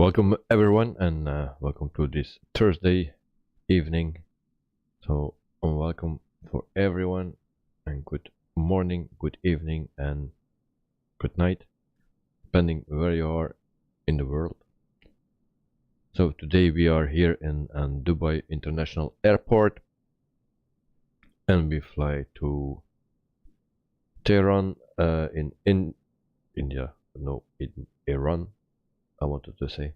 Welcome everyone, and welcome to this Thursday evening. So welcome for everyone, and good morning, good evening, and good night, depending where you are in the world. So today we are here in Dubai International Airport, and we fly to Tehran in India. No, in Iran, I wanted to say.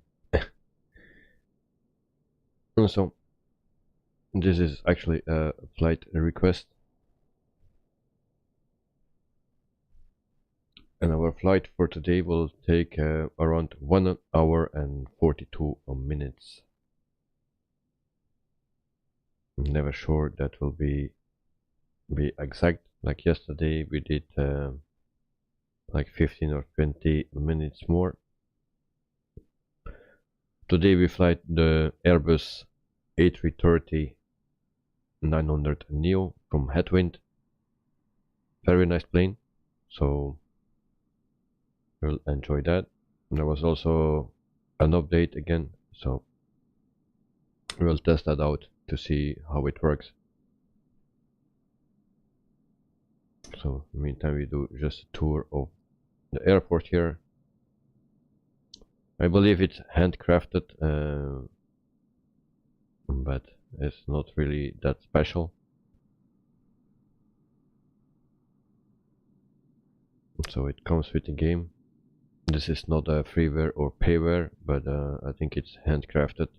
So this is actually a flight request, and our flight for today will take around 1 hour and 42 minutes. I'm never sure that will be exact. Like yesterday we did like 15 or 20 minutes more. Today we fly the Airbus A330-900neo from Headwind. Very nice plane, so we'll enjoy that. And there was also an update again, so we'll test that out to see how it works. So in the meantime we do just a tour of the airport here. I believe it's handcrafted, but it's not really that special. So it comes with the game. This is not a freeware or payware, but I think it's handcrafted.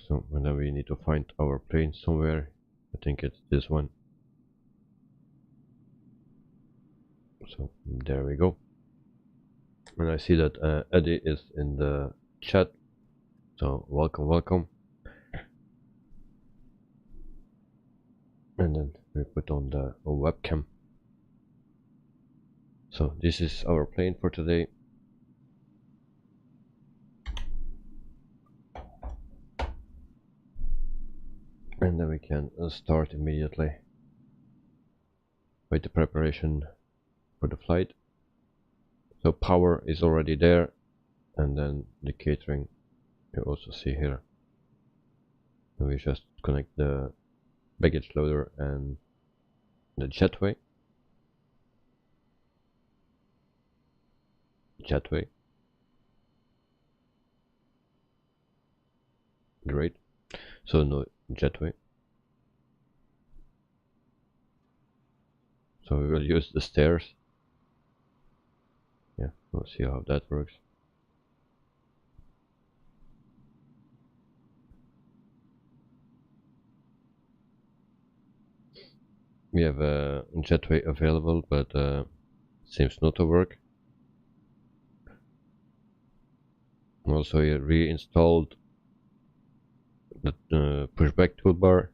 So and then we need to find our plane somewhere. I think it's this one. So there we go. And I see that Eddie is in the chat. So welcome. And then we put on the webcam. So this is our plane for today. And then we can start immediately with the preparation for the flight. So power is already there, and then the catering you also see here. And we just connect the baggage loader and the jetway. Great. So no jetway. So we will use the stairs. Yeah, we'll see how that works. We have a jetway available, but seems not to work. Also, I reinstalled the pushback toolbar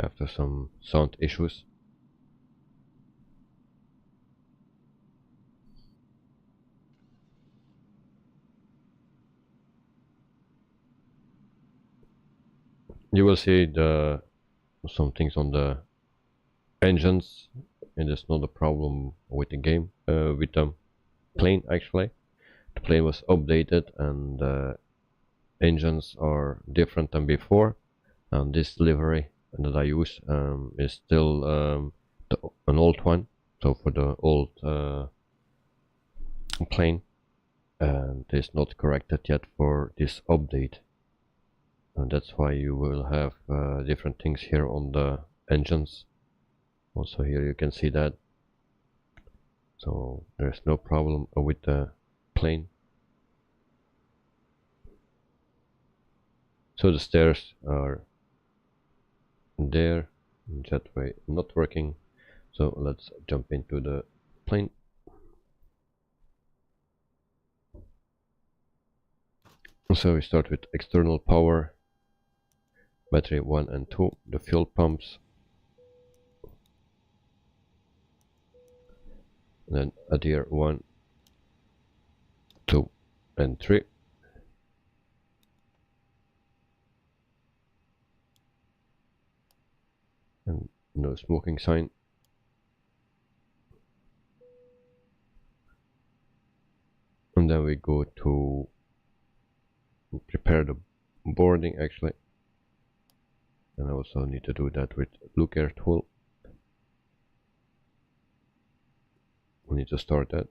after some sound issues. You will see some things on the engines, and there's not a problem with the game, with the plane actually. The plane was updated and the engines are different than before, and this livery that I use is still an old one, so for the old plane, and it's not corrected yet for this update, and that's why you will have different things here on the engines. Also here you can see that, so there's no problem with the plane. So the stairs are there, jetway not working, so let's jump into the plane. So we start with external power, battery 1 and 2, the fuel pumps, and then adhere 1, 2 and 3. And no smoking sign. then we go to prepare the boarding actually, and I also need to do that with Looker tool. We need to start that.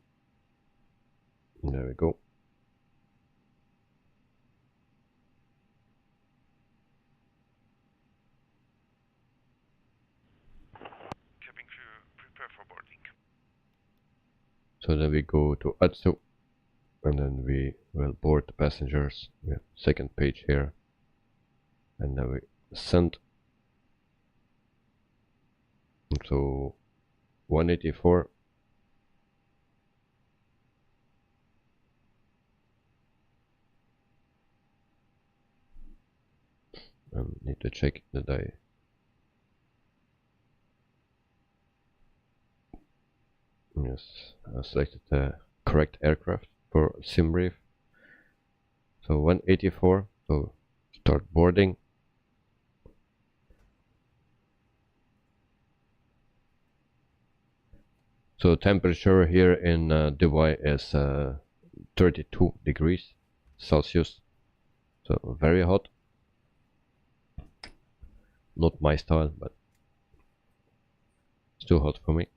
And there we go. Cabin crew, prepare for boarding. So then we go to Atsu, and then we will board the passengers. We have second page here, and then we send. So 184. Need to check that I selected the correct aircraft for SimBrief. So 184. So start boarding. So temperature here in Dubai is 32 degrees Celsius. So very hot. Not my style, but it's too hot for me.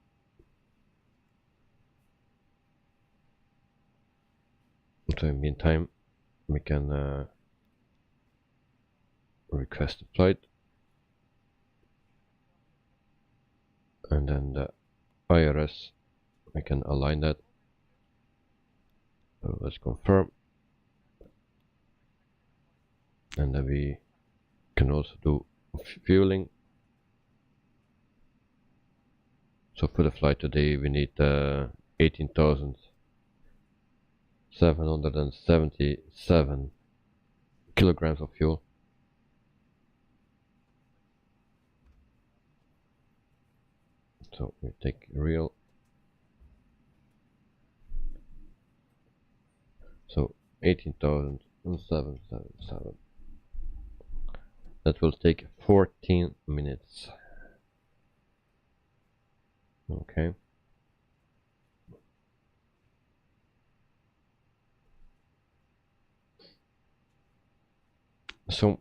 So in the meantime, we can request a flight, and then the IRS, I can align that. So let's confirm, and then we can also do fueling. So for the flight today, we need 18,777 kilograms of fuel. So we take real. So 18,777. That will take 14 minutes. Okay. So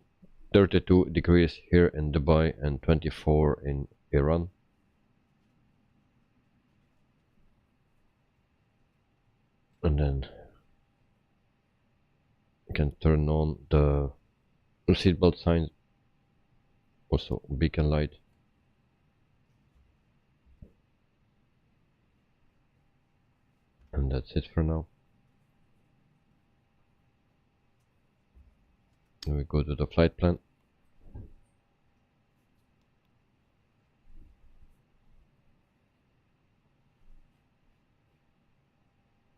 32 degrees here in Dubai and 24 in Iran. And then you can turn on the seatbelt signs, also beacon light. And that's it for now. And we go to the flight plan.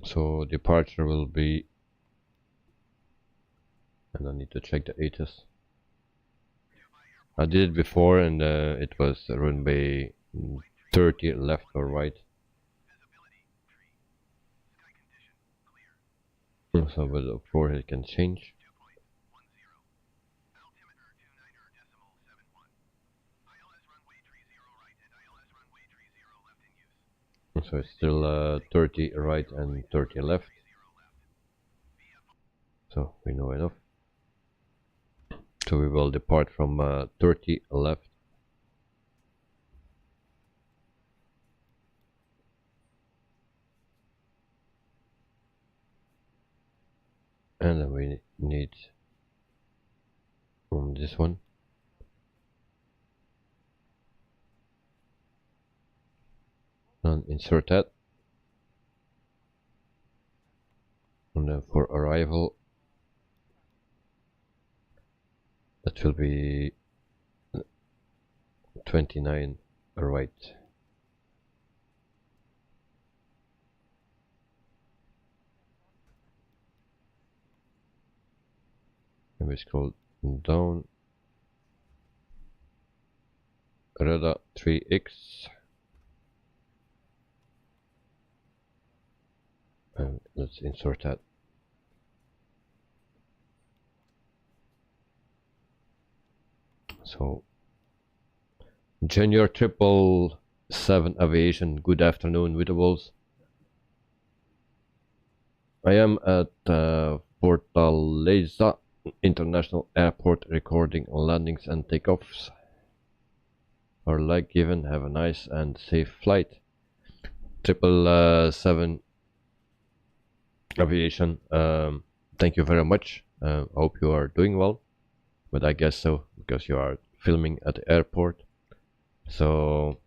So departure will be, and I need to check the ATIS. I did it before, and it was runway 30 left or right. So but of course it can change. So it's still 30 right and 30 left. So we know enough. So we will depart from 30 left. And then we need this one. And insert that. And then for arrival, that will be 29 right. And we scroll down. Radar 3X. And let's insert that. So Junior 777 Aviation, good afternoon, Wittables. I am at Fortaleza International Airport recording landings and takeoffs. Our leg given, have a nice and safe flight. 777 Aviation, thank you very much. Hope you are doing well, but I guess so because you are filming at the airport. So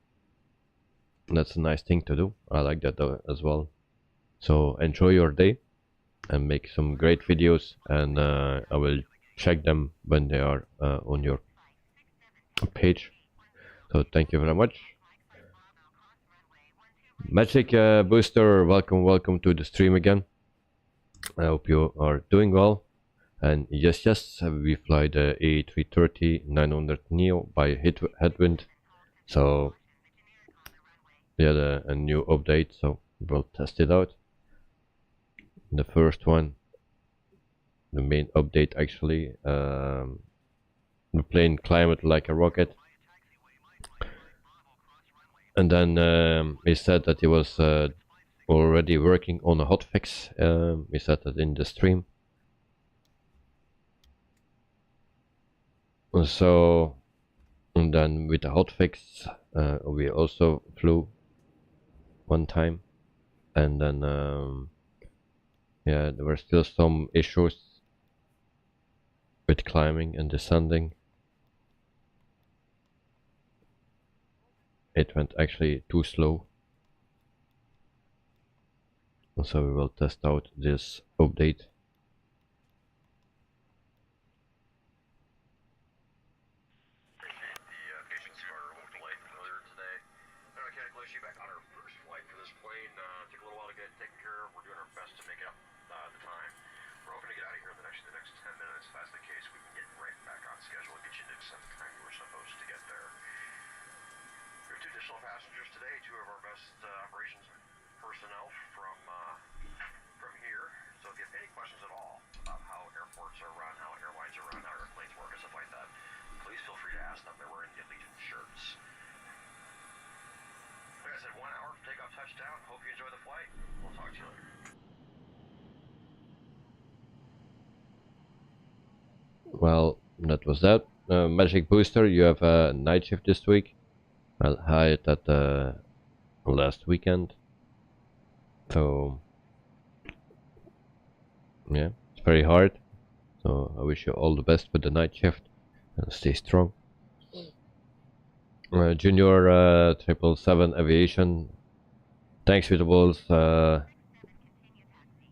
that's a nice thing to do. I like that as well. So enjoy your day and make some great videos, and I will check them when they are on your page. So thank you very much. Magic Booster, welcome to the stream again. I hope you are doing well. And yes, we fly the A330-900neo by Headwind. So we had a new update, so we'll test it out. The first one, the main update actually, the plane climbed like a rocket. And then he said that he was already working on a hotfix. He said that in the stream. So, and then with the hotfix, we also flew one time, and then yeah, there were still some issues with climbing and descending. It went actually too slow. So we will test out this update. Passengers today, two of our best operations personnel from here. So if you have any questions at all about how airports are run, how airlines are run, how airplanes work, and stuff like that, please feel free to ask them. They're wearing the Allegiant shirts. Like I said, 1 hour for takeoff, touchdown. Hope you enjoy the flight. We'll talk to you later. Well, that was that. Magic Booster, you have a night shift this week. I hired at last weekend. So yeah, it's very hard. So I wish you all the best with the night shift and stay strong. Junior 777 Aviation, thanks Vitables.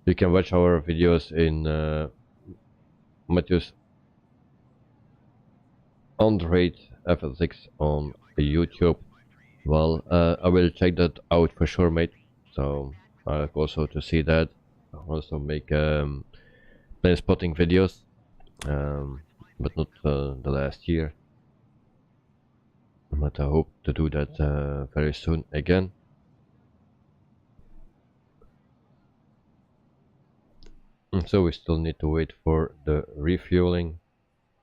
You can watch our videos in Matthew's Android FL6 on YouTube. Well, I will check that out for sure, mate. So I like also to see that. I also make plane spotting videos, but not the last year. But I hope to do that very soon again. And so we still need to wait for the refueling,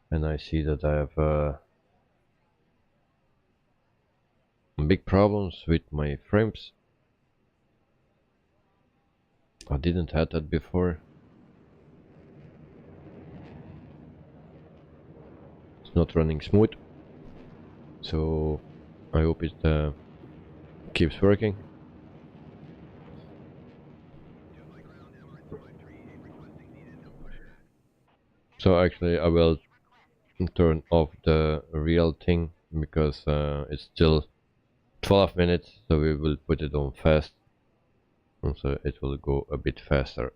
and I see that I have big problems with my frames. I didn't have that before. It's not running smooth, so I hope it keeps working. So actually I will turn off the real thing because it's still 12 minutes, so we will put it on fast, and so it will go a bit faster.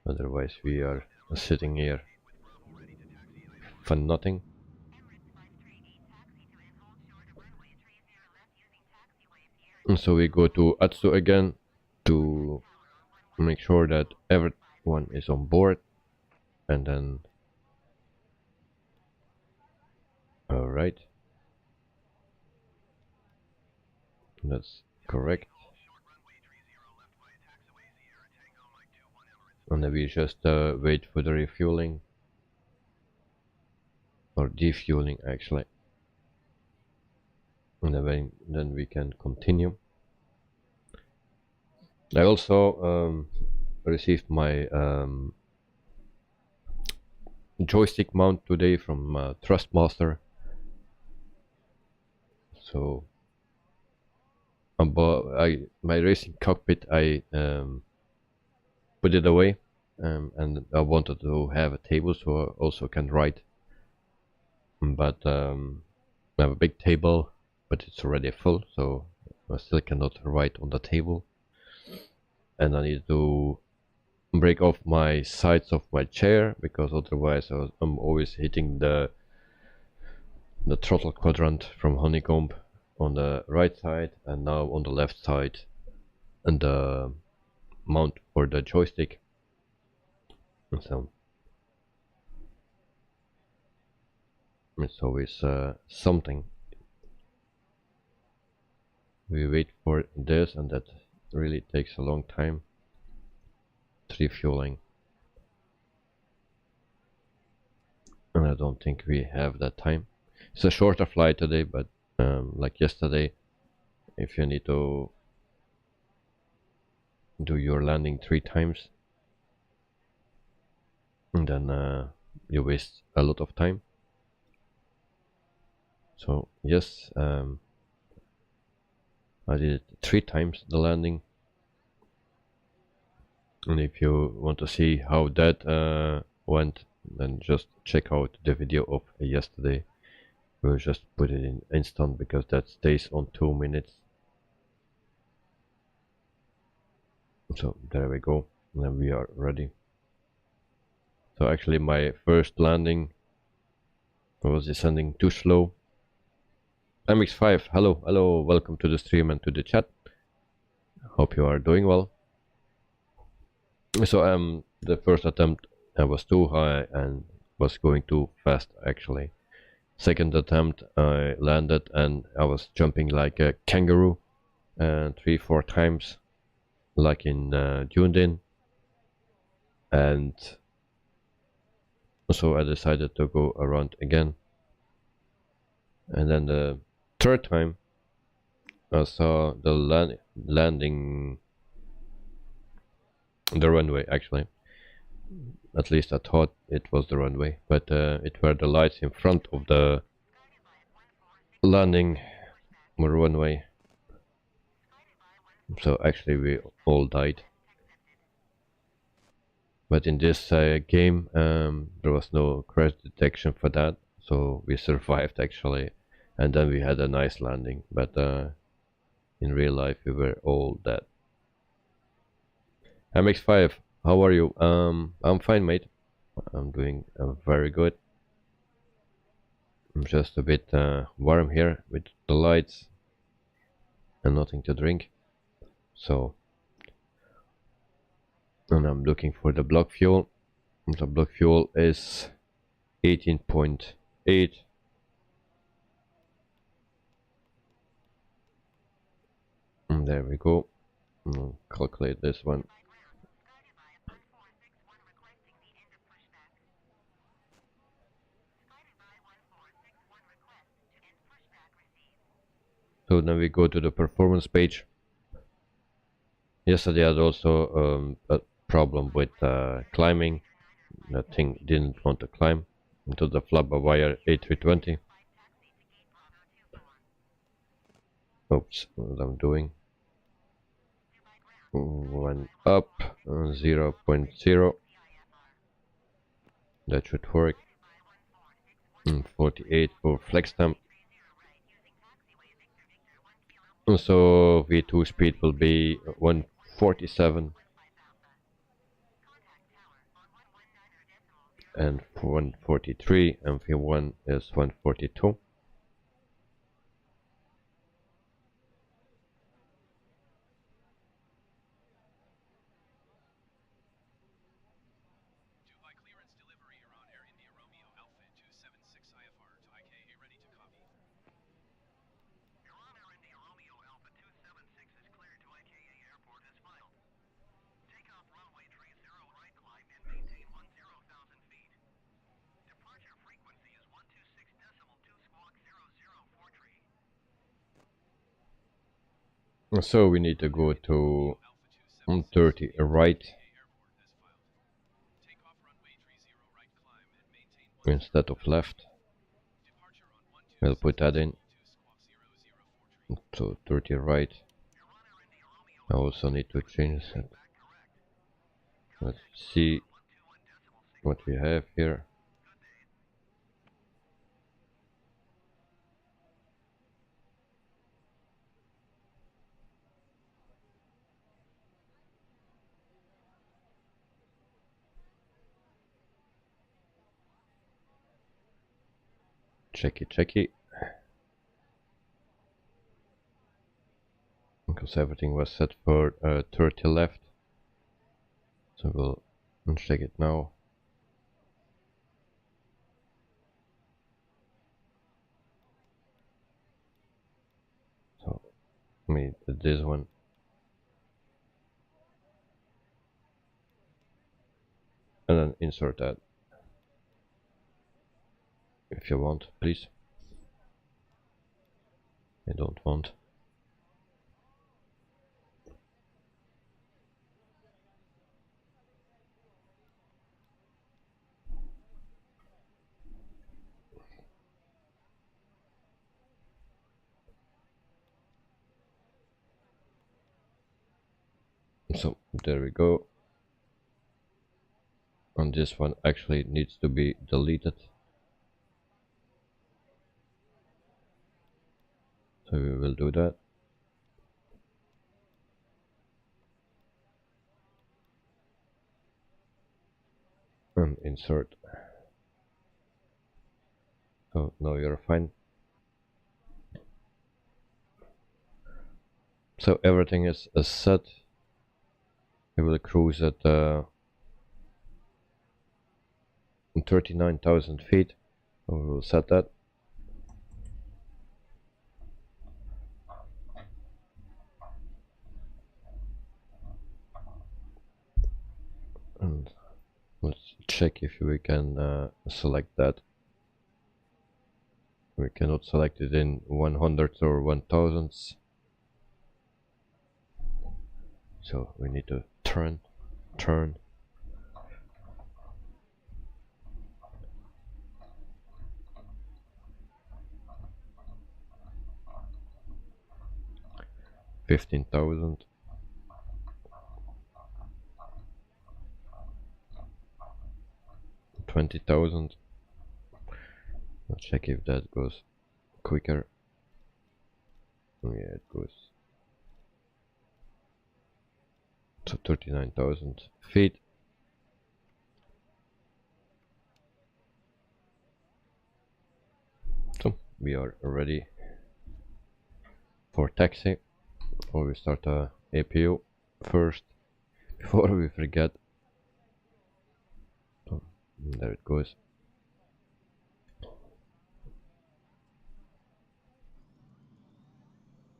Otherwise we are sitting here for nothing. And so we go to Atsu again to make sure that everyone is on board, and then alright, that's correct. And then we just wait for the refueling, or defueling actually, and then we can continue. I also received my joystick mount today from Trustmaster. So my racing cockpit, I put it away, and I wanted to have a table so I also can write. But I have a big table, but it's already full, so I still cannot write on the table. And I need to break off my sides of my chair, because otherwise I'm always hitting the throttle quadrant from Honeycomb on the right side, and now on the left side, and the mount for the joystick. So it's always something. We wait for this, and that really takes a long time. Refueling, and I don't think we have that time. It's a shorter flight today, but like yesterday, if you need to do your landing 3 times, and then you waste a lot of time. So yes, I did it 3 times, the landing. And if you want to see how that went, then just check out the video of yesterday. We'll just put it in instant, because that stays on 2 minutes. So there we go, and then we are ready. So actually my first landing was descending too slow. MX5, hello, welcome to the stream and to the chat. Hope you are doing well. So the first attempt I was too high and was going too fast actually. Second attempt I landed and I was jumping like a kangaroo 3-4 times, like in Dunedin, and so I decided to go around again. And then the third time I saw the landing, the runway actually. At least I thought it was the runway, but it were the lights in front of the landing runway. So actually we all died. But in this game there was no crash detection for that, so we survived actually, and then we had a nice landing. But in real life we were all dead. MX5, how are you? I'm fine, mate. I'm doing very good. I'm just a bit warm here with the lights and nothing to drink. So, and I'm looking for the block fuel. The block fuel is 18.8. And there we go. I'll calculate this one. So then we go to the performance page. Yesterday I had also a problem with climbing. That thing didn't want to climb into the Flabberwire A320. Oops, what I'm doing. Went up 0.0. That should work. 48 for flex temp. So V2 speed will be 147 and 143, and V1 is 142. So we need to go to 30 right instead of left. We'll put that in. So 30 right. I also need to change it. Let's see what we have here. Checky. Because everything was set for 30 left. So we'll uncheck it now. So we did this one. And then insert that. If you want, please. I don't want. So there we go. And this one actually needs to be deleted. So we will do that. And insert. So now you're fine. So everything is set. We will cruise at 39,000 feet. So we will set that. And let's check if we can select that. We cannot select it in 100s or 1000s. So we need to turn. 15,000. 20,000. Let's check if that goes quicker. Yeah, it goes to 39,000 feet. So we are ready for taxi. Or we start a APU first before we forget. So there it goes.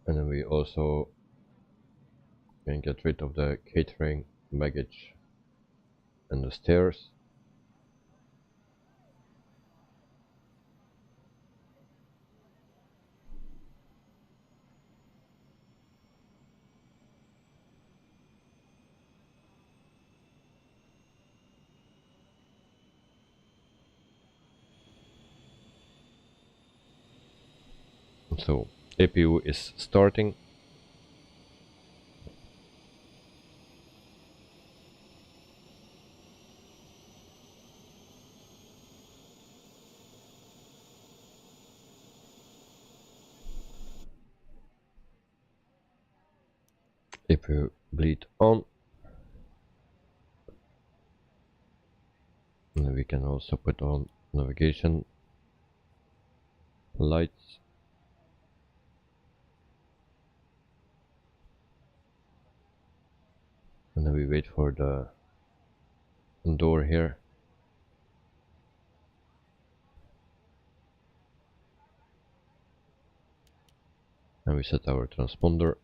And then we also can get rid of the catering, baggage, and the stairs. So APU is starting. APU bleed on. And we can also put on navigation lights. And then we wait for the door here. And we set our transponder.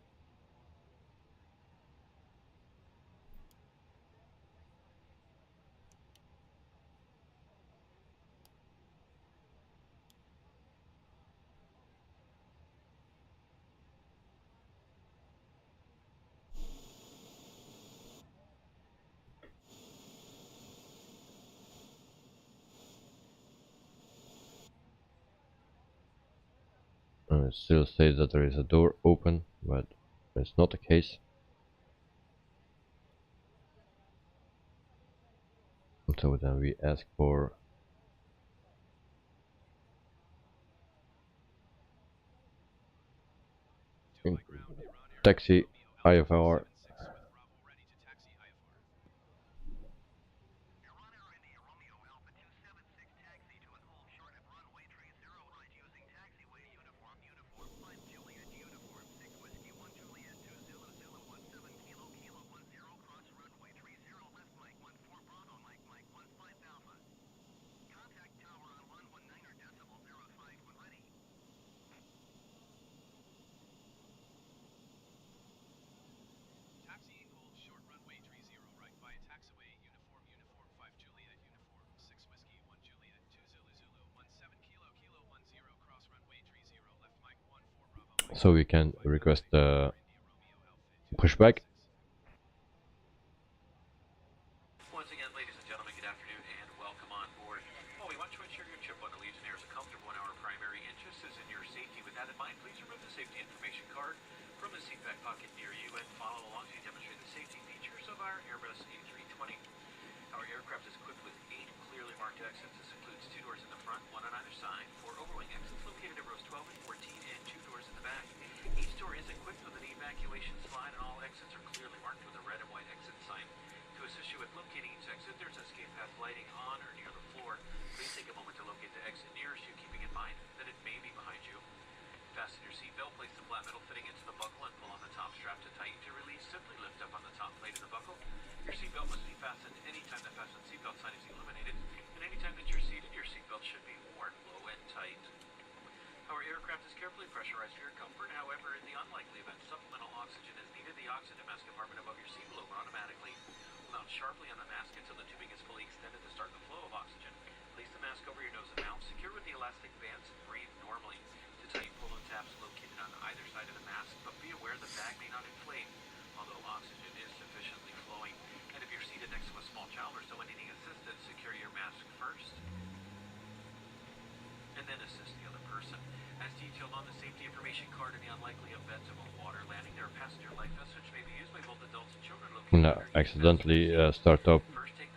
It still says that there is a door open, but it's not the case. So then we ask for taxi IFR. So we can request the pushback. Once again, ladies and gentlemen, good afternoon and welcome on board. Well, we want to ensure your trip on Allegiant Air is comfortable, and our primary interest is in your safety. With that in mind, please remove the safety information card from the seatback pocket near you and follow along to demonstrate the safety features of our Airbus A320. Our aircraft is equipped with 8 clearly marked exits. This includes 2 doors in the front, 1 on either side, 4 overwing exits located at rows 12 and 14, and 2 doors in the back. Each door is equipped with an evacuation slide, and all exits are clearly marked with a red and white exit sign. To assist you with locating each exit, there's escape path lighting on or near the floor. Please take a moment to locate the exit nearest you, keeping in mind that it may be behind you. Fasten your seatbelt, place the flat metal fitting into the buckle, and pull on the top strap to tighten. To release, simply lift up on the top plate of the buckle. Your seatbelt must be fastened anytime the fastened seatbelt sign is illuminated, and anytime that you're seated, your seatbelt should be worn low and tight. Our aircraft is carefully pressurized for your comfort. However, in the unlikely event supplemental oxygen is needed, the oxygen mask compartment above your seat will open automatically. Mount sharply on the mask until the tubing is fully extended to start the flow of oxygen. Place the mask over your nose and mouth, secure with the elastic bands, and breathe normally. To tighten, pull the tabs located on either side of the mask, but be aware the bag may not inflate, although oxygen is sufficiently flowing. And if you're seated next to a small child or someone needing assistance, secure your mask first, and then assist the other person. As detailed on the safety information card, in the unlikely event of a water landing, there are passenger life vests which may be used by both adults and children located No, accidentally start up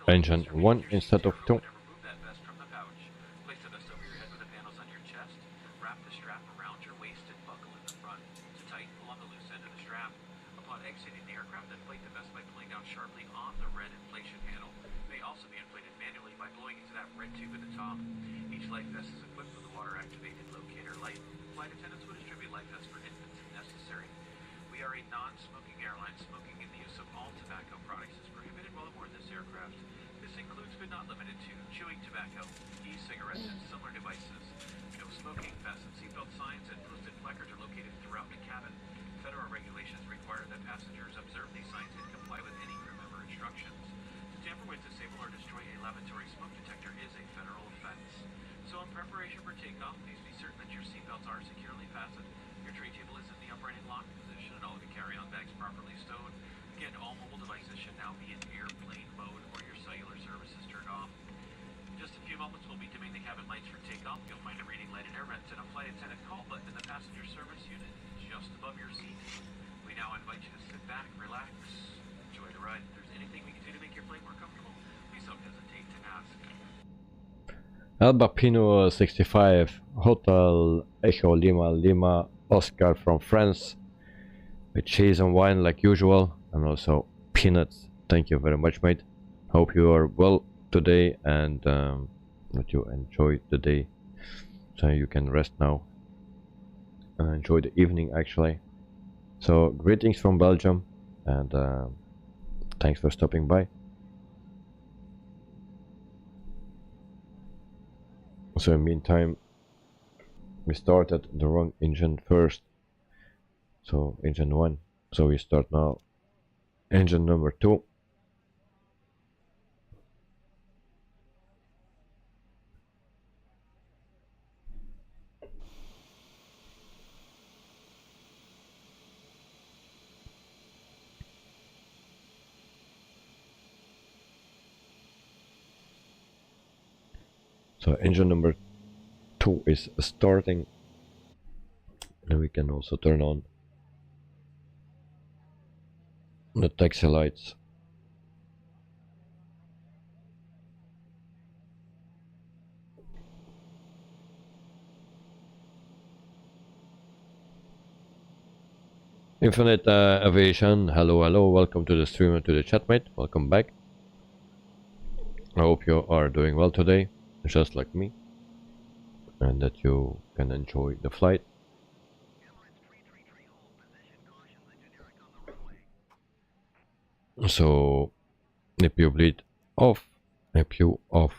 engine 1 instead of 2. remove that vest from the pouch. Place the vest over your head with the panels on your chest. Wrap the strap around your waist and buckle in the front. To tighten, pull on the loose end of the strap. Upon exiting the aircraft, inflate the vest by pulling down sharply on the red inflation handle. It may also be inflated manually by blowing into that red tube at the top. Each life vest is equipped with a water-activated locator light. Flight attendants will distribute life vests for infants if necessary. We are a non-smoking airline. Smoking and the use of all tobacco products is prohibited while aboard this aircraft. This includes but not limited to chewing tobacco, e-cigarettes, and similar devices. No smoking. Fasten seatbelt signs and posted placards are located throughout the cabin. Federal regulations require that passengers observe these signs and comply with any crew member instructions. To tamper with, disable, or destroy a lavatory smoke detector is a federal offense. So in preparation for takeoff, please be certain that your seatbelts are securely fastened, your tray table is in the upright and locked position, and all of your carry-on bags properly stowed. Again, all mobile devices should now be in airplane mode or your cellular service is turned off. In just a few moments, we'll be dimming the cabin lights for takeoff. You'll find a reading light in air vents and a flight attendant call button in the passenger service unit just above your seat. We now invite you to sit back, relax, enjoy the ride. If there's anything we can do to make your flight more comfortable, please don't hesitate to ask. Alba Pino 65 Hotel Echo Lima Lima Oscar from France with cheese and wine like usual, and also peanuts. Thank you very much, mate. Hope you are well today and that you enjoy the day, so you can rest now and enjoy the evening actually. So greetings from Belgium, and thanks for stopping by. So in the meantime, we started the wrong engine first, so engine 1. So we start now engine number 2. So engine number 2 is starting. And we can also turn on the taxi lights. Infinite Aviation, hello, welcome to the stream and to the chatmate, welcome back. I hope you are doing well today, just like me, and that you can enjoy the flight. So, APU bleed off, APU off,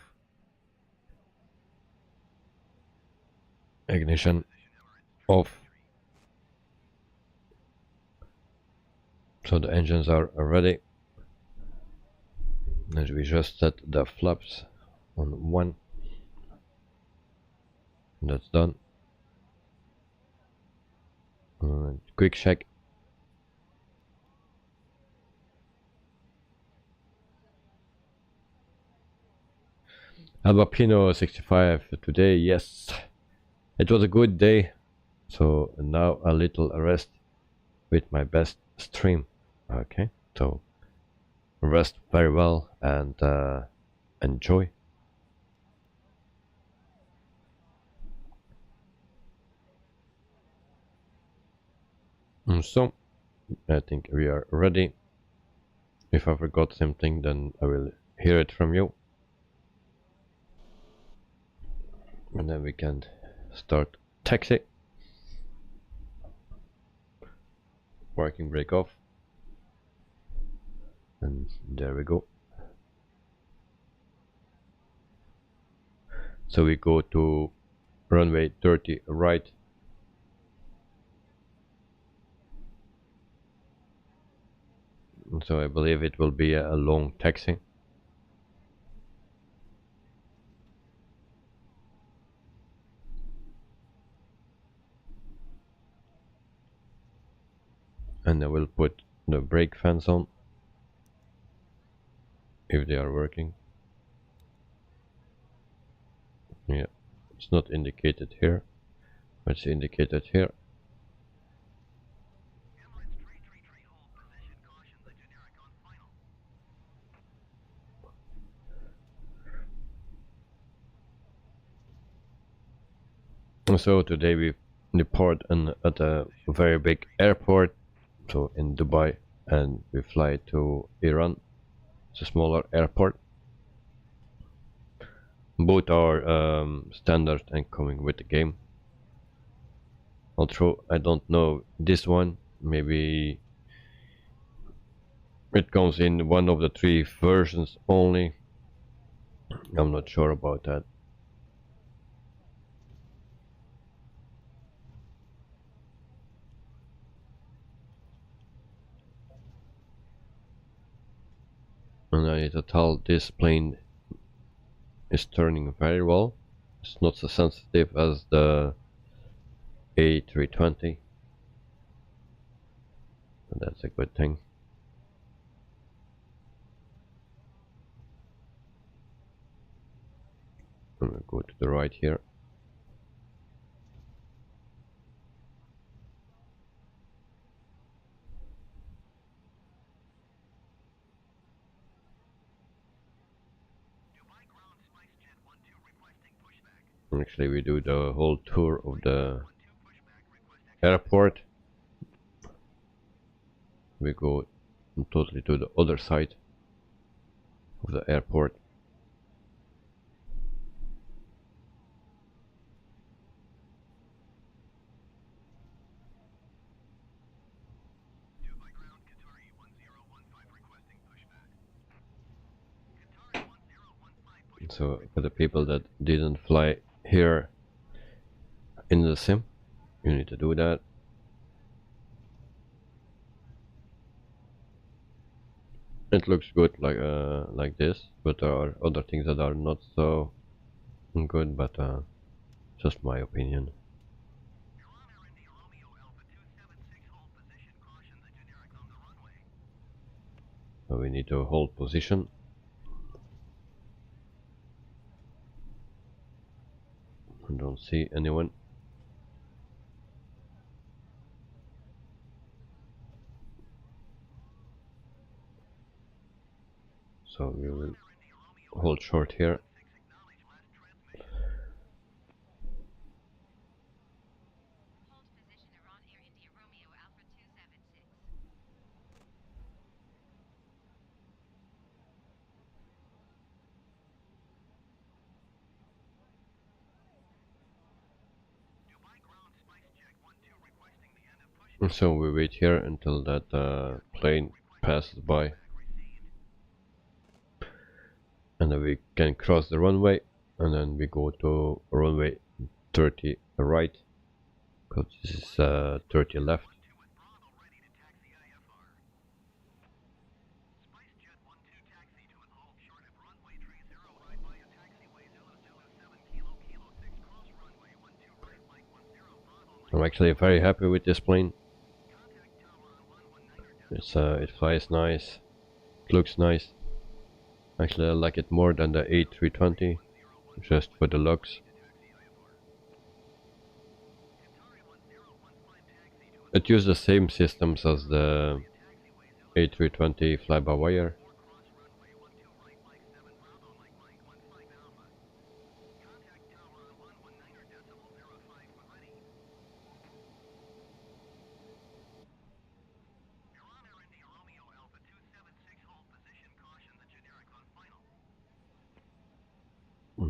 ignition off. So the engines are ready. And we just set the flaps on 1. That's done. Quick check. Albapino 65 today, yes. It was a good day. So now a little rest with my best stream. Okay, so rest very well and enjoy. So I think we are ready. If I forgot something, then I will hear it from you. And then we can start taxi. Parking brake off. And there we go. So we go to runway 30 right. So I believe it will be a long taxi. And I will put the brake fans on if they are working. Yeah, it's not indicated here, but it's indicated here. So today we depart at a very big airport, so in Dubai, and we fly to Iran. It's a smaller airport. Both are standard and coming with the game. Although I don't know this one, maybe it comes in one of the 3 versions only. I'm not sure about that. And I need to tell this plane is turning very well. It's not so sensitive as the A320. And that's a good thing. I'm gonna go to the right here. Actually, we do the whole tour of the airport. We go totally to the other side of the airport. So for the people that didn't fly here in the sim, you need to do that. It looks good like this, but there are other things that are not so good, but just my opinion. So we need to hold position. I don't see anyone. so we will hold short here. And so we wait here until that plane passes by, and then we can cross the runway, and then we go to runway 30 right, because this is 30 left. I'm actually very happy with this plane. It flies nice, it looks nice. Actually, I like it more than the A320, just for the looks. It uses the same systems as the A320 fly-by-wire.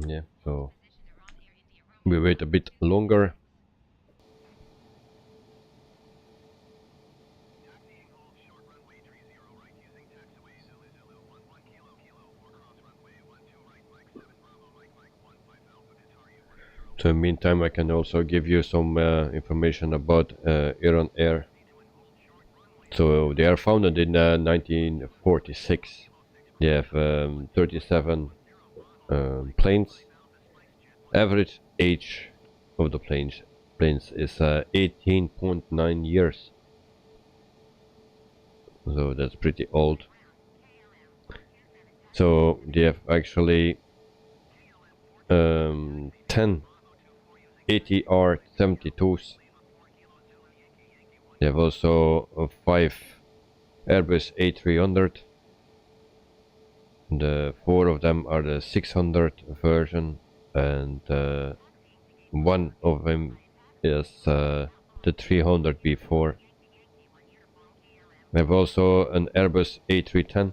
Yeah, so we wait a bit longer. So in the meantime, I can also give you some information about Iran Air. So they are founded in 1946. They have 37 planes. Average age of the planes is 18.9 years. So that's pretty old. So they have actually 10 ATR-72s. They have also 5 Airbus A300. The 4 of them are the 600 version, and one of them is the 300 before. We have also an Airbus A310,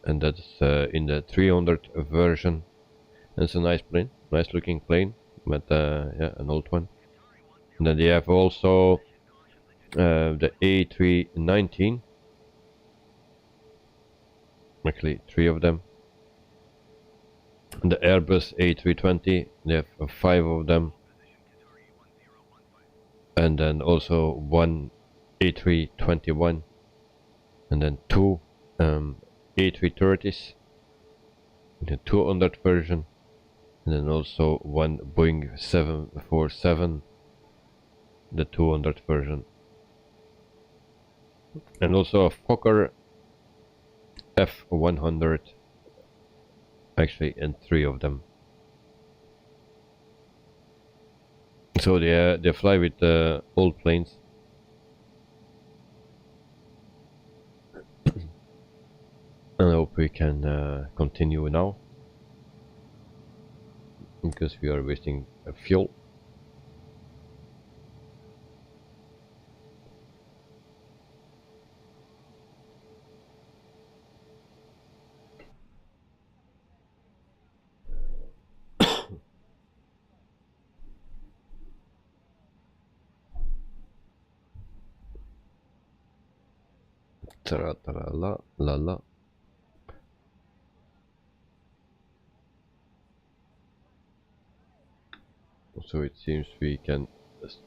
and that's in the 300 version. It's a nice plane, nice looking plane, but yeah, an old one. And then they have also the A319, actually 3 of them. And the Airbus A320, they have 5 of them. And then also one A321, and then 2 A330s, the 200 version, and then also one Boeing 747, the 200 version, and also a Fokker F100, actually, and 3 of them. So they fly with old planes. And I hope we can continue now, because we are wasting fuel. La la la. So it seems we can just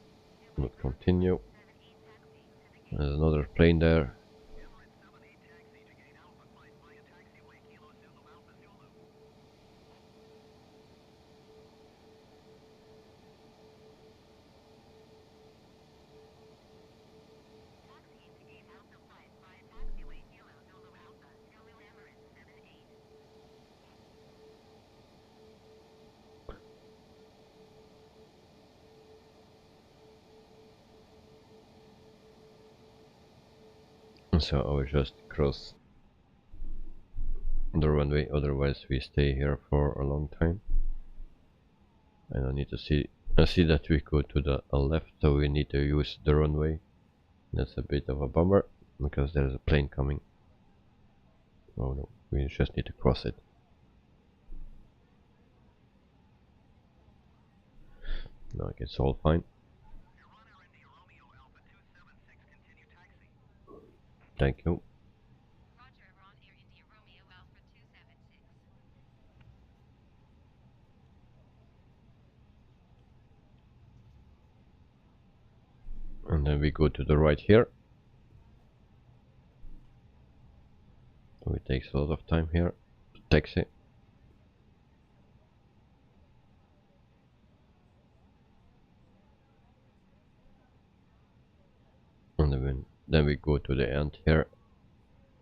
not continue. There's another plane there. So I will just cross the runway, otherwise we stay here for a long time. And I need to see that we go to the left, so we need to use the runway. That's a bit of a bummer because there's a plane coming. Oh no, we just need to cross it. No, it's all fine. Thank you. And then we go to the right here. So it takes a lot of time here to taxi. And then we go to the end here,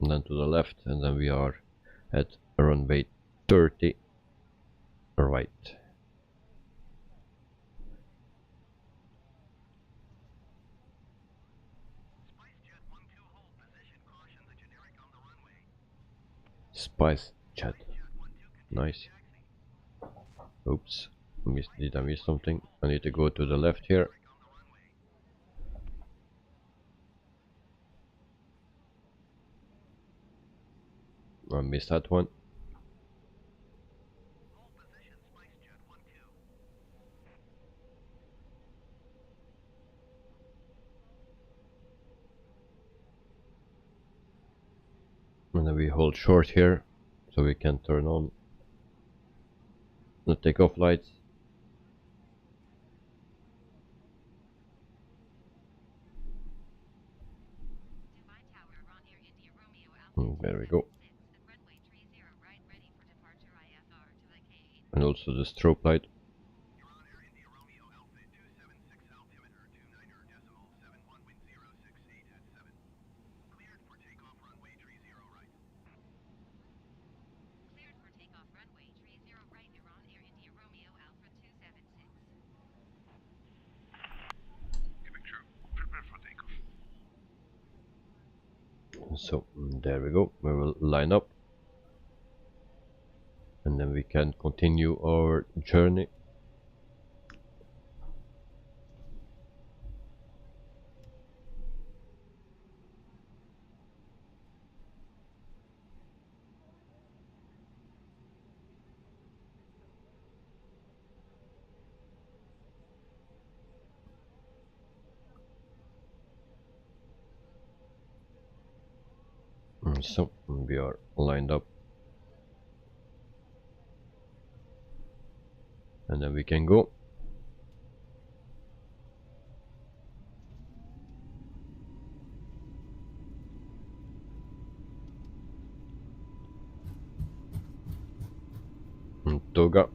and then to the left, and then we are at runway 30 right. Spice chat. Nice. Oops. Did I miss something? I need to go to the left here. I missed that one. And then we hold short here, so we can turn on the takeoff lights. There we go. And also the strobe light. So there we go, we will line up and then we can continue our journey. So we are lined up and then we can go. Toga.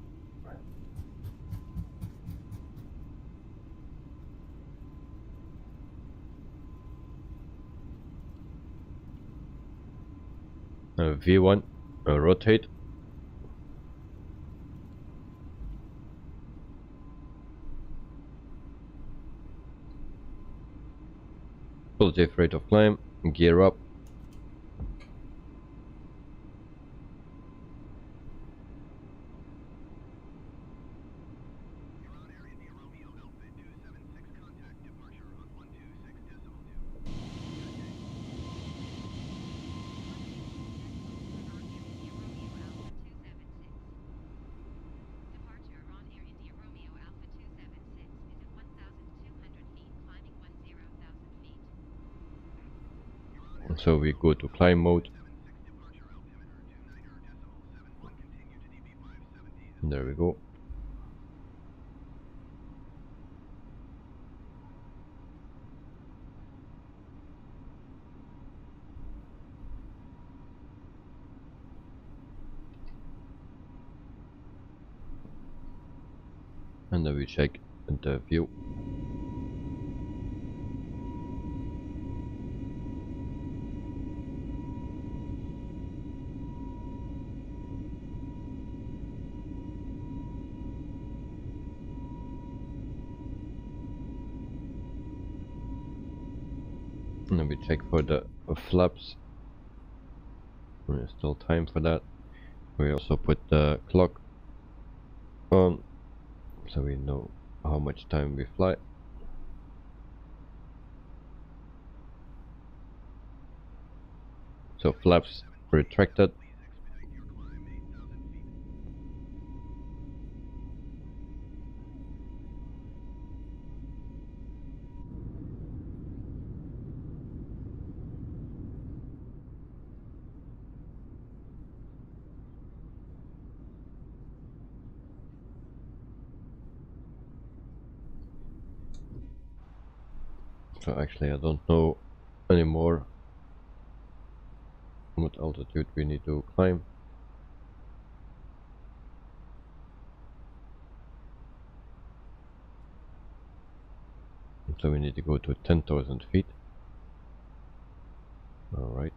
V1 rotate. Positive rate of climb, gear up. So we go to climb mode. There we go. And then we check the view. And then we check for the flaps. There's still time for that. We also put the clock on, so we know how much time we fly. So flaps retracted. So actually I don't know anymore what altitude we need to climb. So we need to go to 10,000 feet. Alright.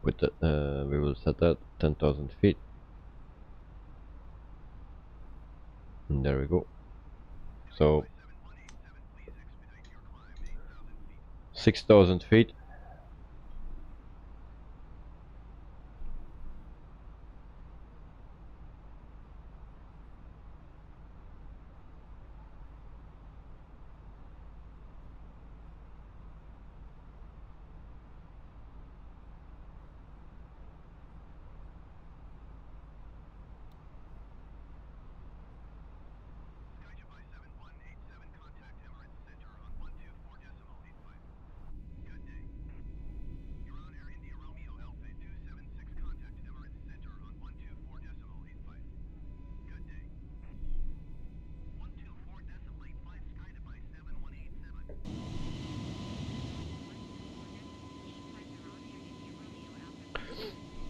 With that, we will set that 10,000 feet. And there we go. So 6,000 feet.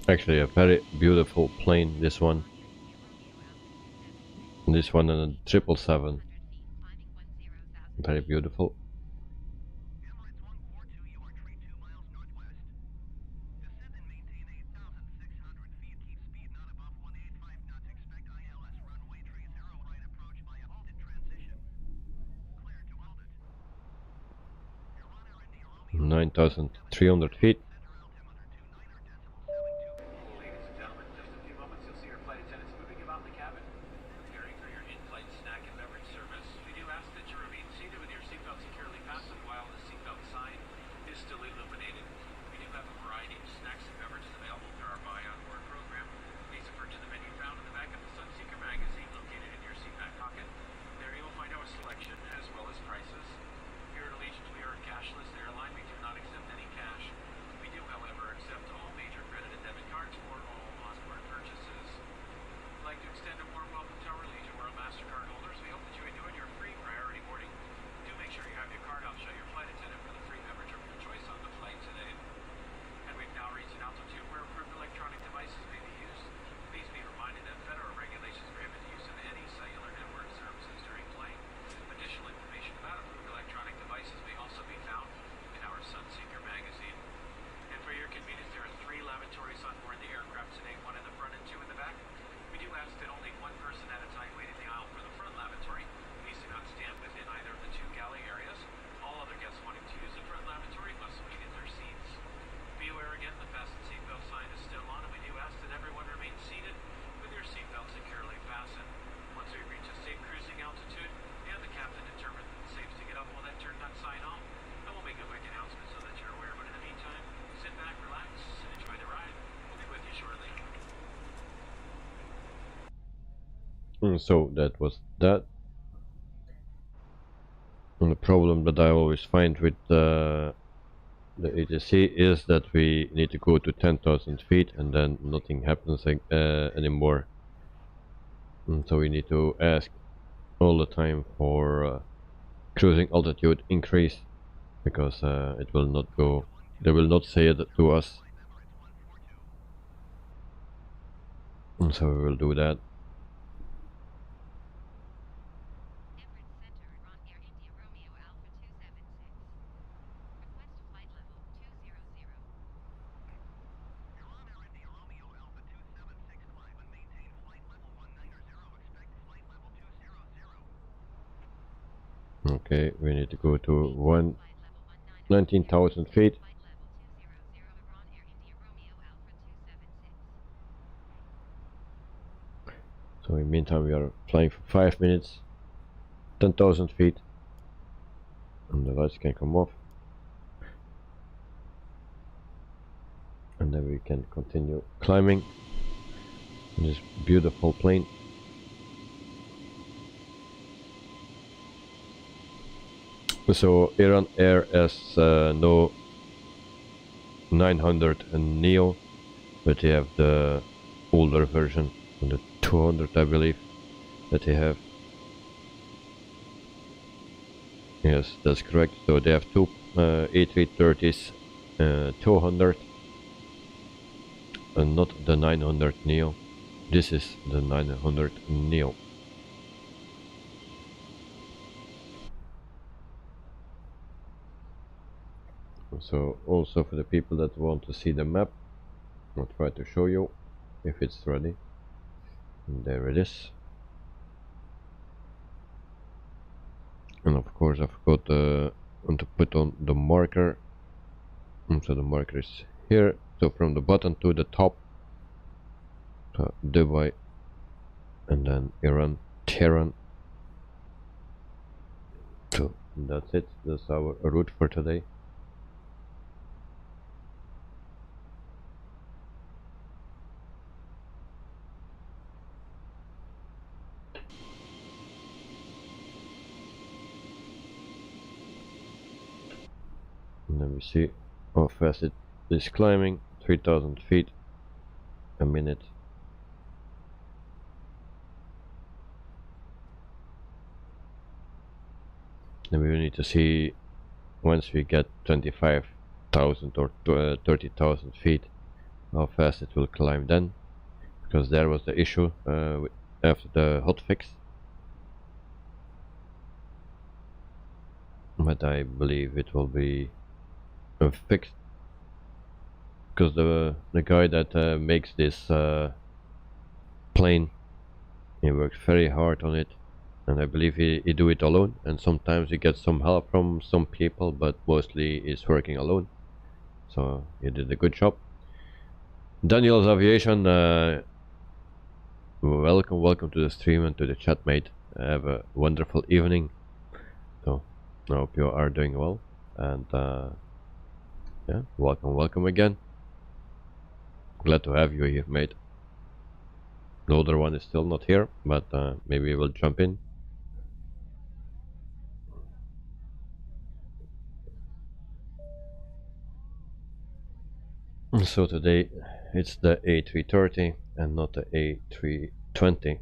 Actually a very beautiful plane, this one. This one and a 777. Very beautiful. Ladies 9,300 feet. and gentlemen, just a few moments, you'll see our flight attendants moving about the cabin, preparing for your in-flight snack and beverage service. We do ask that you remain seated with your seatbelt securely fastened while the seatbelt sign is still illuminated. We do have a variety of snacks and beverages available through our Buy On Board program. Please refer to the menu found in the back of the Sunseeker magazine located in your seat back pocket. There you will find our selection as well as prices. Here at Allegiant, we are a cashless airline. We do not accept any cash. We do, however, accept all major credit and debit cards for all onboard purchases. We'd like to extend a warm welcome to our Allegiant World MasterCard holders. We hope that you enjoyed your free priority boarding. Do make sure you have your card out. Show your flight attendant for the free beverage of your choice on the flight today. And we've now reached an altitude where approved electronic devices may be used. Please be reminded that federal regulations prohibit the use of any cellular network services during flight. Additional information about approved electronic devices may also be found in our Sunseeker magazine. And for your convenience, there are 3 lavatories on board the aircraft today, 1 in the front and 2 in the back. We do ask that only 1 person at a time wait in the aisle for the front lavatory. Please do not stand within either of the 2 galley areas. All other guests wanting to use the front lavatory must wait in their seats. Be aware again, the fasten seatbelt sign is still on, and we do ask that everyone remain seated with your seatbelt securely fastened. Once we reach a safe cruising altitude and the captain determines it's safe to get up, we'll then turn that sign off, and we'll make a quick announcement so that you're aware. But in the meantime, sit back, relax, and enjoy the ride. We'll be with you shortly. So that was that. And the problem that I always find with the ATC is that we need to go to 10,000 feet and then nothing happens anymore. And so we need to ask all the time for cruising altitude increase, because it will not go, they will not say it to us. And so we will do that. Okay, we need to go to 19,000 feet. So in the meantime we are flying for 5 minutes, 10,000 feet, and the lights can come off, and then we can continue climbing this beautiful plane. So Iran Air has no 900 neo, but they have the older version, the 200 I believe that they have. Yes, that's correct. So they have two A330s 200 and not the 900 neo. This is the 900 neo. So also for the people that want to see the map, I'll try to show you if it's ready. And there it is. And of course I forgot to put on the marker. And so the marker is here. So from the bottom to the top, so Dubai, and then Iran, Tehran. So that's it. That's our route for today. And then we see how fast it is climbing, 3,000 feet a minute. Then we need to see once we get 25,000 or 30,000 feet how fast it will climb then, because there was the issue after the hotfix. But I believe it will be fixed, because the guy that makes this plane, he works very hard on it, and I believe he do it alone, and sometimes he gets some help from some people, but mostly he's working alone. So he did a good job. Daniel's Aviation, welcome to the stream and to the chat, mate. Have a wonderful evening. So I hope you are doing well, and yeah, welcome again. Glad to have you here, mate. The older one is still not here, but maybe we'll jump in. So today it's the A330 and not the A320.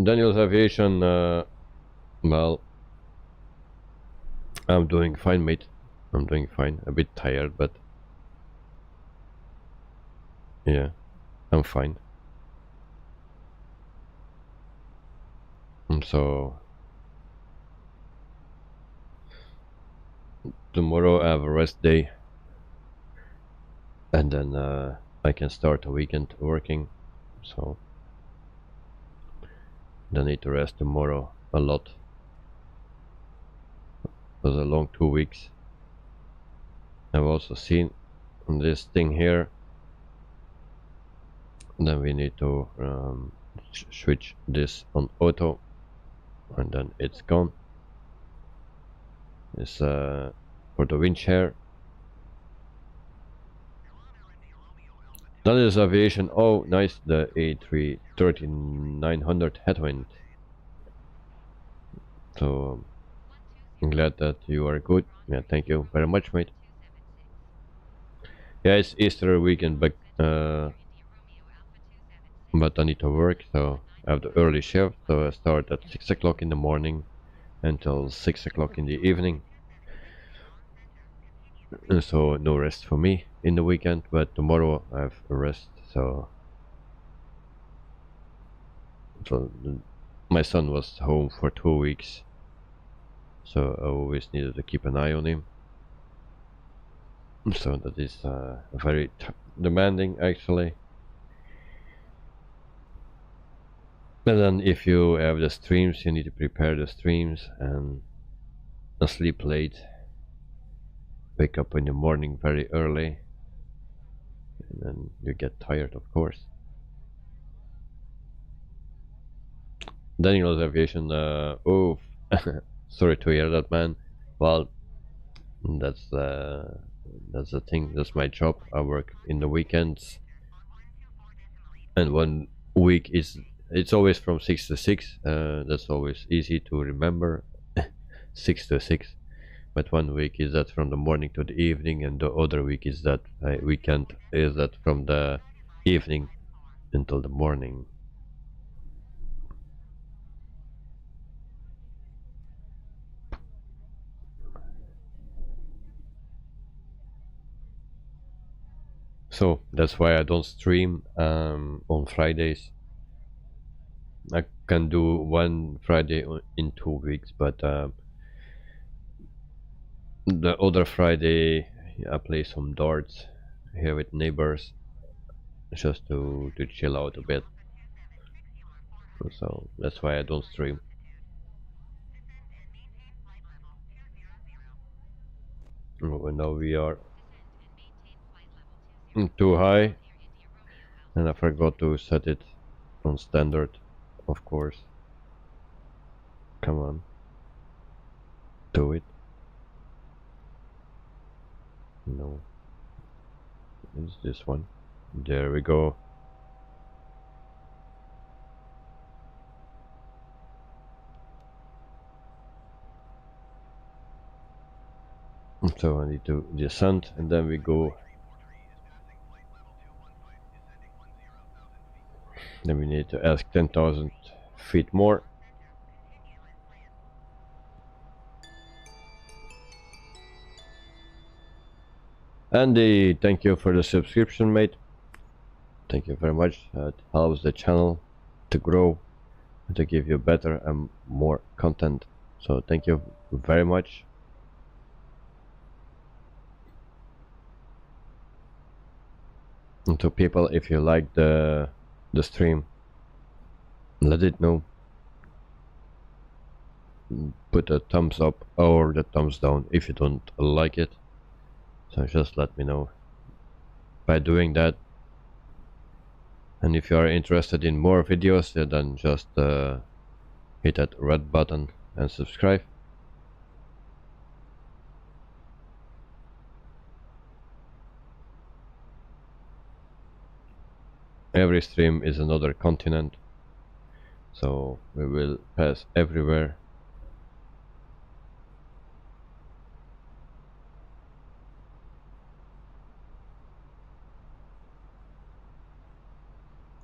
Daniel's Aviation, well, I'm doing fine, mate. I'm doing fine. A bit tired, but yeah, I'm fine. So tomorrow I have a rest day, and then I can start a weekend working. So I need to rest tomorrow a lot. It was a long 2 weeks. I've also seen this thing here. Then we need to switch this on auto, and then it's gone. It's for the wind chair. That is Aviation. Oh, nice, the A330-900 Headwind. So I'm glad that you are good. Yeah, thank you very much, mate. Yeah, it's Easter weekend, but I need to work, so I have the early shift, so I start at 6 o'clock in the morning until 6 o'clock in the evening. And so no rest for me in the weekend, but tomorrow I have a rest. So my son was home for 2 weeks, so I always needed to keep an eye on him. So that is very demanding, actually. And then if you have the streams, you need to prepare the streams and sleep late, wake up in the morning very early, and then you get tired, of course. Daniel's aviation, oh, sorry to hear that, man. Well, that's the thing, that's my job. I work in the weekends, and 1 week it's always from 6 to 6. That's always easy to remember. 6 to 6. But 1 week is that from the morning to the evening, and the other week is that weekend is that from the evening until the morning. So that's why I don't stream on Fridays. I can do one Friday in 2 weeks, but the other Friday I play some darts here with neighbors just to chill out a bit. So that's why I don't stream. Now we are too high, and I forgot to set it on standard, of course. Come on, do it. No, it's this one. There we go. So I need to descend, and then we go. Then we need to ask 10,000 feet more. Andy, thank you for the subscription, mate. Thank you very much. It helps the channel to grow and to give you better and more content. So thank you very much. And to people, if you like the stream, let it know. Put a thumbs up or the thumbs down if you don't like it. So just let me know by doing that. And if you are interested in more videos, then just hit that red button and subscribe. Every stream is another continent, so we will pass everywhere.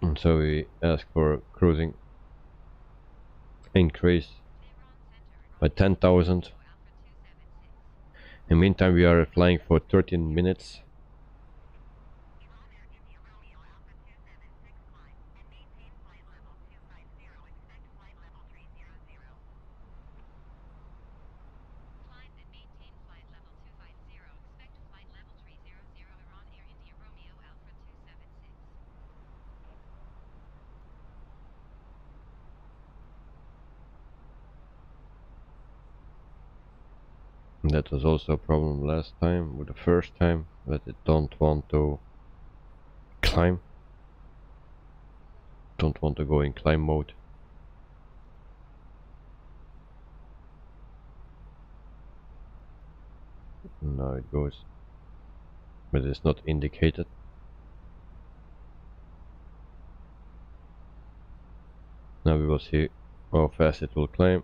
And so we ask for cruising increase by 10,000. In the meantime, we are flying for 13 minutes. That was also a problem last time with the first time that it don't want to climb. Don't want to go in climb mode. Now it goes, but it's not indicated. Now we will see how fast it will climb.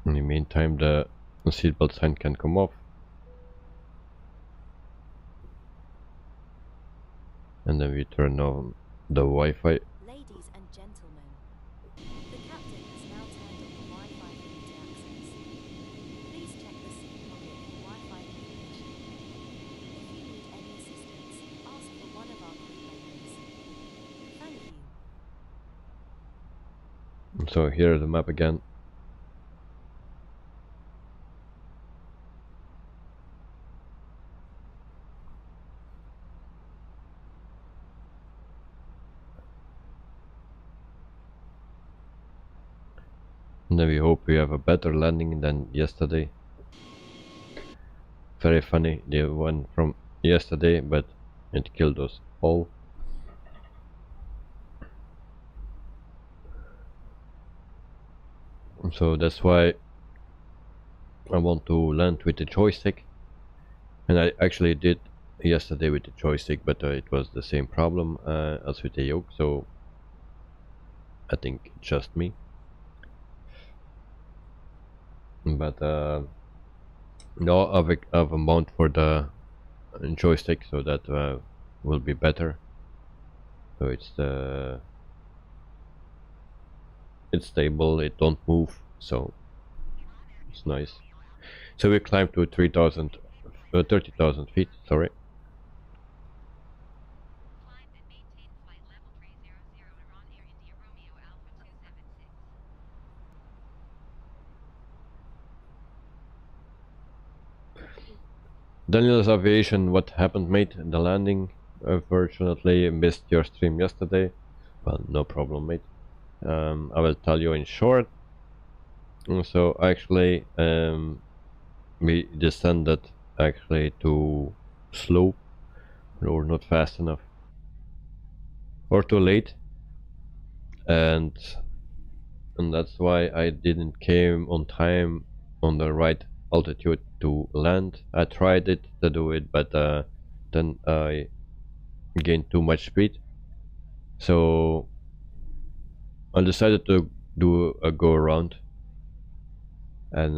In the meantime, the seatbelt sign can come off. And then we turn on the Wi-Fi. Ladies and gentlemen, the captain has now turned on the Wi-Fi for you to access. Please check the seat pocket for Wi-Fi information. If you need any assistance, ask for one of our crew members. So here's the map again. And then we hope we have a better landing than yesterday. Very funny, the one from yesterday, but it killed us all. So that's why I want to land with the joystick. And I actually did yesterday with the joystick, but it was the same problem as with the yoke, so I think it's just me. But now I have a mount for the joystick, so that will be better. So it's stable, it don't move, so it's nice. So we climbed to 30,000 feet, sorry. Daniel's Aviation, what happened, mate? The landing, unfortunately missed your stream yesterday. Well, no problem, mate. I will tell you in short. So actually, we descended actually too slow, or not fast enough, or too late, and that's why I didn't came on time on the right altitude to land. I tried it to do it, but then I gained too much speed, so I decided to do a go around. And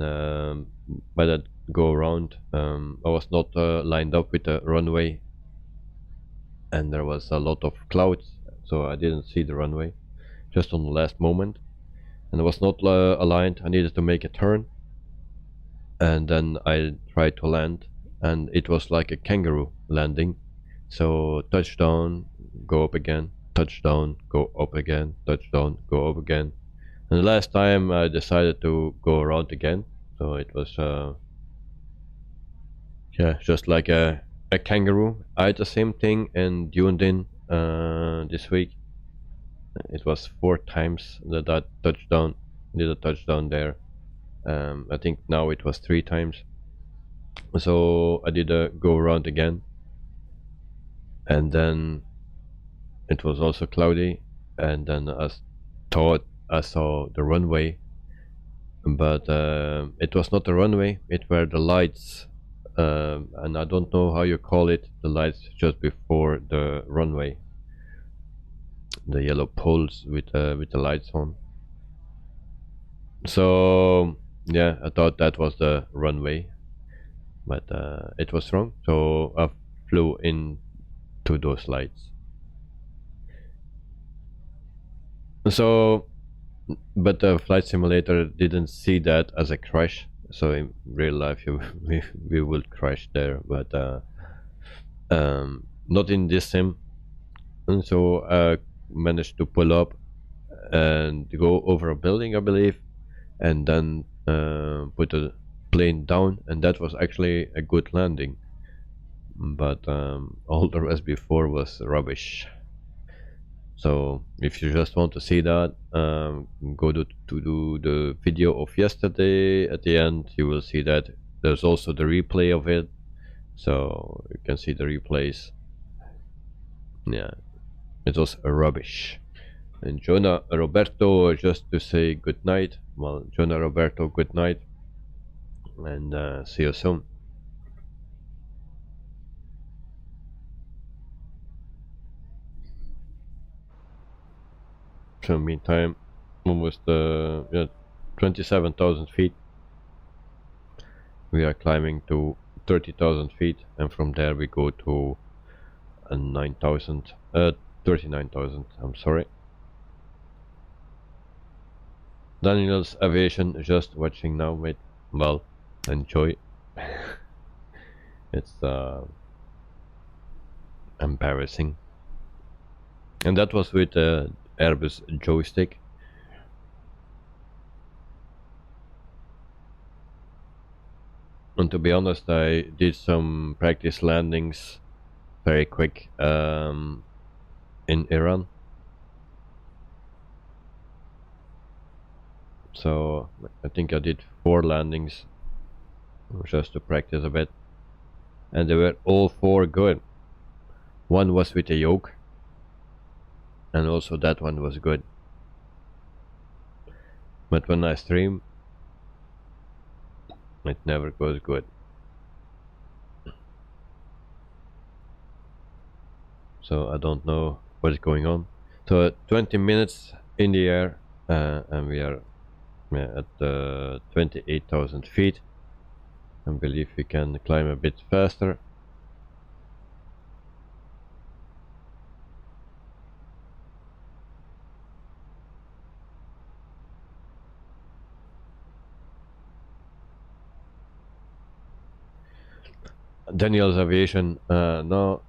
by that go around, I was not lined up with the runway, and there was a lot of clouds, so I didn't see the runway just on the last moment, and it was not aligned. I needed to make a turn, and then I tried to land, and it was like a kangaroo landing. So touchdown, go up again, touchdown, go up again, touchdown, go up again. And the last time I decided to go around again, so it was yeah, just like a kangaroo. I had the same thing in Dunedin this week. It was 4 times that I did a touchdown there. I think now it was 3 times. So I did a go around again, and then it was also cloudy, and then I thought I saw the runway, but it was not the runway, it were the lights, and I don't know how you call it, the lights just before the runway, the yellow poles with the lights on. So yeah, I thought that was the runway, but it was wrong, so I flew into those lights. So, but the flight simulator didn't see that as a crash, so in real life we will crash there, but not in this sim. And so I managed to pull up and go over a building, I believe, and then put the plane down, and that was actually a good landing, but all the rest before was rubbish. So if you just want to see that, go to the video of yesterday. At the end you will see that there's also the replay of it, so you can see the replays. Yeah, it was rubbish. And Jonah Roberto, just to say good night. Well, Jonah Roberto, good night, and see you soon. So meantime, almost yeah, 27,000 feet. We are climbing to 30,000 feet, and from there we go to 39,000. I'm sorry. Daniel's Aviation, just watching now, mate. Well, enjoy. It's embarrassing. And that was with the Airbus joystick. And to be honest, I did some practice landings very quick in Iran. So I think I did 4 landings just to practice a bit, and they were all 4 good. One was with a yoke, and also that one was good. But when I stream, it never goes good. So I don't know what is going on. So 20 minutes in the air, and we are at 28,000 feet. I believe we can climb a bit faster. Daniel's Aviation, no,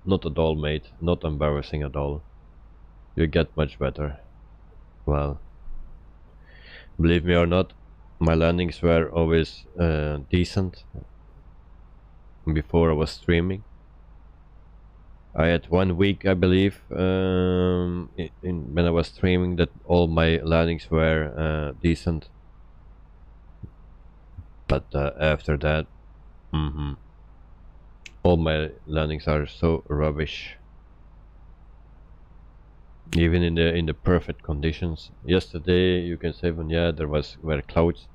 not at all, mate. Not embarrassing at all. You get much better. Well, believe me or not, my landings were always decent before I was streaming. I had 1 week, I believe, when I was streaming, that all my landings were decent. But after that, all my landings are so rubbish. Even in the perfect conditions. Yesterday, you can say, yeah, were clouds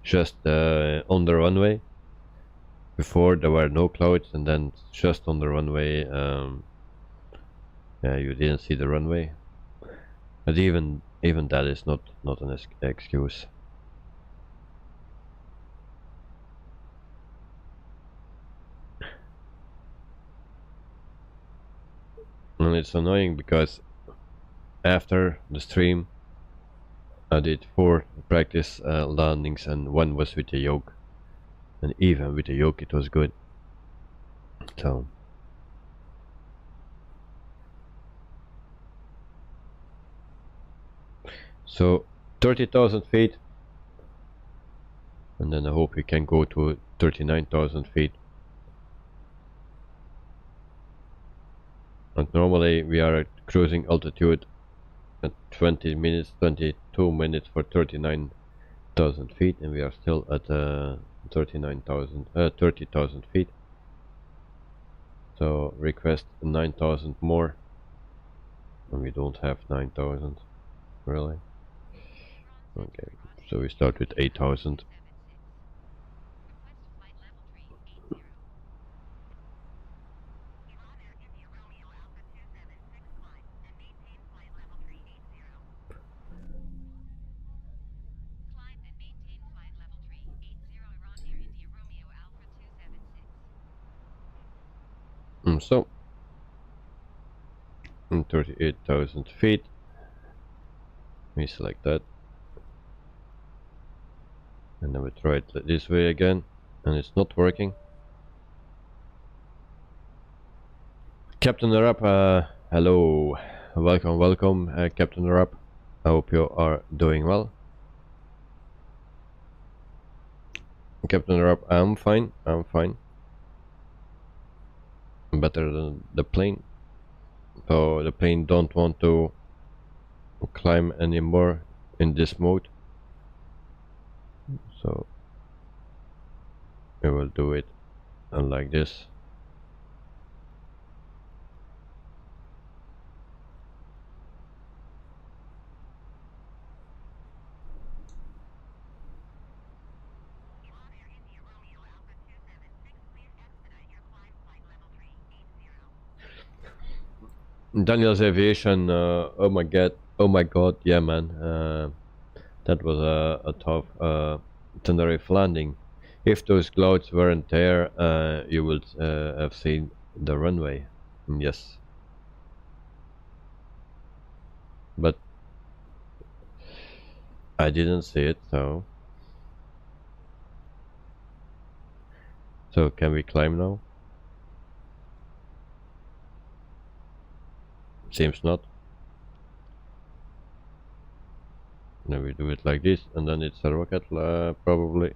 just on the runway. Before there were no clouds, and then just on the runway, yeah, you didn't see the runway. But even that is not an excuse. And it's annoying because after the stream, I did 4 practice landings, and 1 was with the yoke. And even with the yoke, it was good. So 30,000 feet, and then I hope we can go to 39,000 feet. And normally we are at cruising altitude at 22 minutes for 39,000 feet, and we are still at 30,000 feet. So request 9,000 more, and we don't have 9,000, really. Okay, so we start with 8,000. So 38,000 feet, we select that, and then we try it this way again, and it's not working. Captain Arab, hello, welcome, Captain Arab. I hope you are doing well. Captain Arab, I'm fine. Better than the plane. So the plane don't want to climb anymore in this mode. So we will do it like this. Daniel's Aviation, oh my god, yeah, man, that was a tough Tenerife landing. If those clouds weren't there, you would have seen the runway. Yes, but I didn't see it, so can we climb now? Seems not. Then we do it like this, and then it's a rocket, probably.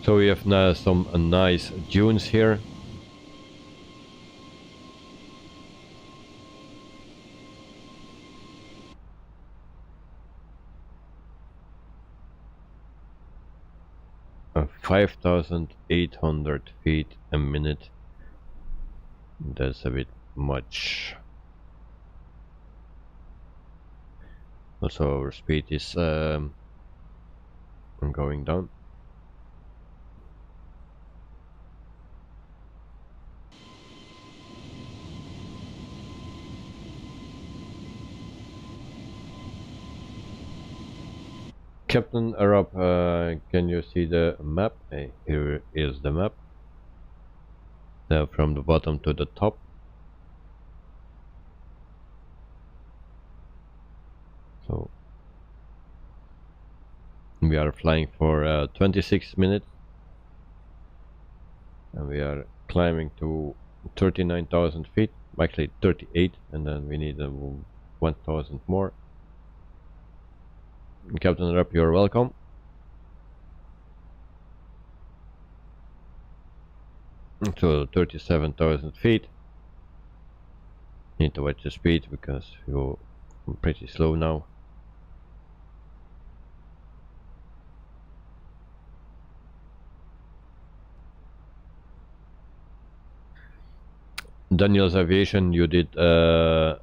So we have now some nice dunes here. 5,800 feet a minute. That's a bit much. Also our speed is going down. Captain Arab, can you see the map? Here is the map. From the bottom to the top. So we are flying for 26 minutes. And we are climbing to 39,000 feet. Actually 38, and then we need 1,000 more. Captain Arab, you're welcome. To 37,000 feet. Need to watch the speed because you're pretty slow now. Daniel's Aviation, you did and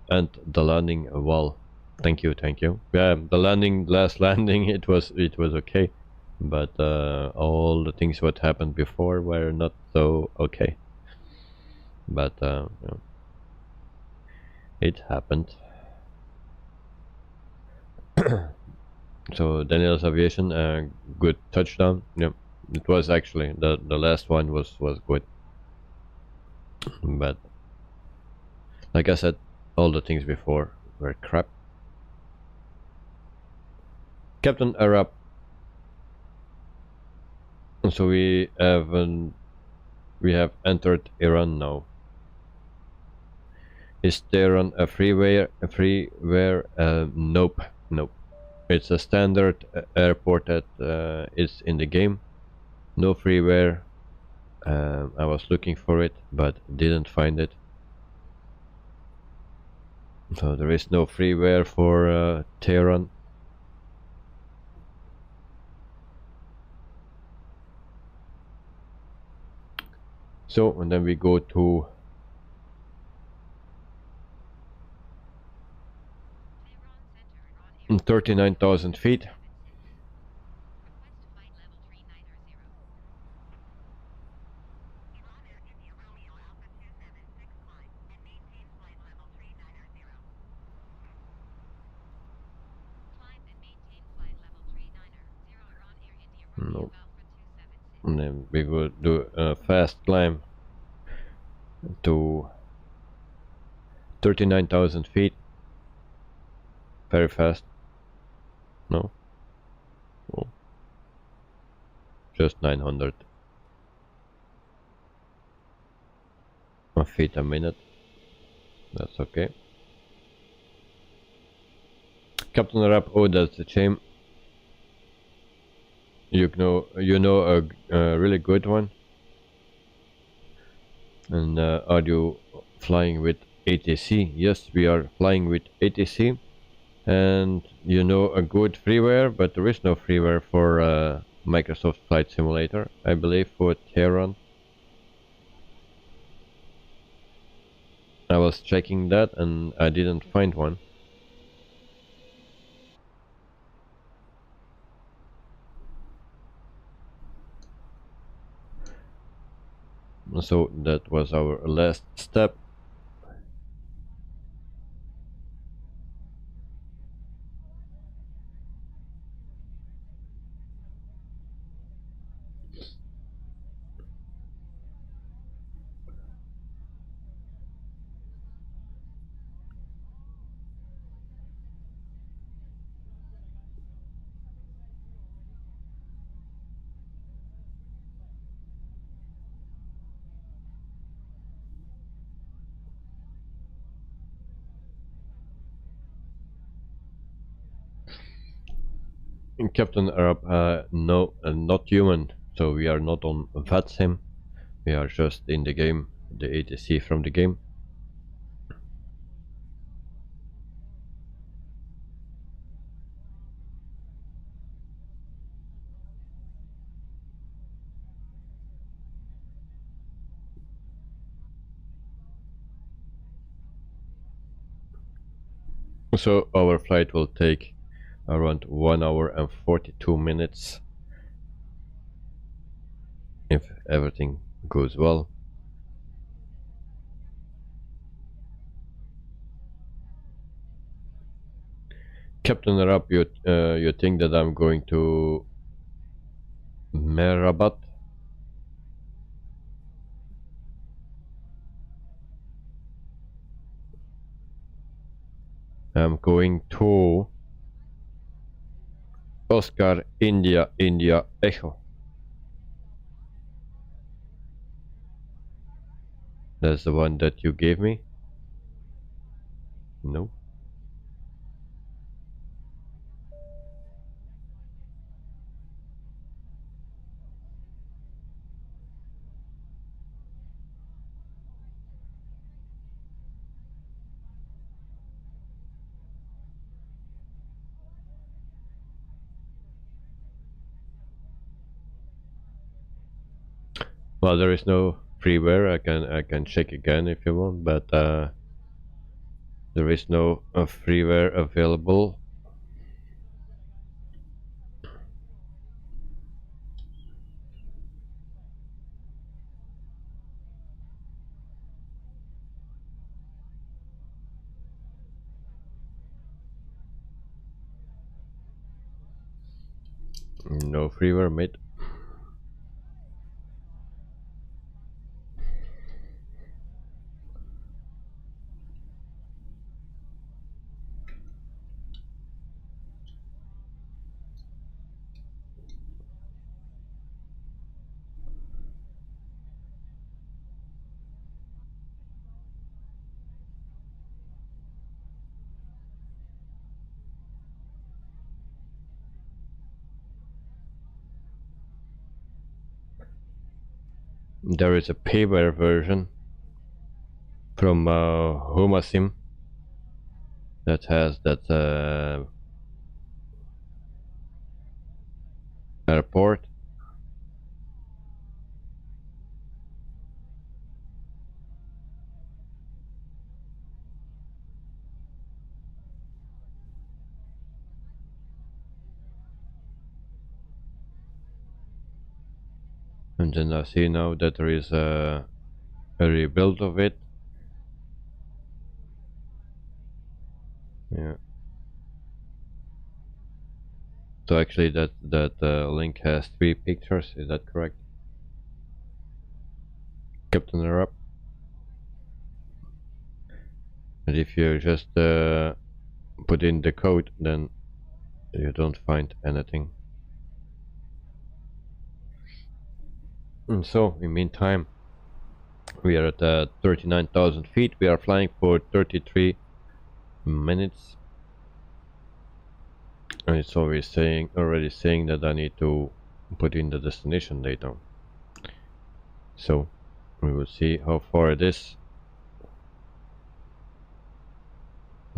the landing well. Thank you, thank you. Yeah, the last landing, it was okay, but all the things what happened before were not so okay. But yeah, it happened. So Daniel's Aviation, good touchdown. Yeah, it was actually the last one was good, but like I said, all the things before were crap. Captain Arab. So we have entered Iran now. Is Tehran a freeware? Nope, nope. It's a standard airport that is in the game. No freeware. I was looking for it, but didn't find it. So there is no freeware for Tehran. So, and then we go to 39,000 feet. No. And then we will do a fast climb to 39,000 feet. Very fast. No? Oh. Just 900 feet a minute. That's okay. Captain Arab, oh, that's a shame. You know a really good one. And are you flying with ATC? Yes, we are flying with ATC. And you know a good freeware, but there is no freeware for Microsoft Flight Simulator, I believe, for Tehran. I was checking that and I didn't find one. So that was our last step. Captain Arab, no, not human. So we are not on VATSIM, we are just in the game, the ATC from the game. So our flight will take around 1 hour and 42 minutes if everything goes well. Captain Arab, you think that I'm going to Merabat? I'm going to Oscar India India Echo. That's the one that you gave me? No. Well, there is no freeware. I can check again if you want, but there is no freeware available. No freeware, mate. There is a payware version from Homasim that has that airport. And then I see now that there is a rebuild of it. Yeah. So actually that link has 3 pictures, is that correct? Captain Arab. And if you just put in the code, then you don't find anything. And so, in meantime, we are at 39,000 feet. We are flying for 33 minutes. And it's always already saying that I need to put in the destination data. So, we will see how far it is.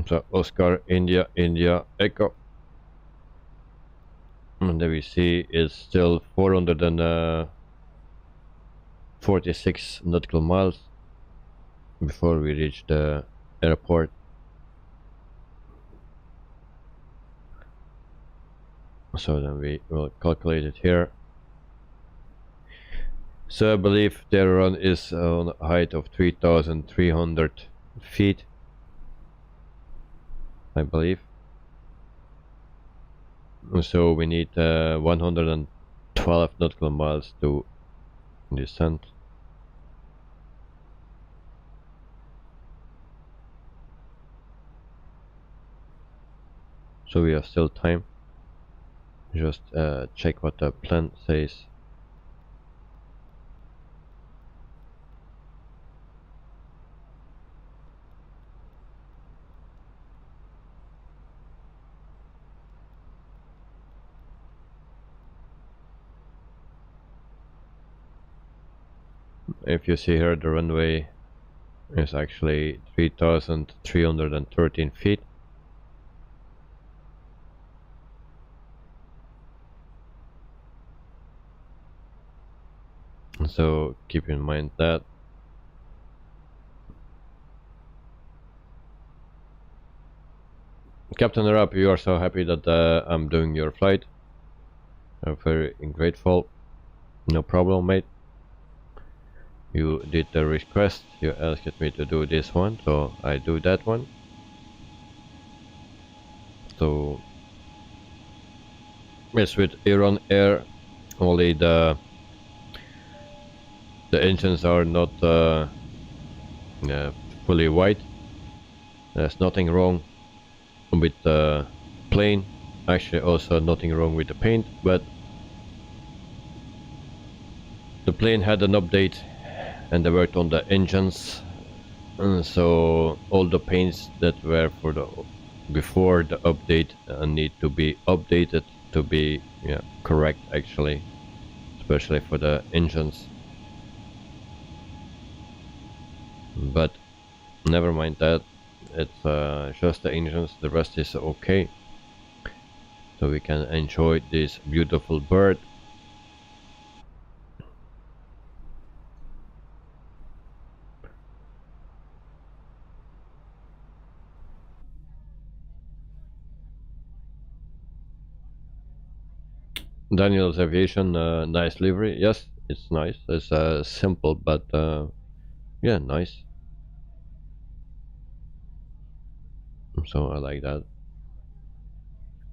So, Oscar, India, India, Echo. And then we see it's still 446 nautical miles before we reach the airport. So then we will calculate it here. So I believe Tehran is on a height of 3,300 feet, I believe. So we need 112 nautical miles to descend. So we have still time. Just check what the plan says. if you see here, the runway is actually 3,313 feet. So keep in mind that. Captain Arab, you are so happy that I'm doing your flight. I'm very grateful. No problem, mate. You did the request, you asked me to do this one, so I do that one. So yes, with Iran Air, only the engines are not fully white. There's nothing wrong with the plane. Actually, also nothing wrong with the paint, but the plane had an update and they worked on the engines, and so all the paints that were for the before the update need to be updated to be correct, actually, especially for the engines. But never mind that, it's just the engines, the rest is okay, so we can enjoy this beautiful bird. Daniel's Aviation, nice livery. Yes, it's nice. It's simple, but yeah, nice. So I like that.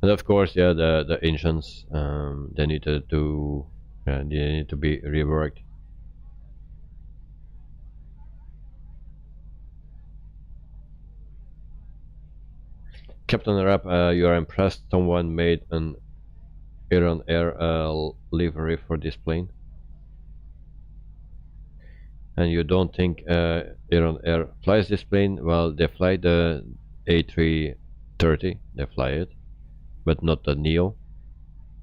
And of course, yeah, the engines, they need to do, they need to be reworked. Captain Arab, you are impressed. Someone made an Iran Air livery for this plane, and you don't think Iran Air flies this plane? Well, they fly the A330. They fly it, but not the Neo.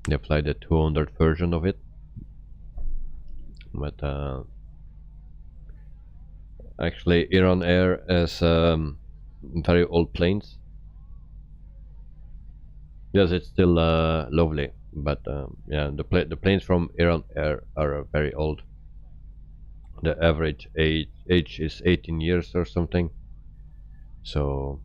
They fly the 200 version of it. But actually, Iran Air has very old planes. Yes, it's still lovely, but yeah, the planes from Iran Air are very old. The average age is 18 years or something. So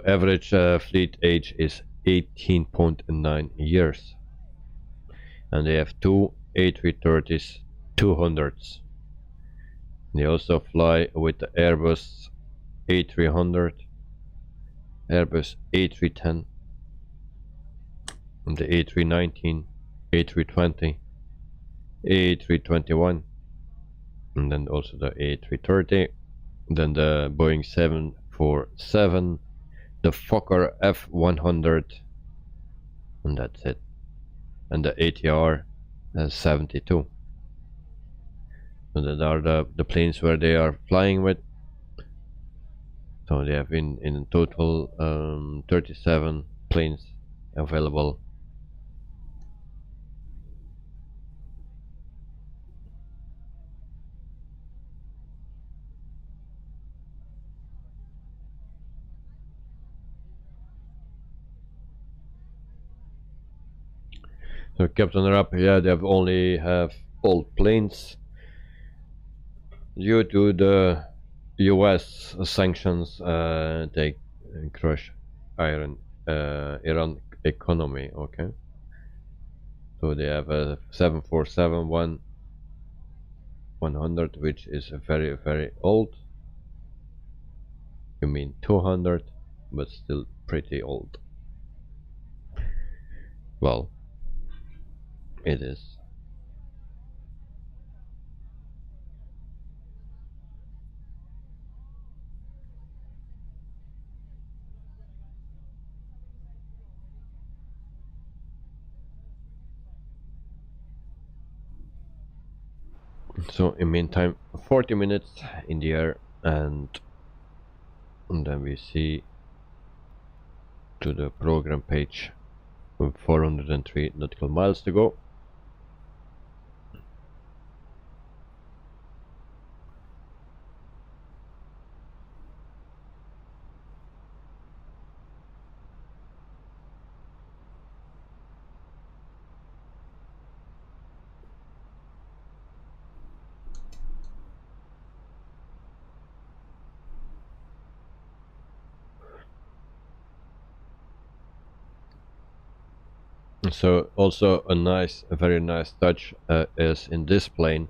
average fleet age is 18.9 years, and they have two A330s 200s. They also fly with the Airbus A300, Airbus A310, and the A319, A320, A321, and then also the A330, then the Boeing 747, the Fokker F100, and that's it, and the ATR 72. So that are the planes where they are flying with. So they have in total 37 planes available. So Captain Arab, yeah, they only have old planes due to the US sanctions. They crush Iran economy. Okay, so they have a 747-100, which is very, very old. You mean 200, but still pretty old. Well, it is. So in meantime, 40 minutes in the air, and then we see to the program page with 403 nautical miles to go. So also a very nice touch is in this plane.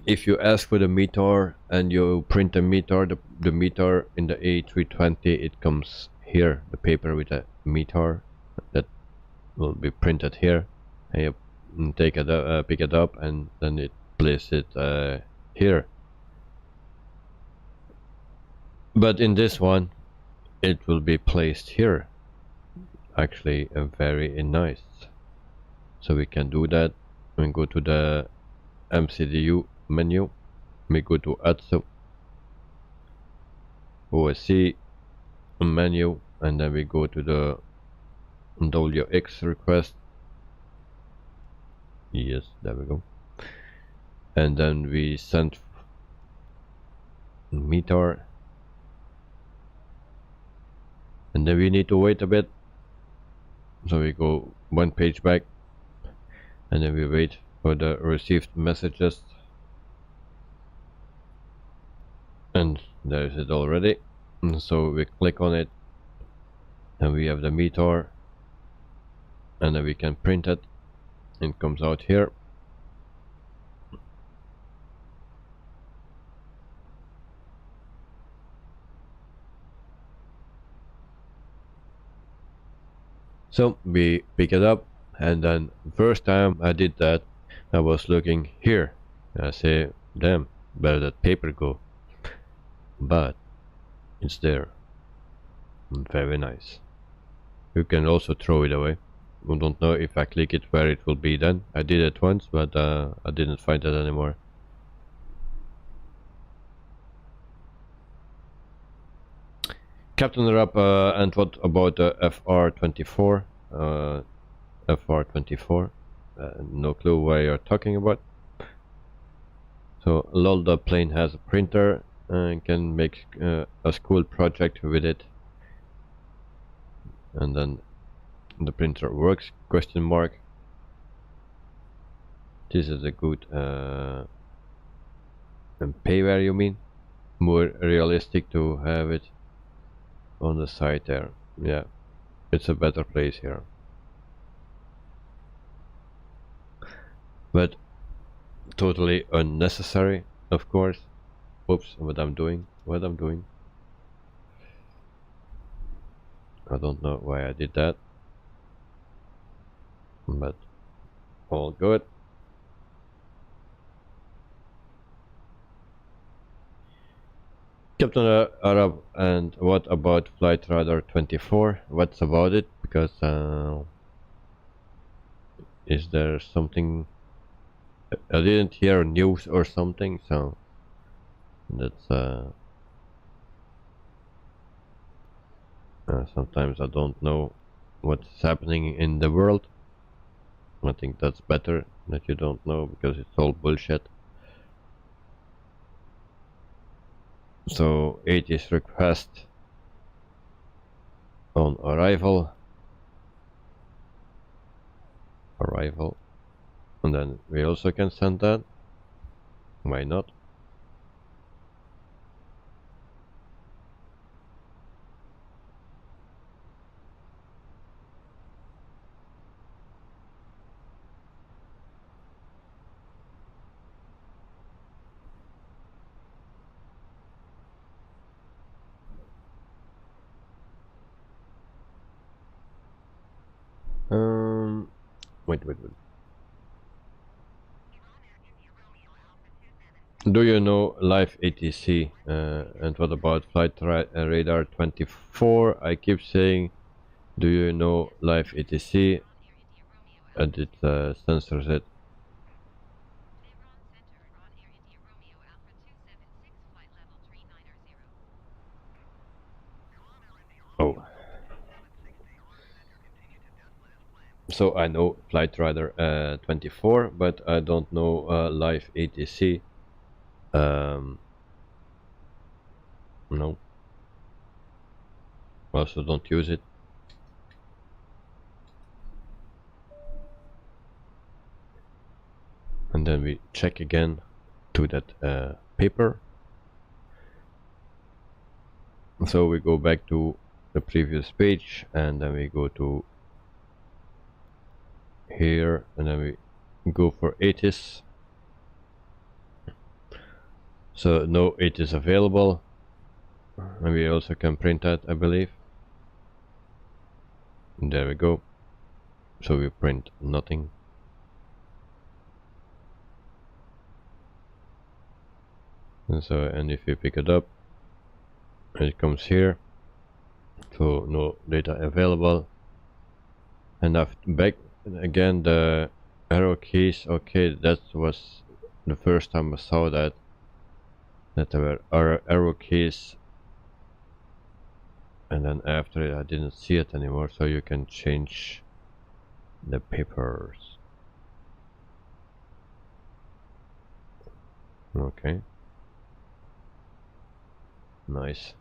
If you ask for the meter and you print a meter, the meter in the A320, it comes here, the paper with a meter that will be printed here, and you take it pick it up, and then it place it here. But in this one, it will be placed here. Actually, very nice. So we can do that. We go to the MCDU menu. We go to ATSO OSC menu, and then we go to the WX request. Yes, there we go. And then we send meter, and then we need to wait a bit. So we go one page back, and then we wait for the received messages, and there is it already. And so we click on it, and we have the meter, and then we can print it. It comes out here. So we pick it up, and then first time I did that, I was looking here. I say, damn, where did that paper go? But it's there. Very nice. You can also throw it away. I don't know if I click it where it will be then. I did it once, but I didn't find it anymore. Captain Rap, and what about the FR24? FR24? No clue what you're talking about. So lol, the plane has a printer and can make a school project with it. And then the printer works, question mark. This is a good and payware, you mean? More realistic to have it on the side there. Yeah, it's a better place here. But totally unnecessary, of course. Oops, what I'm doing. I don't know why I did that, but all good. Captain Arab, and what about Flight Radar 24? What's about it? Because is there something? I didn't hear news or something, so that's sometimes I don't know what's happening in the world. I think that's better that you don't know, because it's all bullshit. So 80's request on arrival, and then we also can send that. Why not? Wait. Do you know Live ATC? And what about Flight Radar 24? I keep saying, do you know Live ATC? And it censors it. Oh. So I know Flight Radar 24, but I don't know Live ATC. No. Also don't use it. And then we check again to that paper. So we go back to the previous page, and then we go to here, and then we go for 80s. So no 80s available, and we also can print that, I believe. And there we go. So we print nothing. And so, and if you pick it up, it comes here. So no data available. And back again, the arrow keys. Okay, that was the first time I saw that there were arrow keys, and then after it I didn't see it anymore. So you can change the papers. Okay, nice.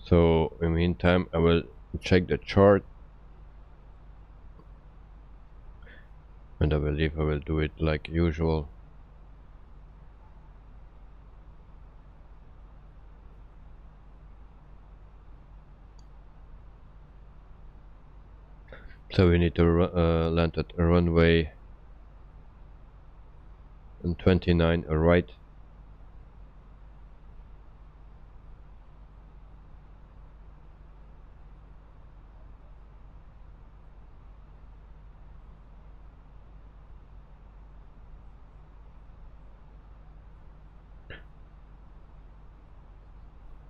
So in the meantime, I will check the chart, and I believe I will do it like usual. So we need to land at runway 29 right.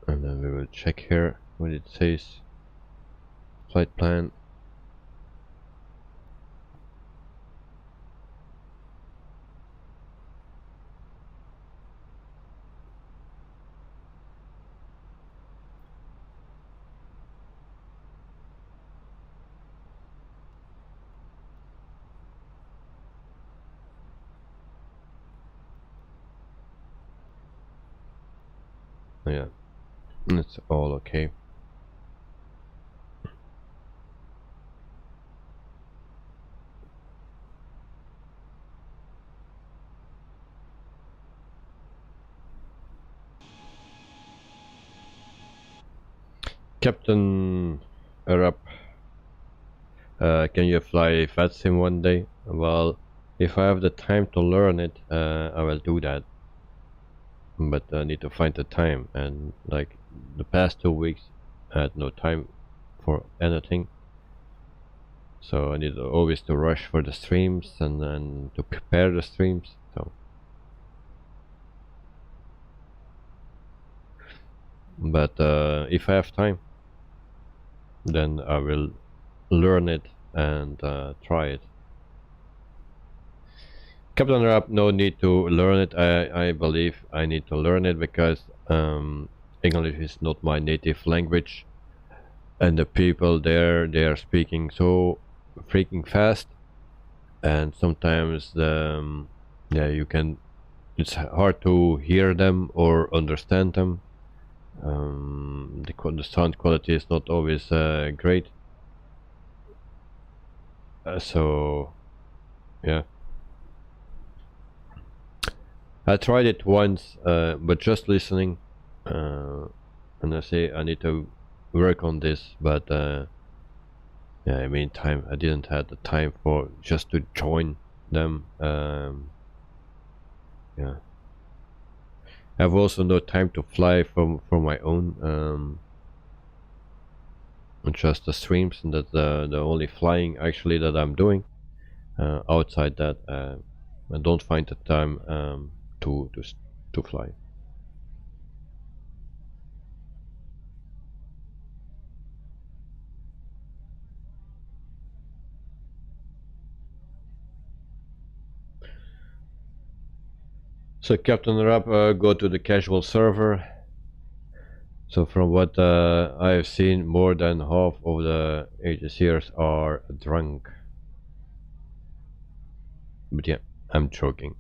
And then we will check here what it says. Flight plan. Yeah, it's all okay. Captain Arab, can you fly FATSIM one day? Well, if I have the time to learn it, I will do that. But I need to find the time, and like the past 2 weeks I had no time for anything. So I need always to rush for the streams and then to prepare the streams. So, but if I have time, then I will learn it and try it. Captain Rap, no need to learn it. I believe I need to learn it because English is not my native language, and the people there, they are speaking so freaking fast, and sometimes yeah, it's hard to hear them or understand them. The sound quality is not always great. So yeah, I tried it once, but just listening, and I say I need to work on this, but yeah, I mean, I didn't have the time for just to join them. Yeah, I have also no time to fly from my own, just the streams, and that's the only flying actually that I'm doing. Outside that, I don't find the time to fly. So Captain Rap, go to the casual server. So from what I have seen, more than half of the AGCers are drunk. But yeah, I'm joking.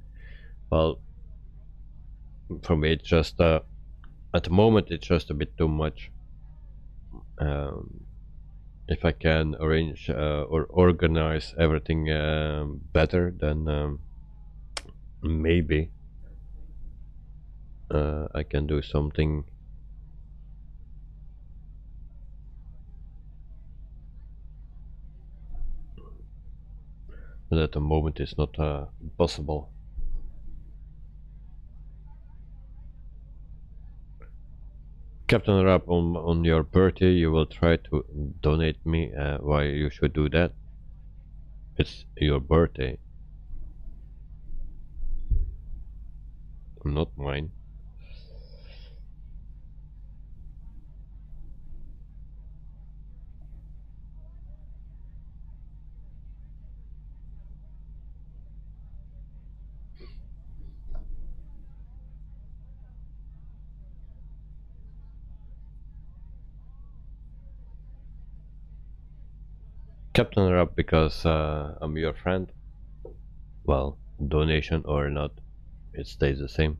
Well, for me it's just at the moment it's just a bit too much. If I can arrange or organize everything better, then maybe I can do something. But at the moment it's not possible. Captain Rap, on your birthday you will try to donate me. Why you should do that? It's your birthday, not mine. Captain Rap, because I'm your friend. Well, donation or not, it stays the same.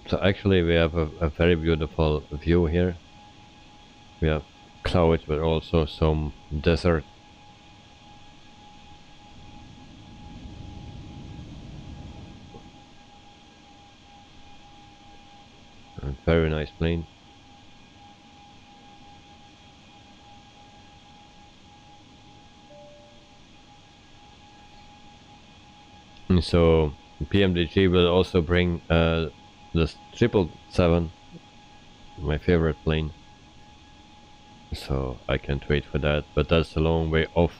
So actually we have a very beautiful view here. We have clouds but also some desert. A very nice plane. And so PMDG will also bring the 777, my favorite plane. So I can't wait for that, but that's a long way off.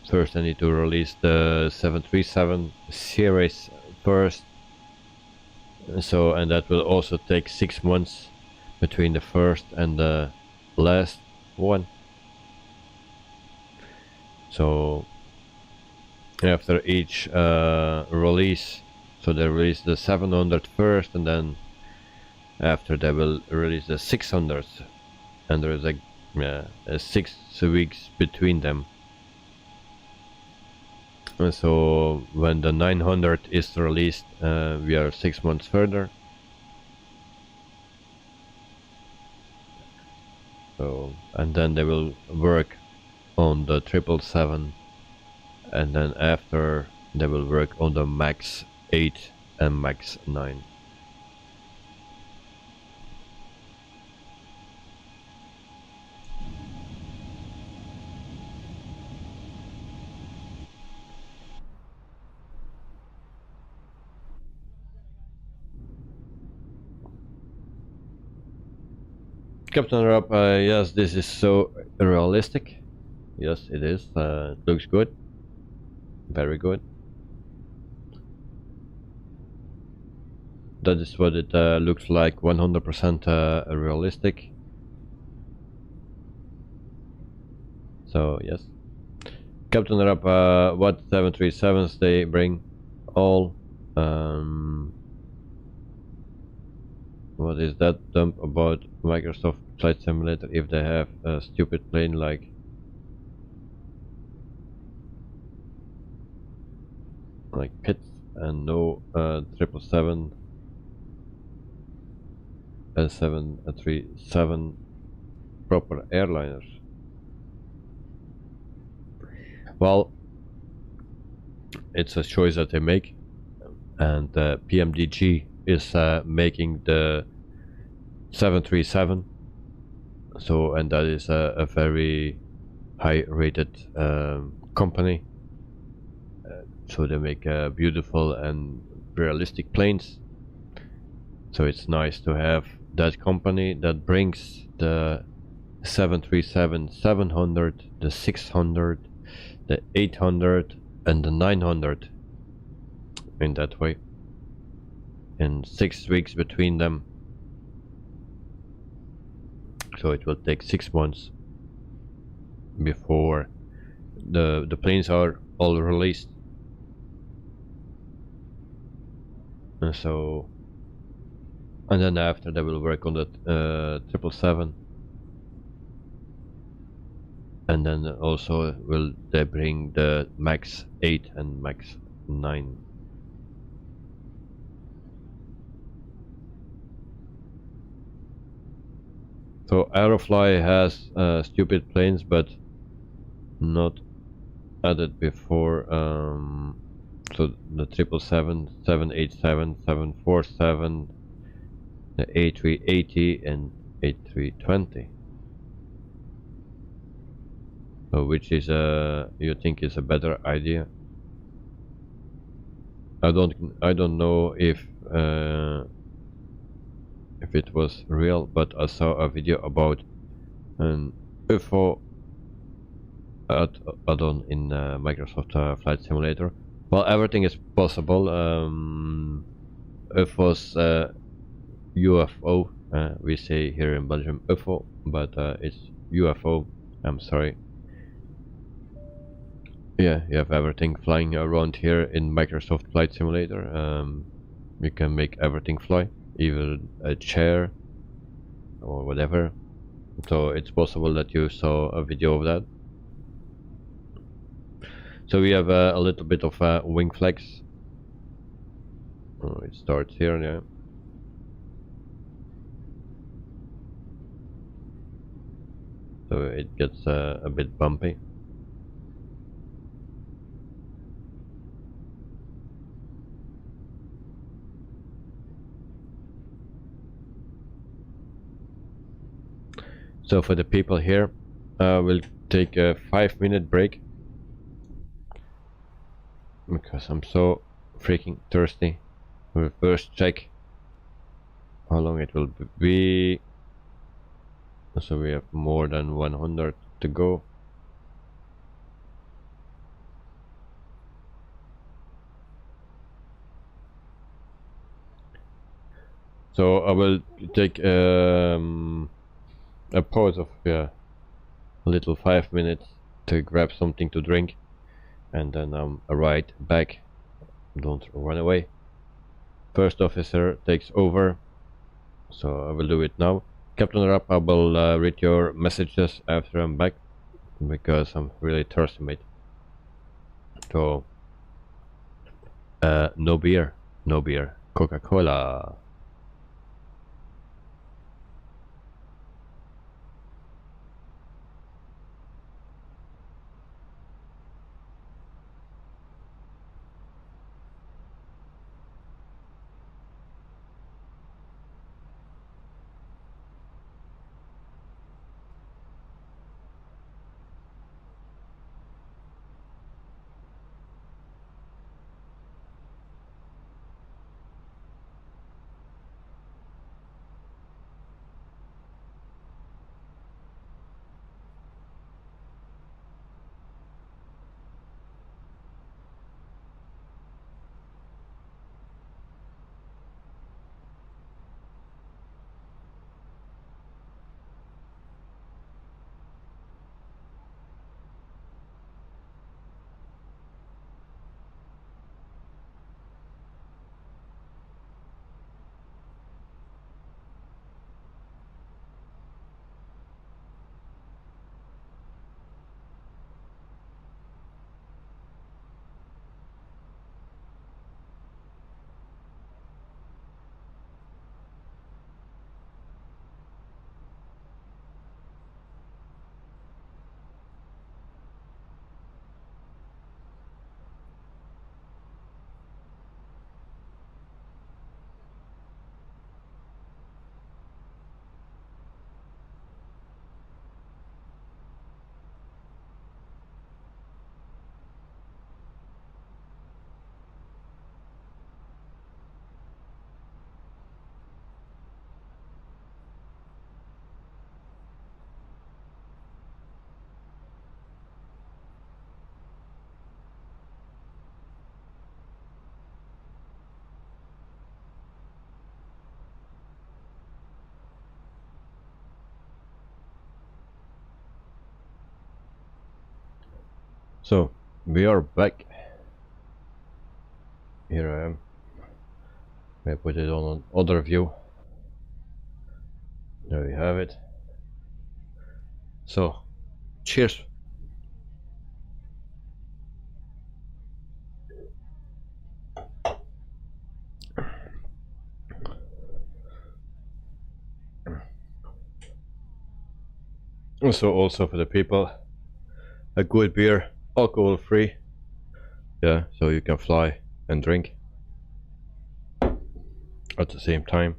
First I need to release the 737 series first. So, and that will also take 6 months between the first and the last one. So after each release, so they release the 700 first, and then after they will release the 600, and there is like 6 weeks between them. And so when the 900 is released, we are 6 months further. So, and then they will work on the 777, and then after they will work on the Max 8 and Max 9. Captain Rob, yes, this is so realistic. Yes, it is. It looks good. Very good. That is what it looks like, 100% realistic. So, yes. Captain Rap, what 737s they bring? All. What is that dump about Microsoft Flight Simulator if they have a stupid plane like Pitts and no 777 and 737 proper airliners? Well, it's a choice that they make, and PMDG is making the 737, so, and that is a very high rated company, so they make beautiful and realistic planes. So it's nice to have that company that brings the 737-700, the 600, the 800 and the 900 in that way, in 6 weeks between them. So it will take 6 months before the planes are all released. And so and then after they will work on the 777, and then also will they bring the Max 8 and Max 9. So Aerofly has stupid planes, but not added before. So the 777, 787, 747, the A380 and A320. So which is you think is a better idea? I don't know if it was real, but I saw a video about an UFO add-on in Microsoft Flight Simulator. Well, everything is possible. UFO's UFO, we say here in Belgium UFO, but it's UFO. I'm sorry. Yeah, you have everything flying around here in Microsoft Flight Simulator. You can make everything fly, even a chair or whatever. So it's possible that you saw a video of that. So we have a little bit of wing flex. Oh, it starts here, yeah. So it gets a bit bumpy. So for the people here, we'll take a 5-minute break because I'm so freaking thirsty. We'll first check how long it will be. So we have more than 100 to go. So I will take a pause of a little 5 minutes to grab something to drink, and then I'm right back. Don't run away. First officer takes over, so I will do it now. Captain Rapp, I will read your messages after I'm back, because I'm really thirsty, mate. So, no beer, Coca-Cola. So, we are back. Here I am. I put it on another view There we have it. So, cheers. So also for the people, a good beer, alcohol free. Yeah, so you can fly and drink at the same time.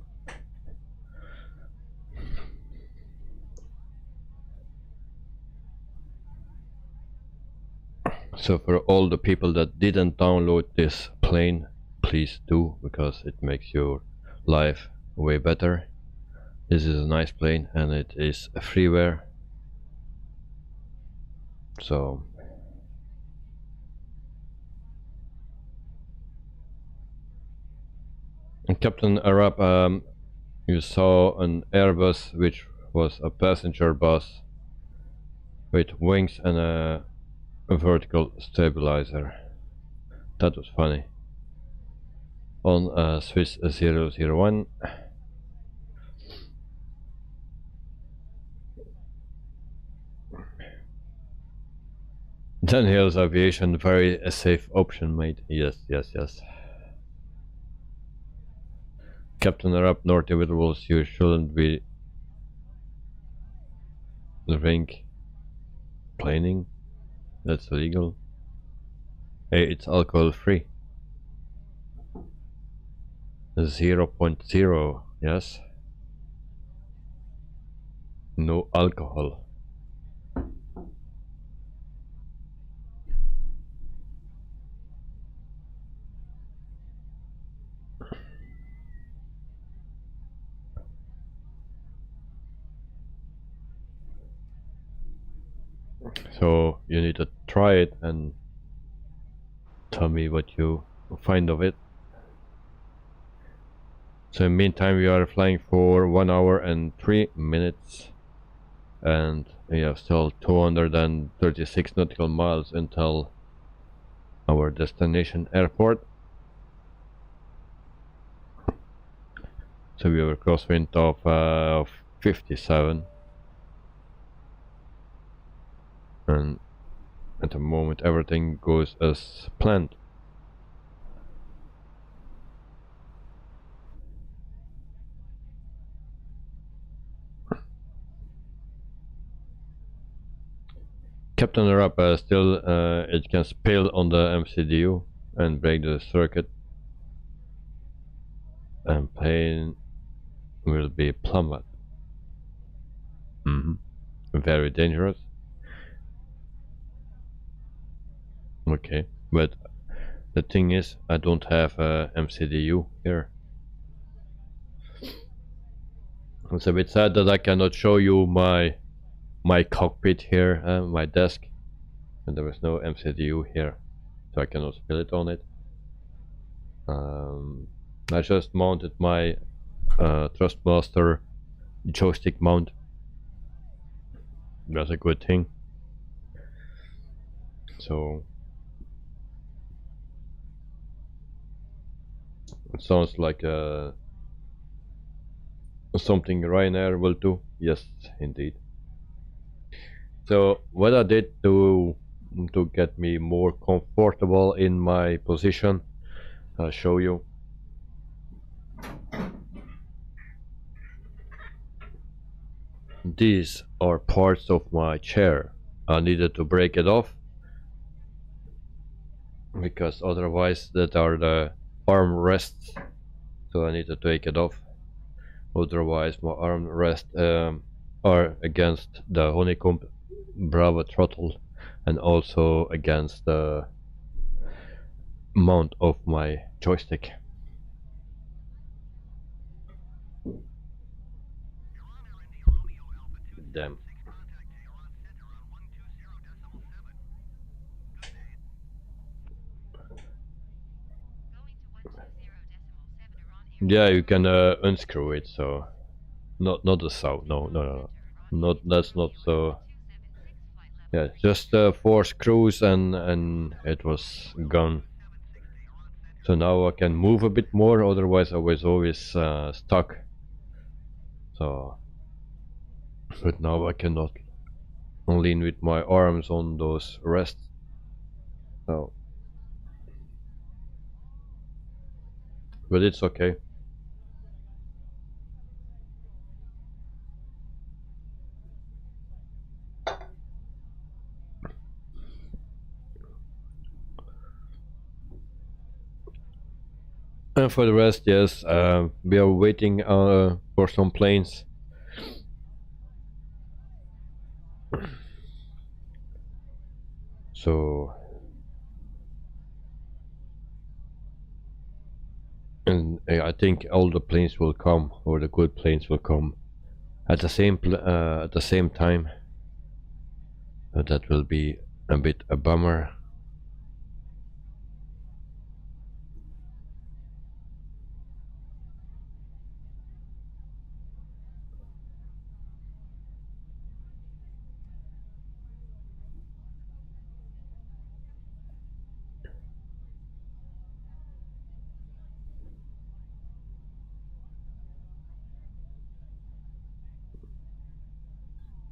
So for all the people that didn't download this plane, please do, because it makes your life way better. This is a nice plane and it is a freeware. So and Captain Arab, you saw an Airbus which was a passenger bus with wings and a vertical stabilizer. That was funny. On a Swiss 001. Daniel's Aviation, very a safe option, mate. Yes, yes, yes. Captain Arab, North Rules, you shouldn't be drink planing. That's illegal. Hey, it's alcohol free. 0.0, yes. No alcohol. So you need to try it and tell me what you find of it. So in the meantime we are flying for 1 hour and 3 minutes and we have still 236 nautical miles until our destination airport. So we have a crosswind of 57 and at the moment everything goes as planned. Captain Arab, still it can spill on the MCDU and break the circuit and plane will be plummet. Very dangerous. Okay, but the thing is I don't have a MCDU here. It's a bit sad that I cannot show you my cockpit here, my desk, and there is no MCDU here, so I cannot spill it on it. I just mounted my Trustmaster joystick mount. That's a good thing. So it sounds like something Ryanair will do. Yes, indeed. So what I did to get me more comfortable in my position, I'll show you. These are parts of my chair. I needed to break it off because otherwise that are the arm rests, so I need to take it off. Otherwise my arm rests are against the Honeycomb Bravo throttle and also against the mount of my joystick. Damn. Yeah, you can unscrew it, so not the sound. No, not that's not so. Yeah, just 4 screws and it was gone. So now I can move a bit more, otherwise I was always stuck. So But now I cannot lean with my arms on those rests. So, but it's okay. And for the rest, yes, we are waiting for some planes. So, and I think all the planes will come, or the good planes will come at the same time. That will be a bit a bummer.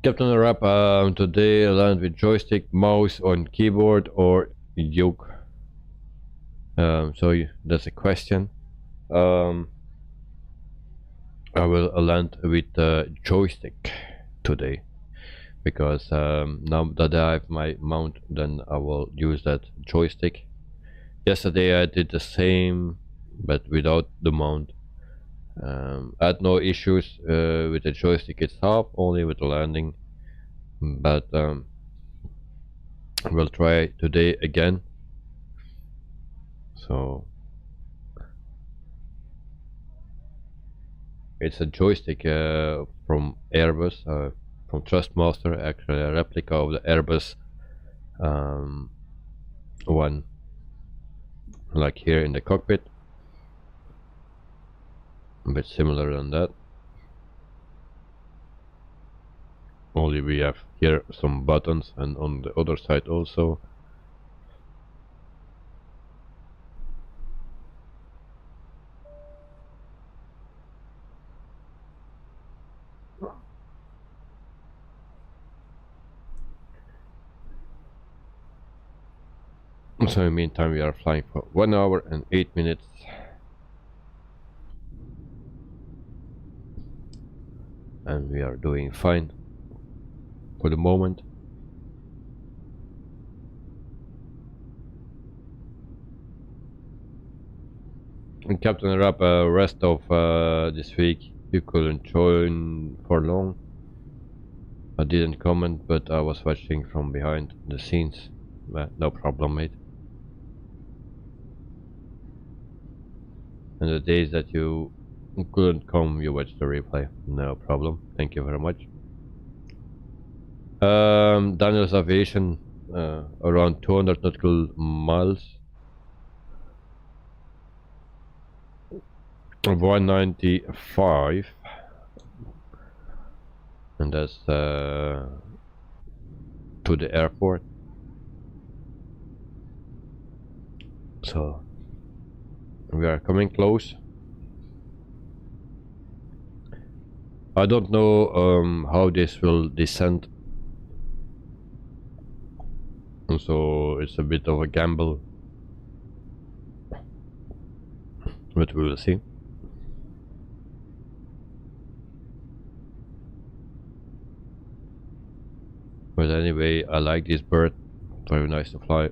Captain Rap, today I land with joystick, mouse, on keyboard, or yoke. So that's a question. I will land with joystick today, because now that I have my mount, then I will use that joystick. Yesterday I did the same, but without the mount. I had no issues with the joystick itself, only with the landing. But we'll try today again. So it's a joystick from Airbus, from Trustmaster, actually a replica of the Airbus one, like here in the cockpit, a bit similar than that. Only we have here some buttons, and on the other side also. So in the meantime we are flying for 1 hour and 8 minutes. And we are doing fine for the moment. And Captain Rap, rest of this week you couldn't join for long. I didn't comment, but I was watching from behind the scenes. No problem, mate. And the days that you couldn't come, you watched the replay. No problem. Thank you very much. Daniel's Aviation, around 200 nautical miles. 195. And that's to the airport. So we are coming close. I don't know how this will descend, and so it's a bit of a gamble, but we will see. But anyway, I like this bird, very nice to fly.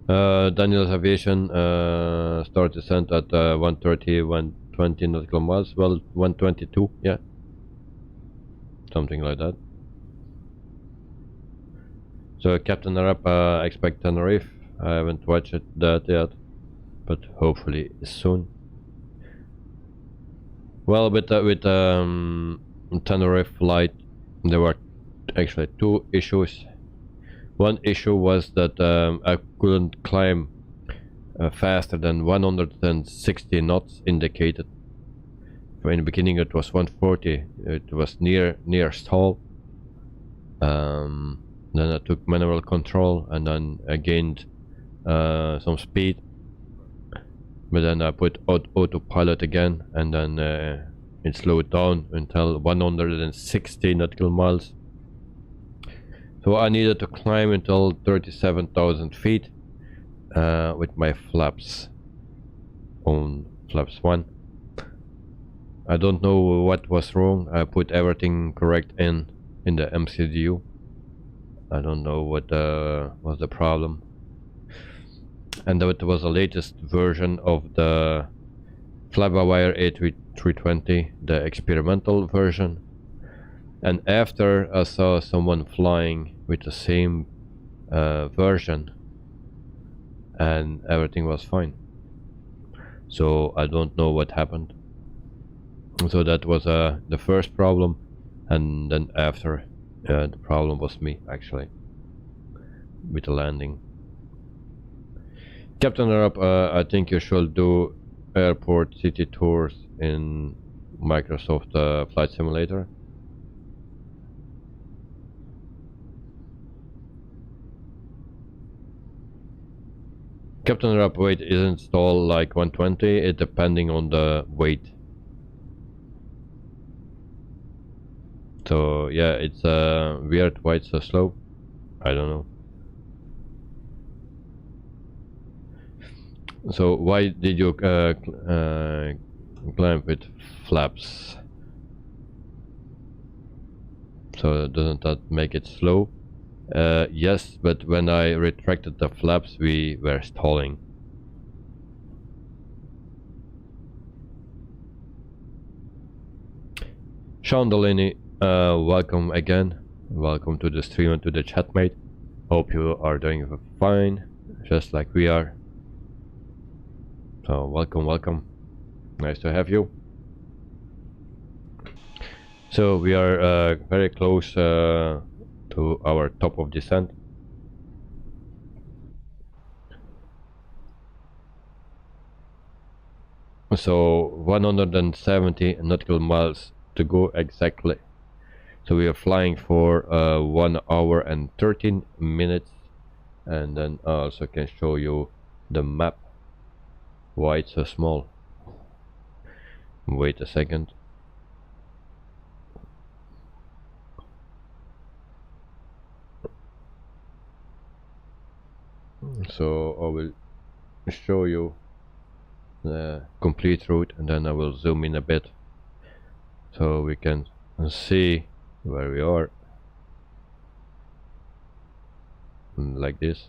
Daniel's Aviation start descent at 130, 120 nautical miles. Well, 122, yeah, something like that. So Captain Arab, expect Tenerife. I haven't watched that yet, but hopefully soon. Well, with Tenerife flight, there were actually two issues. One issue was that I couldn't climb faster than 160 knots indicated. In the beginning it was 140. It was near stall. Then I took manual control, and then I gained some speed. but then I put autopilot again, and then it slowed down until 160 nautical miles. So I needed to climb until 37,000 feet with my flaps on flaps 1. I don't know what was wrong. I put everything correct in the MCDU. I don't know what was the problem. And that was the latest version of the Fly-by-wire A330, the experimental version. And after I saw someone flying with the same version, and everything was fine. So I don't know what happened. So that was the first problem, and then after the problem was me actually with the landing. Captain Arab, I think you should do airport city tours in Microsoft Flight Simulator. Captain Arab weight is installed like 120, it depending on the weight. So yeah, it's weird why it's so slow. I don't know. So why did you climb with flaps? So doesn't that make it slow? Yes, but when I retracted the flaps, we were stalling. Sean Delaney, welcome again. Welcome to the stream and to the chat, mate. Hope you are doing fine, just like we are. So welcome. Nice to have you. So we are very close to our top of descent. So 170 nautical miles to go exactly. So we are flying for 1 hour and 13 minutes, and then I also can show you the map, why it's so small. Wait a second. So I will show you the complete route, and then I will zoom in a bit so we can see where we are, like this.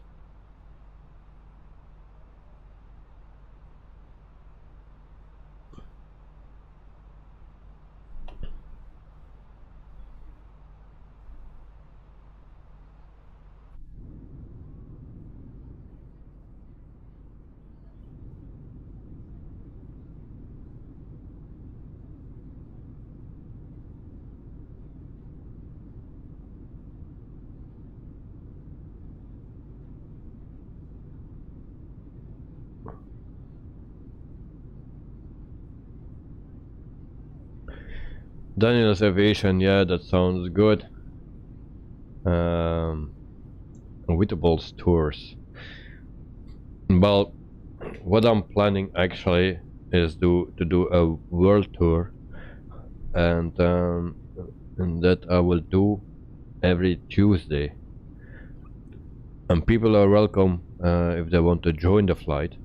Daniel's Aviation, yeah, that sounds good. Wittable's tours. Well, what I'm planning actually is to do a world tour, and that I will do every Tuesday. And people are welcome if they want to join the flight,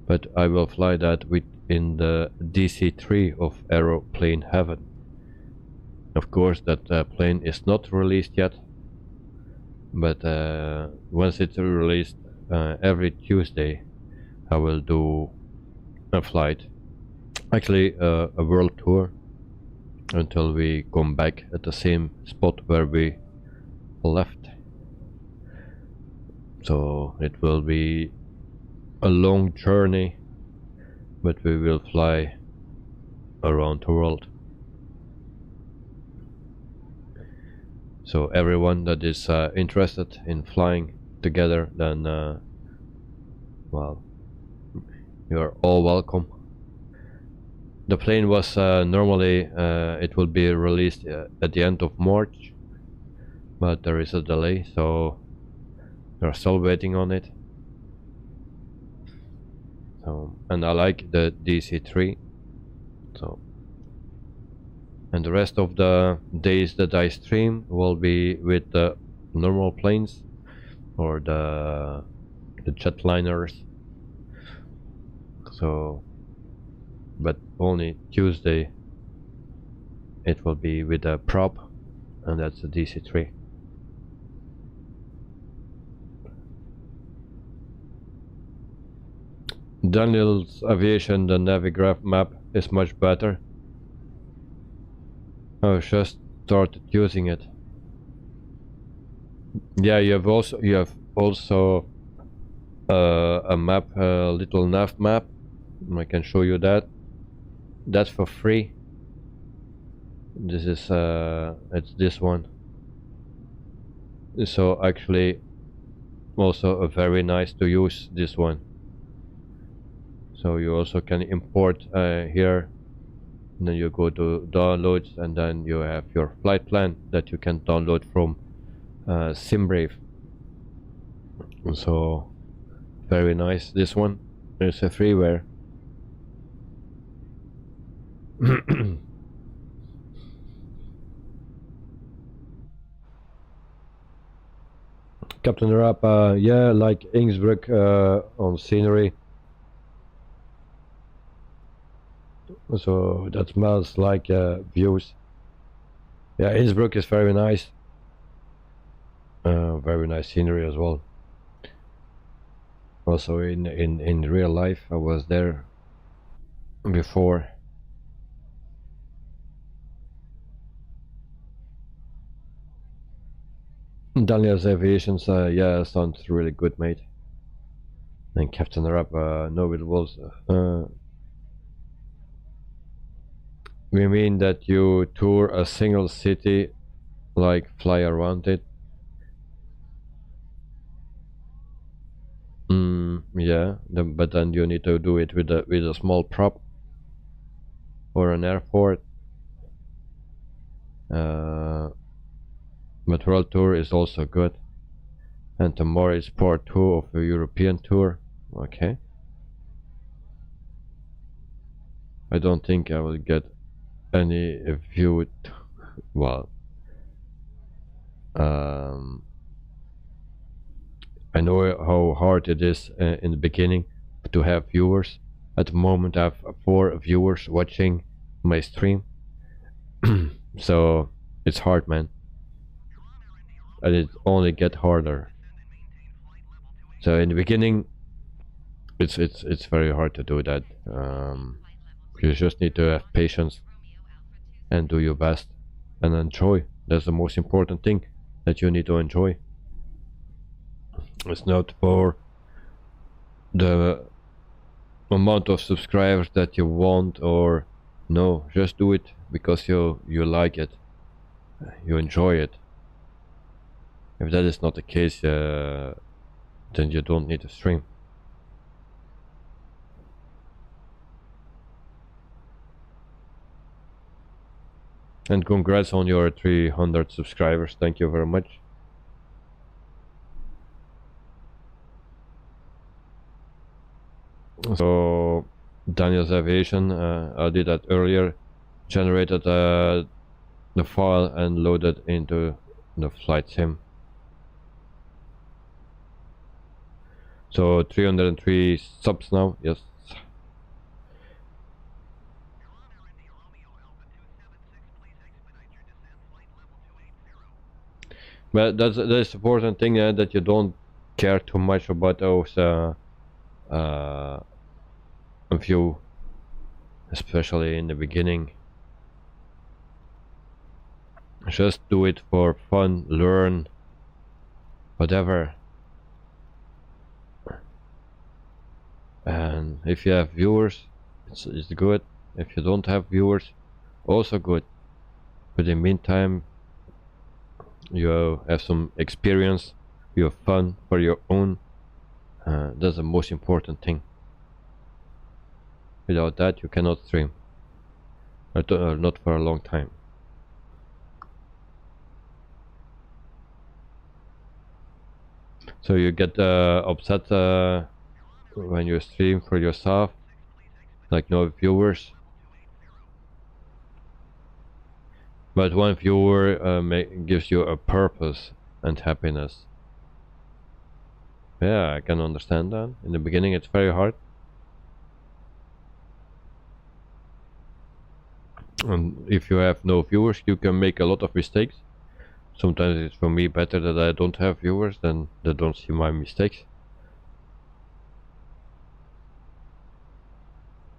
but I will fly that within the DC-3 of Aeroplane Heaven. Of course, that plane is not released yet, but once it's released, every Tuesday I will do a flight, actually a world tour, until we come back at the same spot where we left. So it will be a long journey, but we will fly around the world. So everyone that is interested in flying together, then well, you are all welcome. The plane was normally it will be released at the end of March, but there is a delay, so we are still waiting on it. And I like the DC3. So, and the rest of the days that I stream will be with the normal planes or the jetliners. So, but only Tuesday it will be with a prop, and that's the DC3. Daniel's Aviation, the Navigraph map is much better. I just started using it. Yeah, you have also a map, a little nav map. I can show you that. That's for free. This is it's this one. So actually, also very nice to use this one. So you also can import here. And then you go to downloads, and then you have your flight plan that you can download from SimBrave. So very nice. This one is a freeware. Captain Rapp, yeah, like Innsbruck on scenery. So that smells like views. Yeah, Innsbruck is very nice. Very nice scenery as well. Also in real life, I was there before. Daniel's Aviations, yeah, sounds really good, mate. And Captain Rapp, no, it was. We mean that you tour a single city, like fly around it. Yeah, but then you need to do it with a small prop or an airport. But World Tour is also good. And tomorrow is part 2 of a European tour. Okay. I don't think I will get any view. Well, I know how hard it is in the beginning to have viewers. At the moment I have 4 viewers watching my stream. So it's hard, man. And it only get harder. So in the beginning it's very hard to do that. You just need to have patience and do your best and enjoy. That's the most important thing, that you need to enjoy. It's not for the amount of subscribers that you want, or no, just do it because you like it, you enjoy it. If that is not the case, then you don't need to stream. And congrats on your 300 subscribers. Thank you very much. So Daniel's Aviation, I did that earlier, generated the file and loaded into the flight sim. So 303 subs now, yes. But that's the important thing, that you don't care too much about those view, especially in the beginning. Just do it for fun, learn, whatever. And if you have viewers, it's good. If you don't have viewers, also good. But in the meantime, you have some experience, you have fun for your own. That's the most important thing. Without that, you cannot stream. Not for a long time. So you get upset when you stream for yourself, like no viewers. But one viewer gives you a purpose and happiness. Yeah, I can understand that. In the beginning it's very hard. And if you have no viewers, you can make a lot of mistakes. Sometimes it's for me better that I don't have viewers than they don't see my mistakes.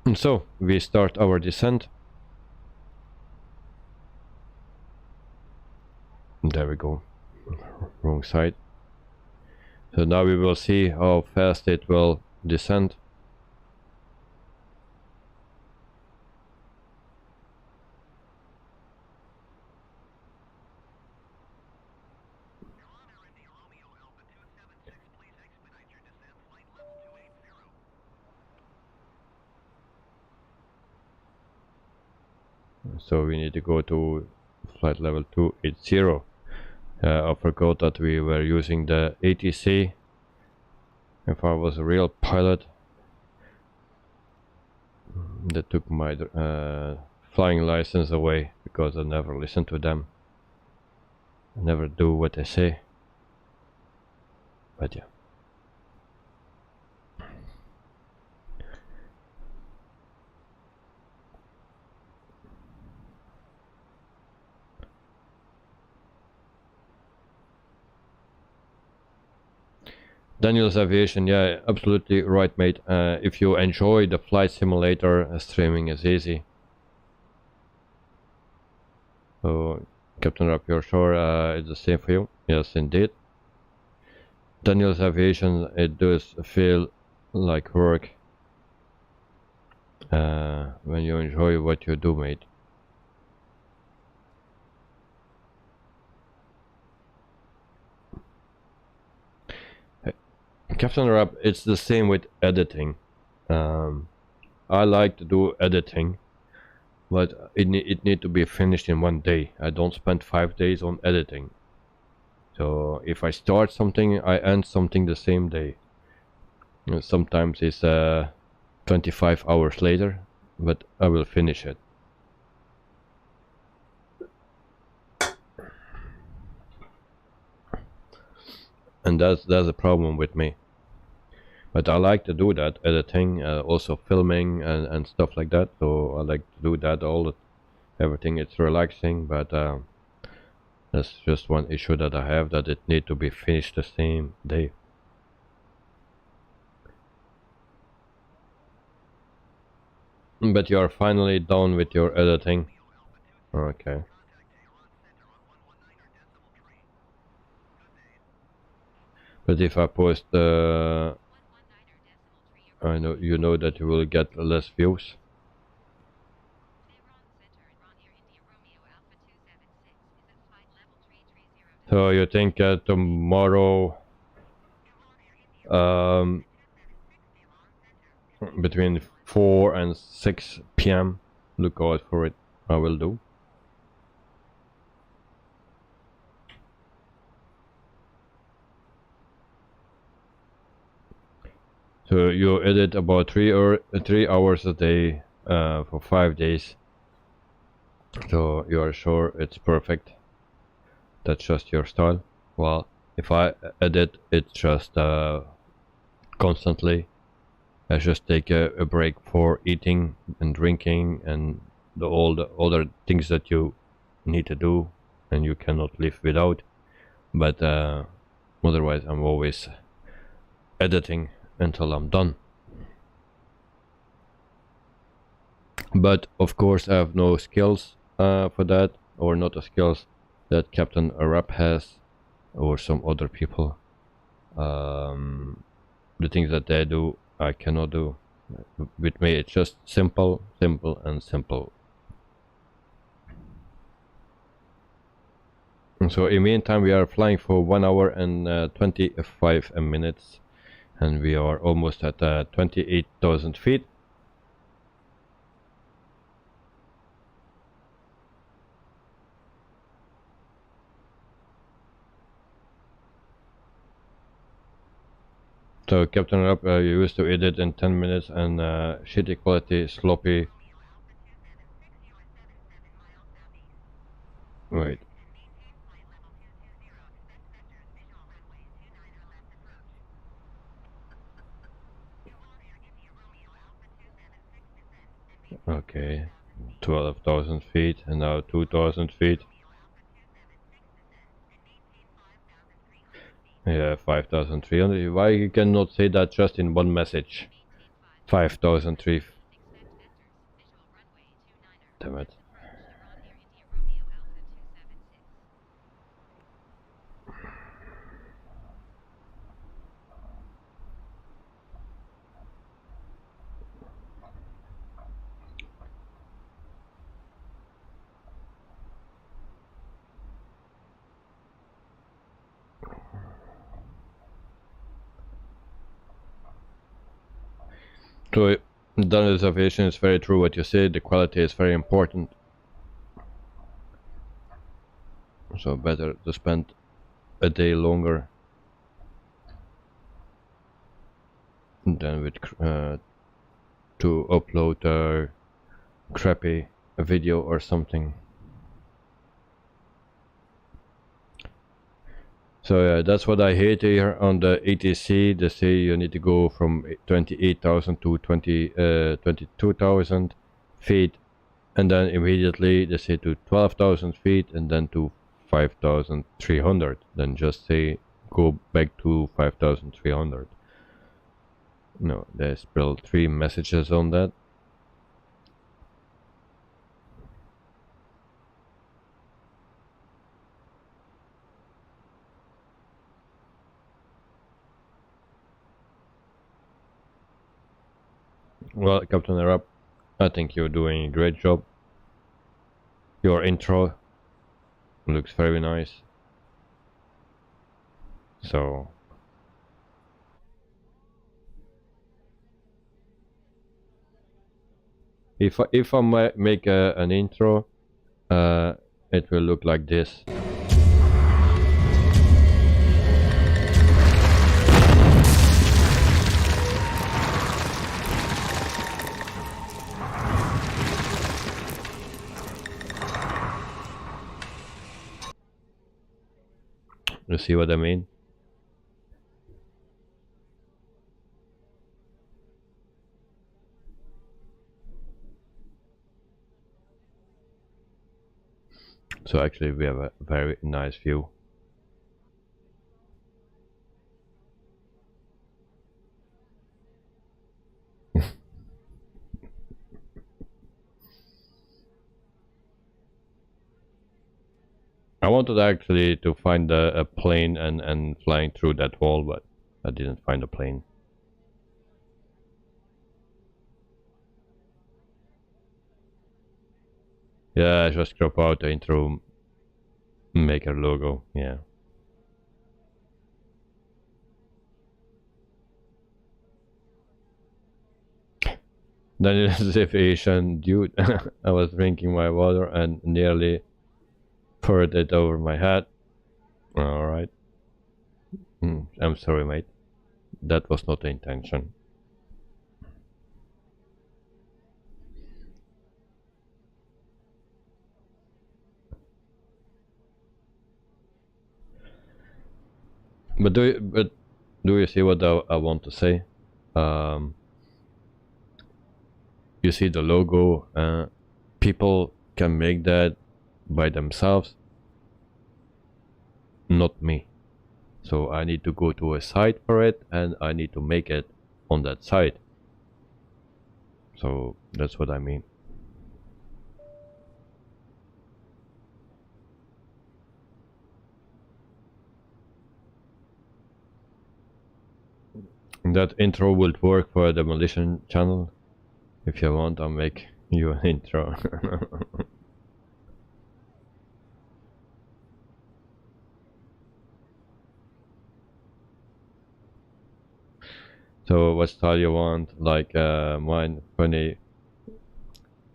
And so, we start our descent. There we go. Wrong side. So now we will see how fast it will descend. So we need to go to flight level 280. I forgot that we were using the ATC. If I was a real pilot, they took my flying license away because I never listen to them. I never do what they say. But yeah. Daniel's Aviation, yeah, absolutely right, mate. If you enjoy the flight simulator, streaming is easy. So, Captain Rap, you're sure it's the same for you? Yes, indeed. Daniel's Aviation, it does feel like work when you enjoy what you do, mate. Captain Rap, it's the same with editing. I like to do editing, but it need to be finished in one day. I don't spend 5 days on editing. So if I start something, I end something the same day. Sometimes it's 25 hours later, but I will finish it. And that's a problem with me. But I like to do that, editing, also filming and stuff like that. So I like to do that everything. It's relaxing, but that's just one issue that I have, that it need to be finished the same day. But you are finally done with your editing. Okay. But if I post I know you know that you will get less views. So you think tomorrow between 4 and 6 p.m. look out for it. I will do. So you edit about 3 hours a day for 5 days. So you are sure it's perfect. That's just your style. Well, if I edit it just constantly, I just take a break for eating and drinking and all the other things that you need to do and you cannot live without. But otherwise I'm always editing until I'm done. But of course I have no skills for that, or not the skills that Captain Arab has or some other people. The things that they do I cannot do. With me it's just simple and simple. So in the meantime we are flying for 1 hour and 25 minutes, and we are almost at 28,000 feet. So Captain Up, you used to edit in 10 minutes and shitty quality, sloppy. Wait. Okay. 12,000 feet and now 2,000 feet. Yeah, 5,300. Why you cannot say that just in one message? 5,003. Damn it. So that observation is very true what you said. The quality is very important. So better to spend a day longer than with to upload a crappy video or something. So yeah, that's what I hate here on the ATC. They say you need to go from 28,000 to 22,000 feet, and then immediately they say to 12,000 feet, and then to 5,300. Then just say go back to 5,300. No, they spelled 3 messages on that. Well, Captain Arab, I think you're doing a great job. Your intro looks very nice. So if I make an intro, it will look like this. You see what I mean? So actually we have a very nice view. I wanted actually to find a plane and flying through that wall, but I didn't find a plane. Yeah, I just crop out the intro maker logo, yeah. Then it is if Asian dude, I was drinking my water and nearly poured it over my head. Alright. I'm sorry, mate. That was not the intention. But do you see what I want to say? You see the logo. People can make that by themselves, not me. So I need to go to a site for it, and I need to make it on that site. So that's what I mean. That intro will work for a demolition channel. If you want, I'll make you an intro. So what style you want? Like mine, funny.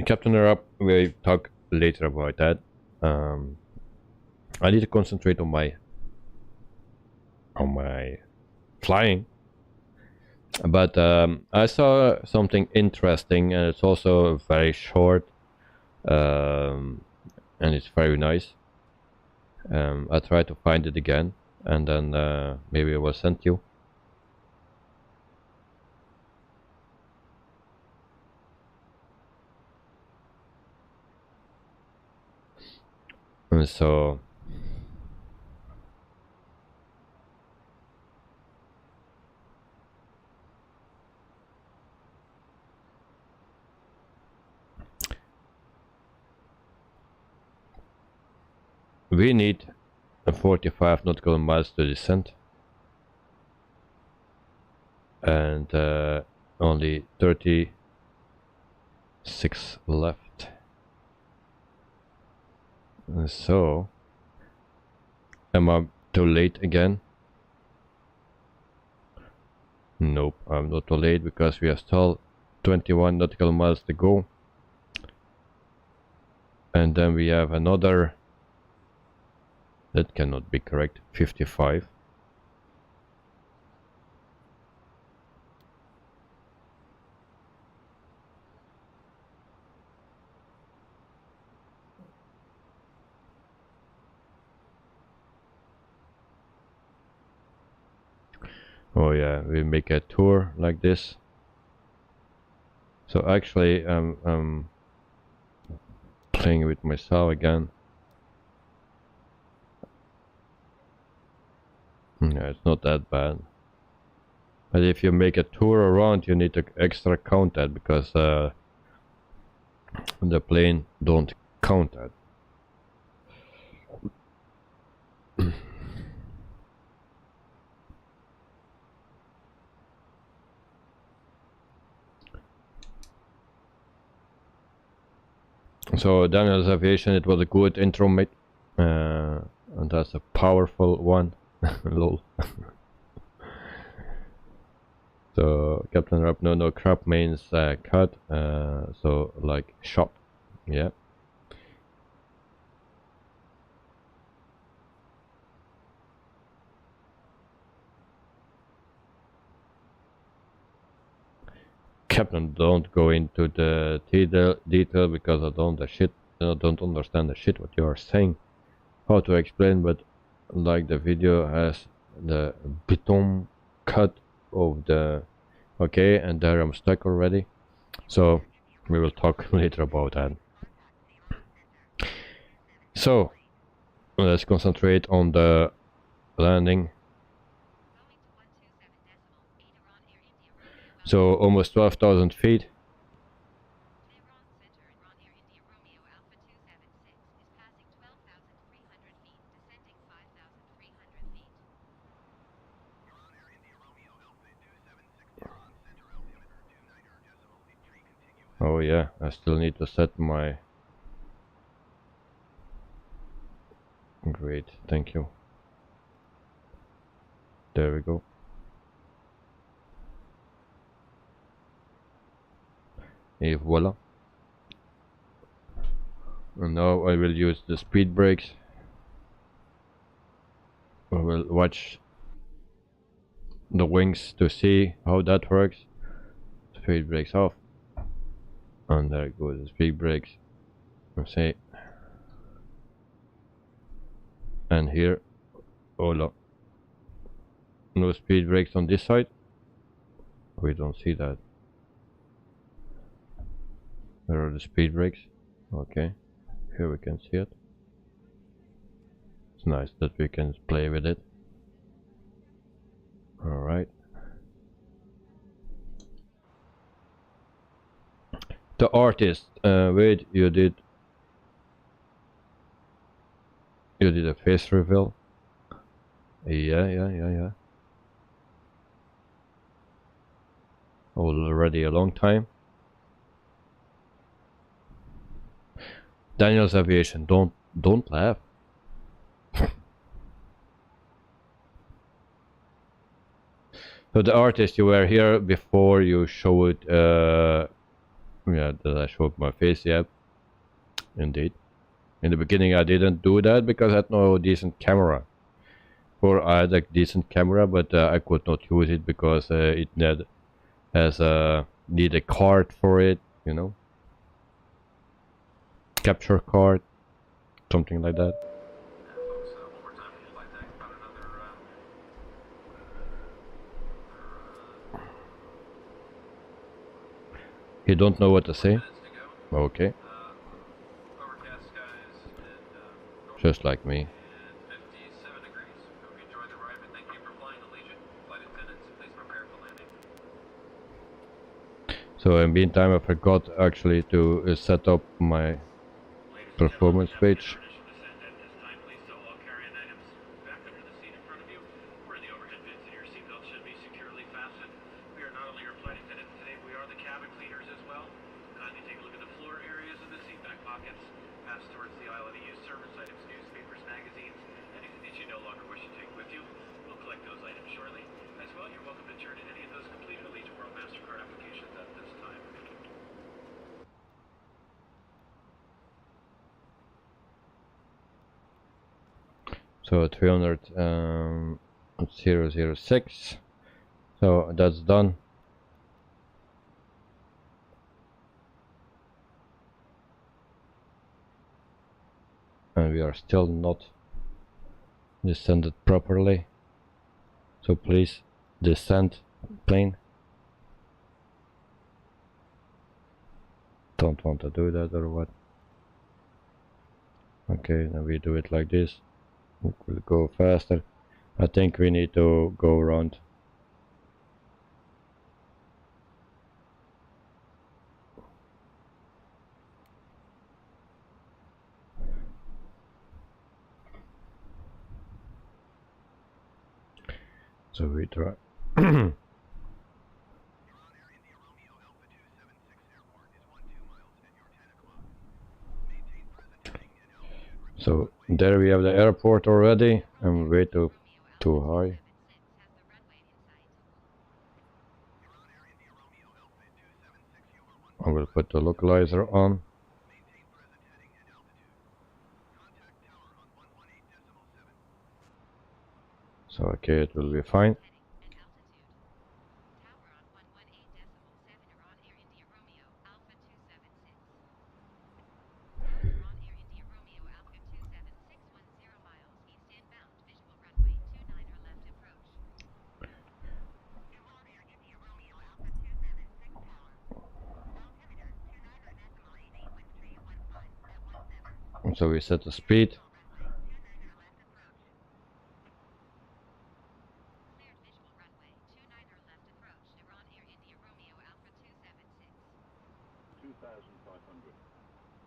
Captain Up, we'll talk later about that. I need to concentrate on my flying. But I saw something interesting, and it's also very short, and it's very nice. I tried to find it again, and then maybe I will send you. And so we need 45 nautical miles to descend, and only 36 left. And so, am I too late again? Nope, I'm not too late, because we have still 21 nautical miles to go. And then we have another, that cannot be correct, 55. Oh yeah, we make a tour like this. So actually, I'm playing with myself again. Yeah, it's not that bad. But if you make a tour around, you need to extra count that, because the plane don't count that. So Daniel's Aviation, it was a good intro, mate, and that's a powerful one. Lol. So Captain Rap, no crap means cut, so like shot, yeah. Captain, don't go into the detail, because I don't understand the shit what you are saying. How to explain, but like the video has the beton cut of the, okay, and there I'm stuck already. So we will talk later about that. So let's concentrate on the landing. So almost 12,000 feet. Oh yeah, I still need to set my... Great, thank you. There we go. Et voila. And now I will use the speed brakes. I will watch the wings to see how that works. Speed brakes off. And there goes the speed brakes. Let's see. And here, hola. No speed brakes on this side. We don't see that. Where are the speed brakes? Okay, here we can see it. It's nice that we can play with it. Alright. The artist, wait, you did a face reveal? Yeah. Already a long time. Daniel's Aviation, don't laugh. So the artist, you were here before you showed, yeah, that I showed my face, yeah, indeed. In the beginning I didn't do that because I had no decent camera. Or I had a decent camera, but I could not use it because it as a need a card for it, you know, capture card, something like that. Folks, one more time, would you like to ask about another, You don't know what to say? minutes to go? Okay, Overcast skies and just like me. 57 degrees. Hope you enjoy the ride, and thank you for flying Allegiant. Flight attendants, please prepare for landing. So in meantime, I forgot actually to set up my performance page. Initial descent at this time, please stow all carry-on items back under the seat in front of you, or in the overhead bins, and your seatbelt should be securely fastened. We are not only your flight attendants today, we are the cabin cleaners as well. Kindly take a look at the floor areas of the seat back pockets. Pass towards the aisle of the used service items, newspapers, magazines, anything that you no longer wish to take with you. We'll collect those items shortly. As well, you're welcome to turn in any of those completed Allegiant World MasterCard applications at this time. So 300,006. So that's done. And we are still not descended properly. So please descend plane. Don't want to do that or what? Okay, now we do it like this. It will go faster. I think we need to go around. So we try. So there we have the airport already, and way too high. I will put the localizer on. So okay, it will be fine. So we set the speed.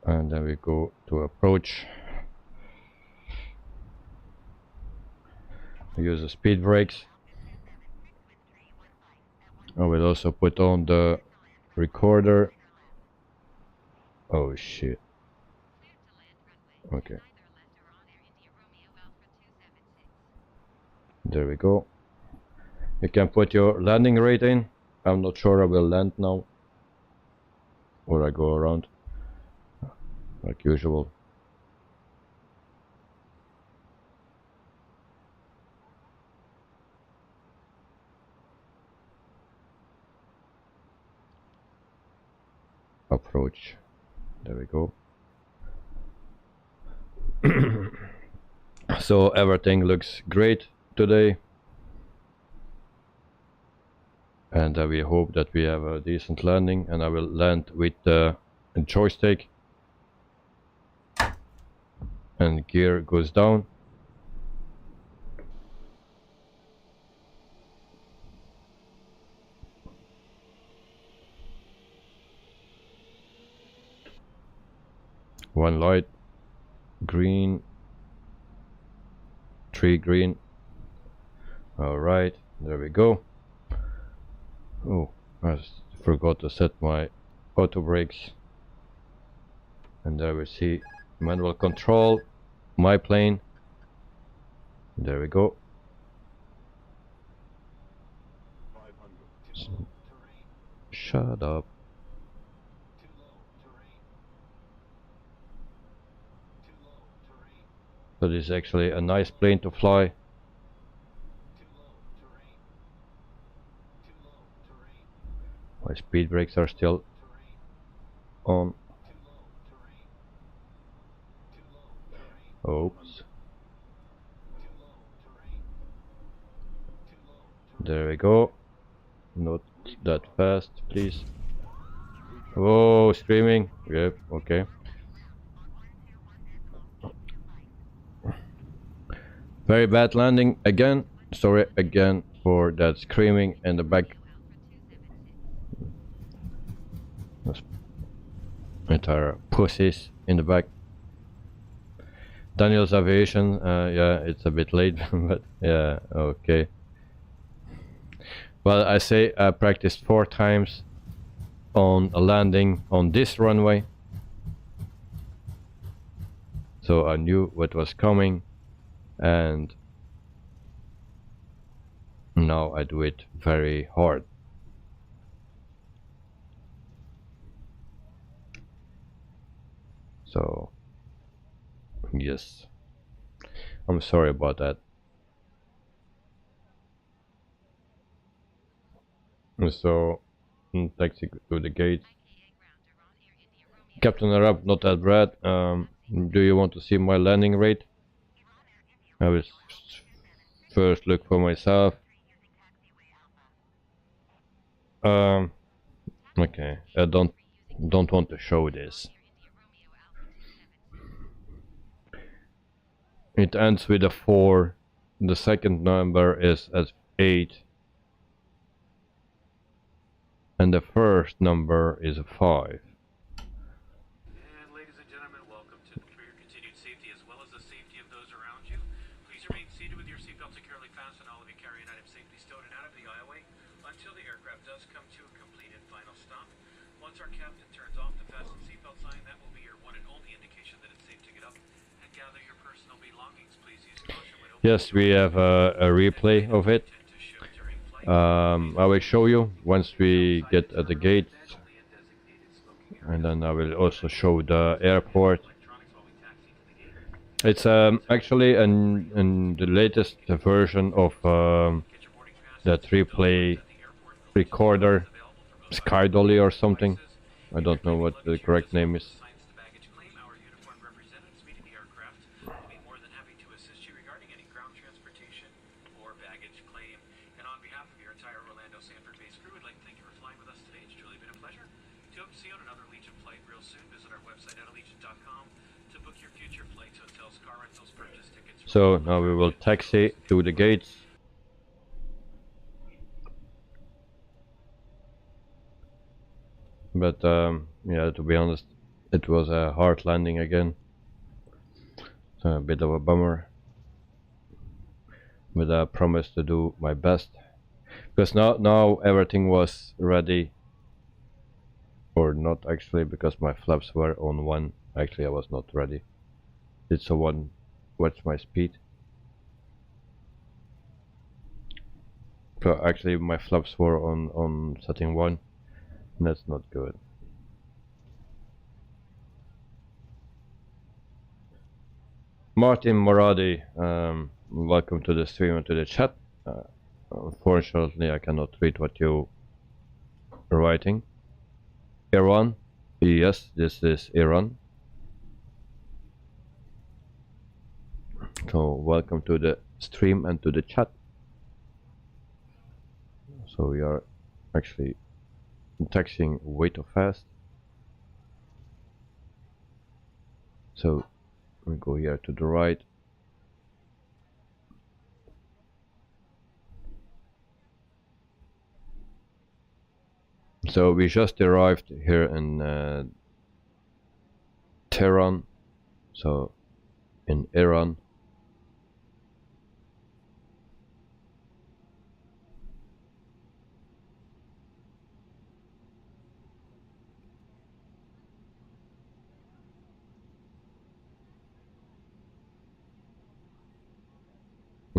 And then we go to approach. We use the speed brakes. I will also put on the recorder. Oh shit. Okay. There we go. You can put your landing rate in. I'm not sure I will land now. Or I go around. Like usual. Approach. There we go. So everything looks great today. And we hope that we have a decent landing, and I will land with the joystick. And gear goes down. One light, green, 3 green. Alright, there we go. Oh, I forgot to set my auto brakes. And there we see manual control, my plane. There we go. Shut up. So this is actually a nice plane to fly. speed brakes are still on. Oops. There we go. Not that fast, please. Whoa, streaming. Yep, okay. Very bad landing again. Sorry again for that screaming in the back. Entire pussies in the back. Daniel's aviation, yeah, it's a bit late, but yeah, okay. Well, I say I practiced 4 times on a landing on this runway. So I knew what was coming, and now I do it very hard. So, yes, I'm sorry about that. So, taxi to the gate. Captain Arab, not that bad. Do you want to see my landing rate? I will first look for myself. Okay, I don't want to show this. It ends with a 4. The second number is at 8. And the first number is a 5. And ladies and gentlemen, welcome to for your continued safety as well as the safety of those around you. Please remain seated with your seatbelt securely fastened, all of your carrying items safely stowed and out of the aisleway until the aircraft does come to a complete and final stop. Once our captain turns off the fasten seatbelt sign, that will be your one and only indication that it's safe to get up and gather your personal belongings. Please use caution when opening. Yes, we have a replay of it. I will show you once we get at the gate, and then I will also show the airport. It's actually in the latest version of that replay recorder, Sky Dolly or something. I don't know what the correct name is. So now we will taxi to the gates. But yeah, to be honest, it was a hard landing again. So a bit of a bummer. But I promised to do my best. Because now everything was ready. Or not actually, because my flaps were on 1. Actually, I was not ready. It's a 1. What's my speed? So actually my flaps were on setting 1. That's not good. Martin Moradi, welcome to the stream and to the chat. Unfortunately, I cannot read what you are writing. Iran? Yes, this is Iran. So welcome to the stream and to the chat. So we are actually taxiing way too fast. So we go here to the right. So we just arrived here in Tehran, so in Iran.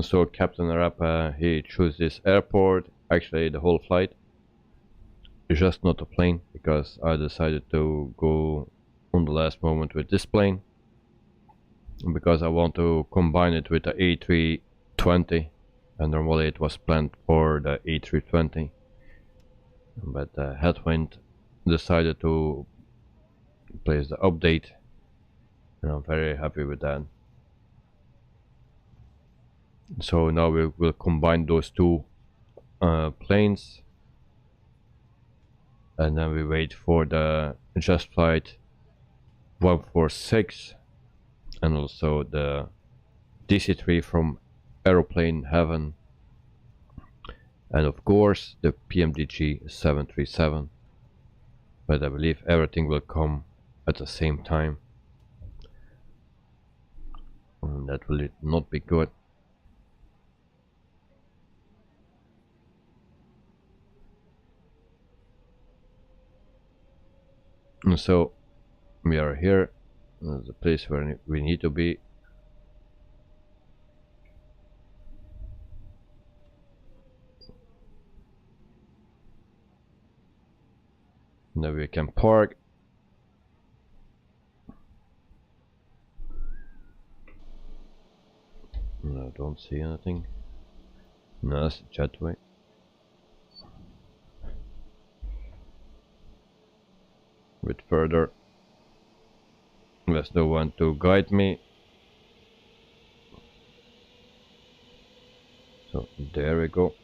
So Captain Arap, he chose this airport, actually the whole flight, just not a plane, because I decided to go on the last moment with this plane, because I want to combine it with the A320, and normally it was planned for the A320, but Headwind decided to place the update, and I'm very happy with that. So now we will combine those two planes, and then we wait for the Just Flight 146 and also the DC-3 from Aeroplane Heaven, and of course the PMDG 737, but I believe everything will come at the same time, and that will not be good. And so we are here, the place where we need to be. Now we can park. No, don't see anything. No, that's the jetway. A bit further. There's no one to guide me. So there we go.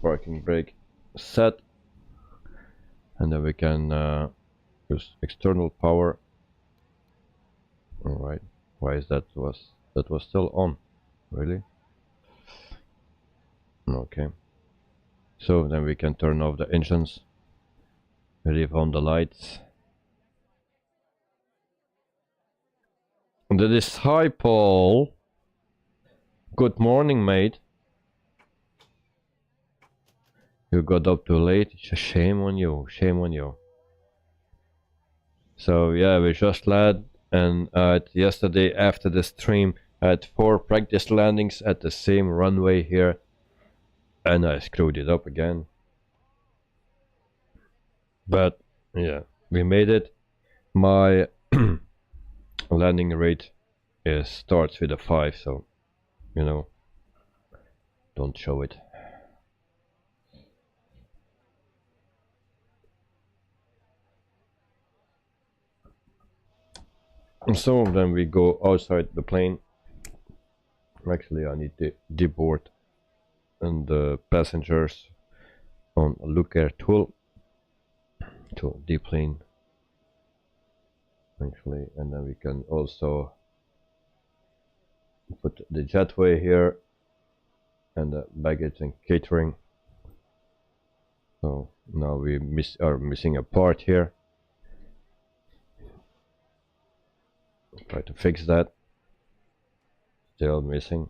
Parking brake set. And then we can use external power. Alright. Why is that was still on? Really? Okay. So then we can turn off the engines. Leave on the lights. The disciple. Good morning, mate. You got up too late. Shame on you. Shame on you. So yeah, we just landed, and yesterday after the stream I had 4 practice landings at the same runway here, and I screwed it up again. But yeah, we made it. My landing rate starts with a 5, so you know, don't show it. And some of them we go outside the plane. Actually, I need to deboard and the passengers on looker tool to deplane. Actually, and then we can also put the jetway here and the baggage and catering. So now we are missing a part here. Try to fix that. Still missing.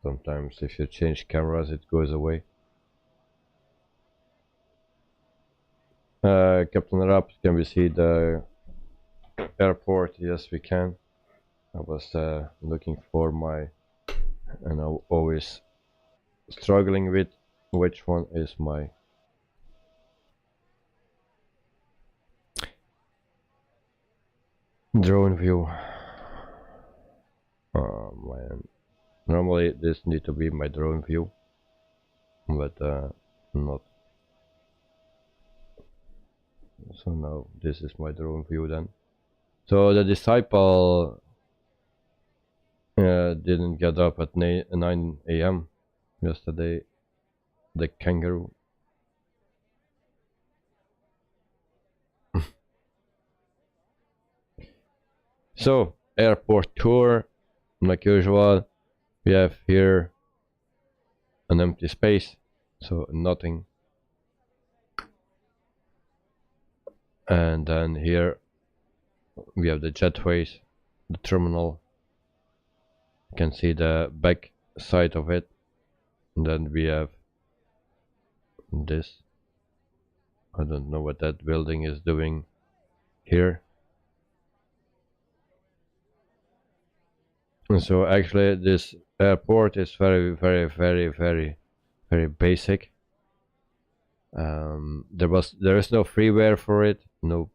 Sometimes if you change cameras it goes away. Captain Rapp, can we see the airport? Yes, we can. I was looking for my, and I'm always struggling with which one is my drone view. Oh man, normally this need to be my drone view, but not. So now this is my drone view then. So the disciple didn't get up at 9 AM yesterday. The kangaroo. So airport tour, like usual. We have here an empty space, so nothing. And then here we have the jetways, the terminal. You can see the back side of it. And then we have this. I don't know what that building is doing here. And so actually this airport is very basic. There is no freeware for it, no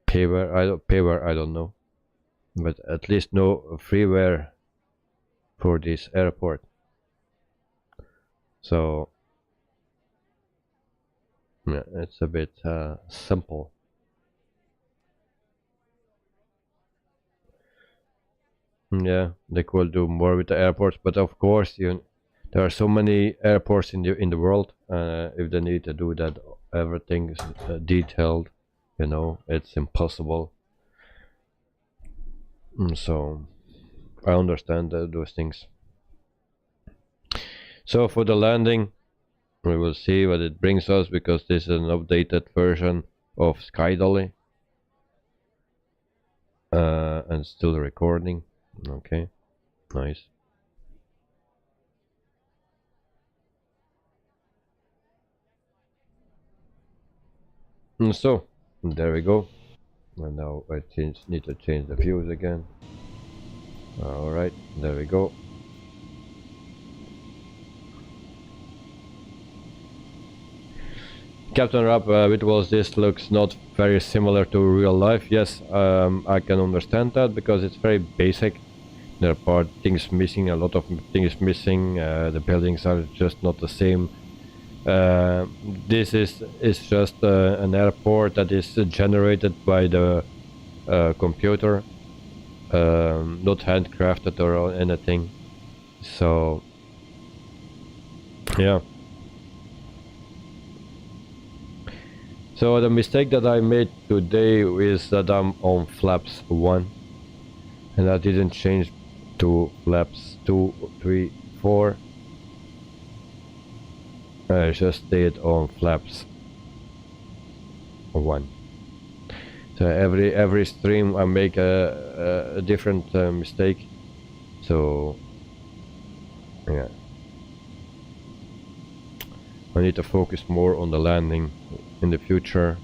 payware. I don't know, but at least no freeware for this airport. So yeah, it's a bit simple. Yeah, they could do more with the airports, but of course, there are so many airports in the world. If they need to do that, everything is detailed. It's impossible. So I understand those things. So for the landing, we will see what it brings us, because this is an updated version of SkyDolly, and still recording. Okay, nice. So there we go. And now I need to change the views again. Alright, there we go. Captain Rap, which was this, looks not very similar to real life. Yes, I can understand that, because it's very basic. There are things missing, a lot of things missing. The buildings are just not the same. This is just an airport that is generated by the computer, not handcrafted or anything. So yeah. So the mistake that I made today is that I'm on flaps 1 and I didn't change to flaps 2, 3, 4. I just stayed on flaps 1. So every stream I make a different mistake. So yeah, I need to focus more on the landing in the future.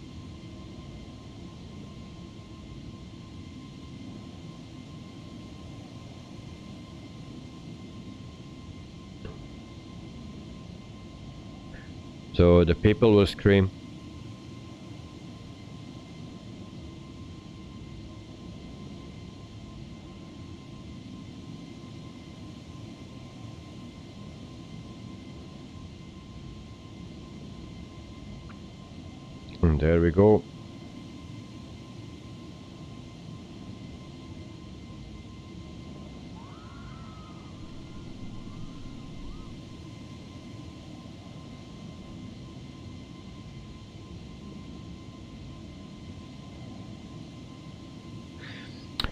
So the people will scream. And there we go.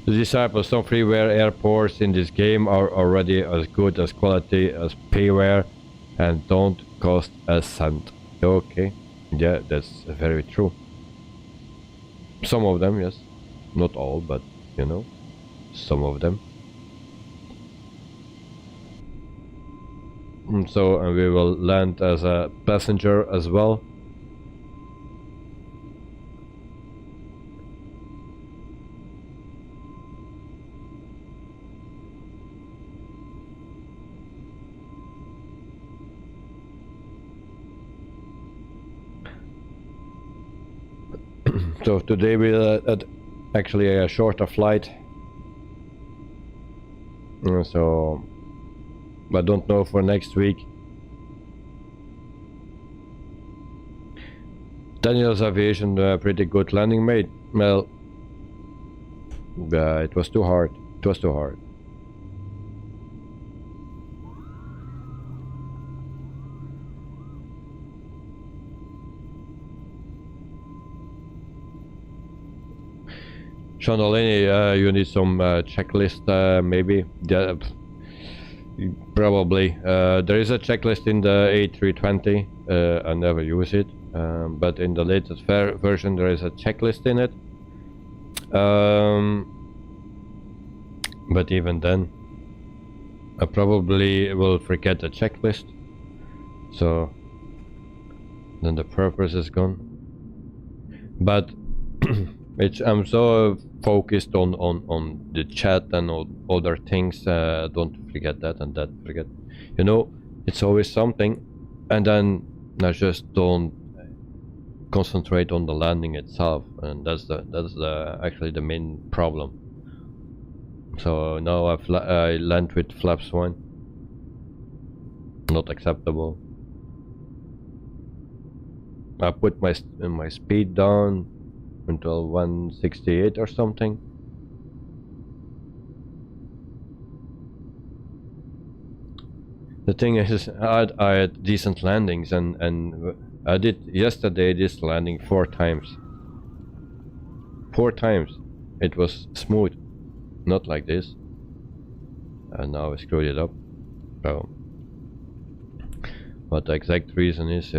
The Disciples, some freeware airports in this game are already as good as quality as payware and don't cost a cent. Okay, yeah, that's very true. Some of them, yes. Not all, but some of them. So we will land as a passenger as well. So today we had actually a shorter flight. So I don't know for next week. Daniel's Aviation, pretty good landing, mate. Well, it was too hard. It was too hard. Sean Delaney, you need some checklist, maybe. Yeah, probably. There is a checklist in the A320. I never use it, but in the latest version there is a checklist in it. But even then, I probably will forget the checklist. So then the purpose is gone. But I'm so focused on the chat and all other things. Don't forget that and that. Forget, it's always something, and then I just don't concentrate on the landing itself, and that's actually the main problem. So now I land with flaps 1. Not acceptable. I put my speed down until 168 or something. The thing is, I had decent landings, and I did yesterday this landing 4 times. 4 times. It was smooth, not like this. And now I screwed it up. So, what the exact reason is,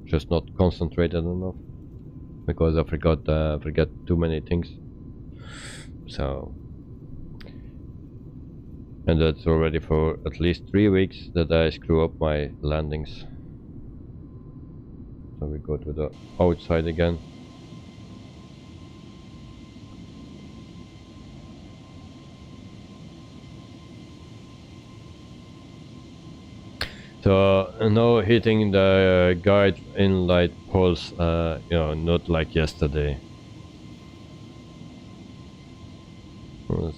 just not concentrated enough, because I forgot too many things. So, and that's already for at least 3 weeks that I screw up my landings. So we go to the outside again. So now hitting the guide in light poles, not like yesterday.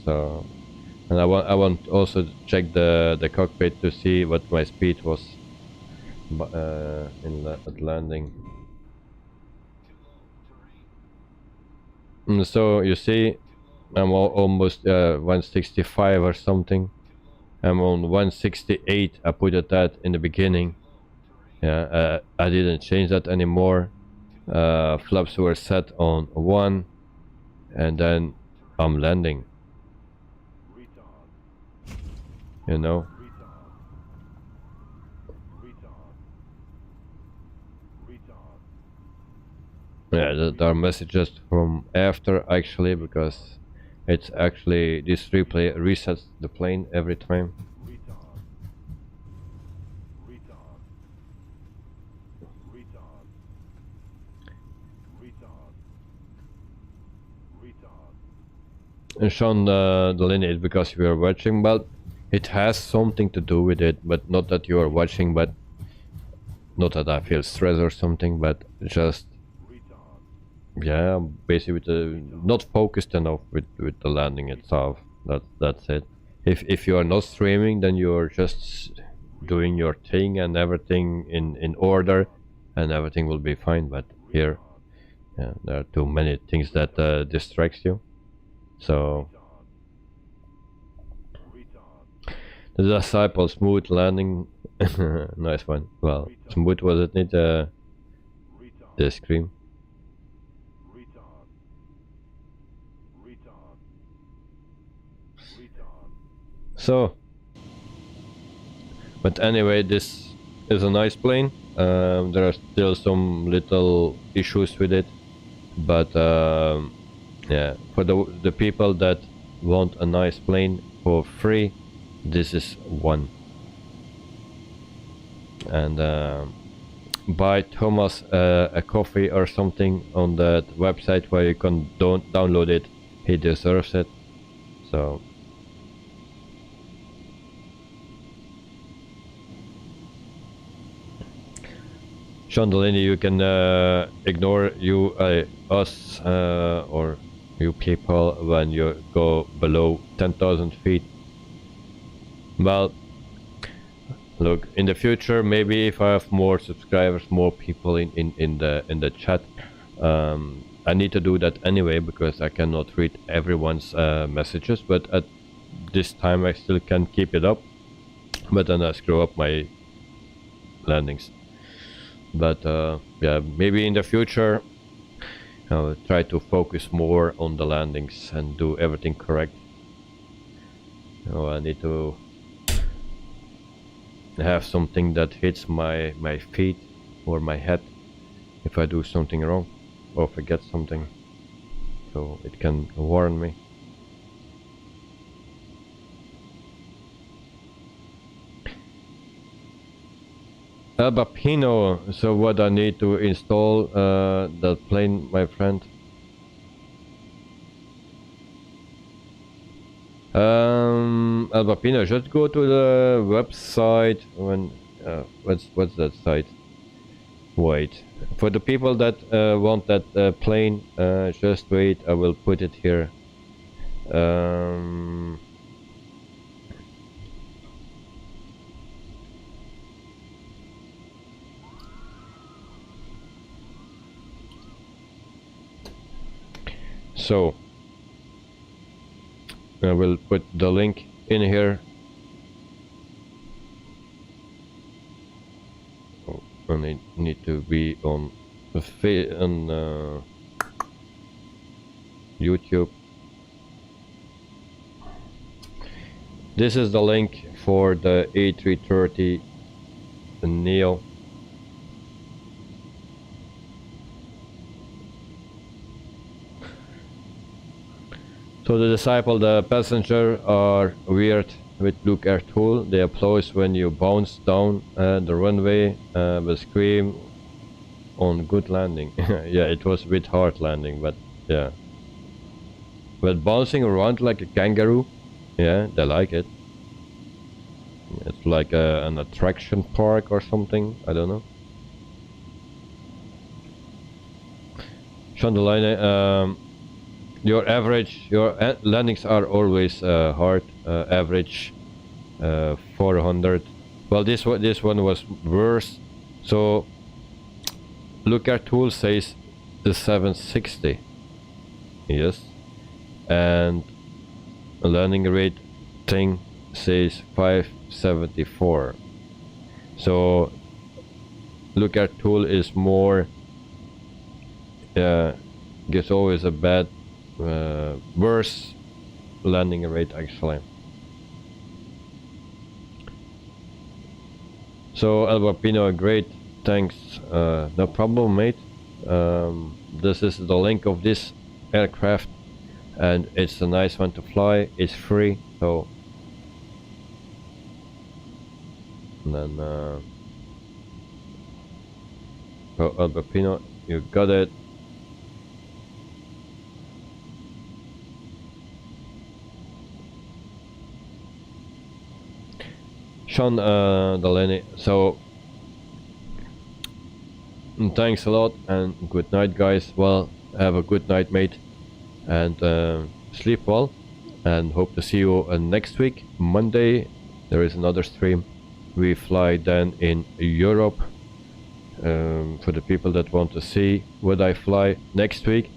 So, and I want also to check the cockpit to see what my speed was at landing. And so you see, I'm almost 165 or something. I'm on 168. I put it at in the beginning. Yeah, I didn't change that anymore. Flaps were set on 1, and then I'm landing. You know. Yeah, there are messages from after actually, because it's actually this replay resets the plane every time. And Sean, the lineage, because you are watching, but it has something to do with it, but not that you are watching, but not that I feel stressed or something, but just, yeah, basically with not focused enough with the landing itself. That's it. If you are not streaming, then you are just doing your thing and everything in order, and everything will be fine. But here, yeah, there are too many things that distracts you. So the disciple smooth landing. Nice one. Well, smooth was it not the scream. So, but anyway, this is a nice plane. There are still some little issues with it, but yeah, for the people that want a nice plane for free, this is one. And buy Thomas a coffee or something on that website where you can download it. He deserves it. So. Chandellini, you can ignore us or you people when you go below 10,000 feet. Well, look, in the future, maybe if I have more subscribers, more people in the chat, I need to do that anyway because I cannot read everyone's messages. But at this time, I still can keep it up. But then I screw up my landings. But yeah, maybe in the future I'll try to focus more on the landings and do everything correct. I need to have something that hits my feet or my head if I do something wrong or forget something, so it can warn me. Albapino, so what I need to install that plane, my friend? Albapino, just go to the website. When what's that site? Wait, for the people that want that plane, just wait. I will put it here. So I will put the link in here. Oh, and it need to be on YouTube. This is the link for the A330-900neo. So the disciple, the passenger are weird with Luke Air tool. They applause when you bounce down the runway, but scream on good landing. Yeah, it was a bit hard landing, but yeah. But bouncing around like a kangaroo, yeah, they like it. It's like an attraction park or something, I don't know. Chandelier, your landings are always hard, average 400. Well, this one was worse. So look at tool says the 760. Yes, and a landing rate thing says 574. So look at tool is more gives always a bad worse landing rate actually. So El Guapino, great, thanks, no problem mate. This is the link of this aircraft and it's a nice one to fly, it's free, so and then so El Guapino, you got it. Sean Delaney, so thanks a lot and good night guys. Well, have a good night mate and sleep well and hope to see you next week. Monday there is another stream. We fly then in Europe for the people that want to see what I fly next week.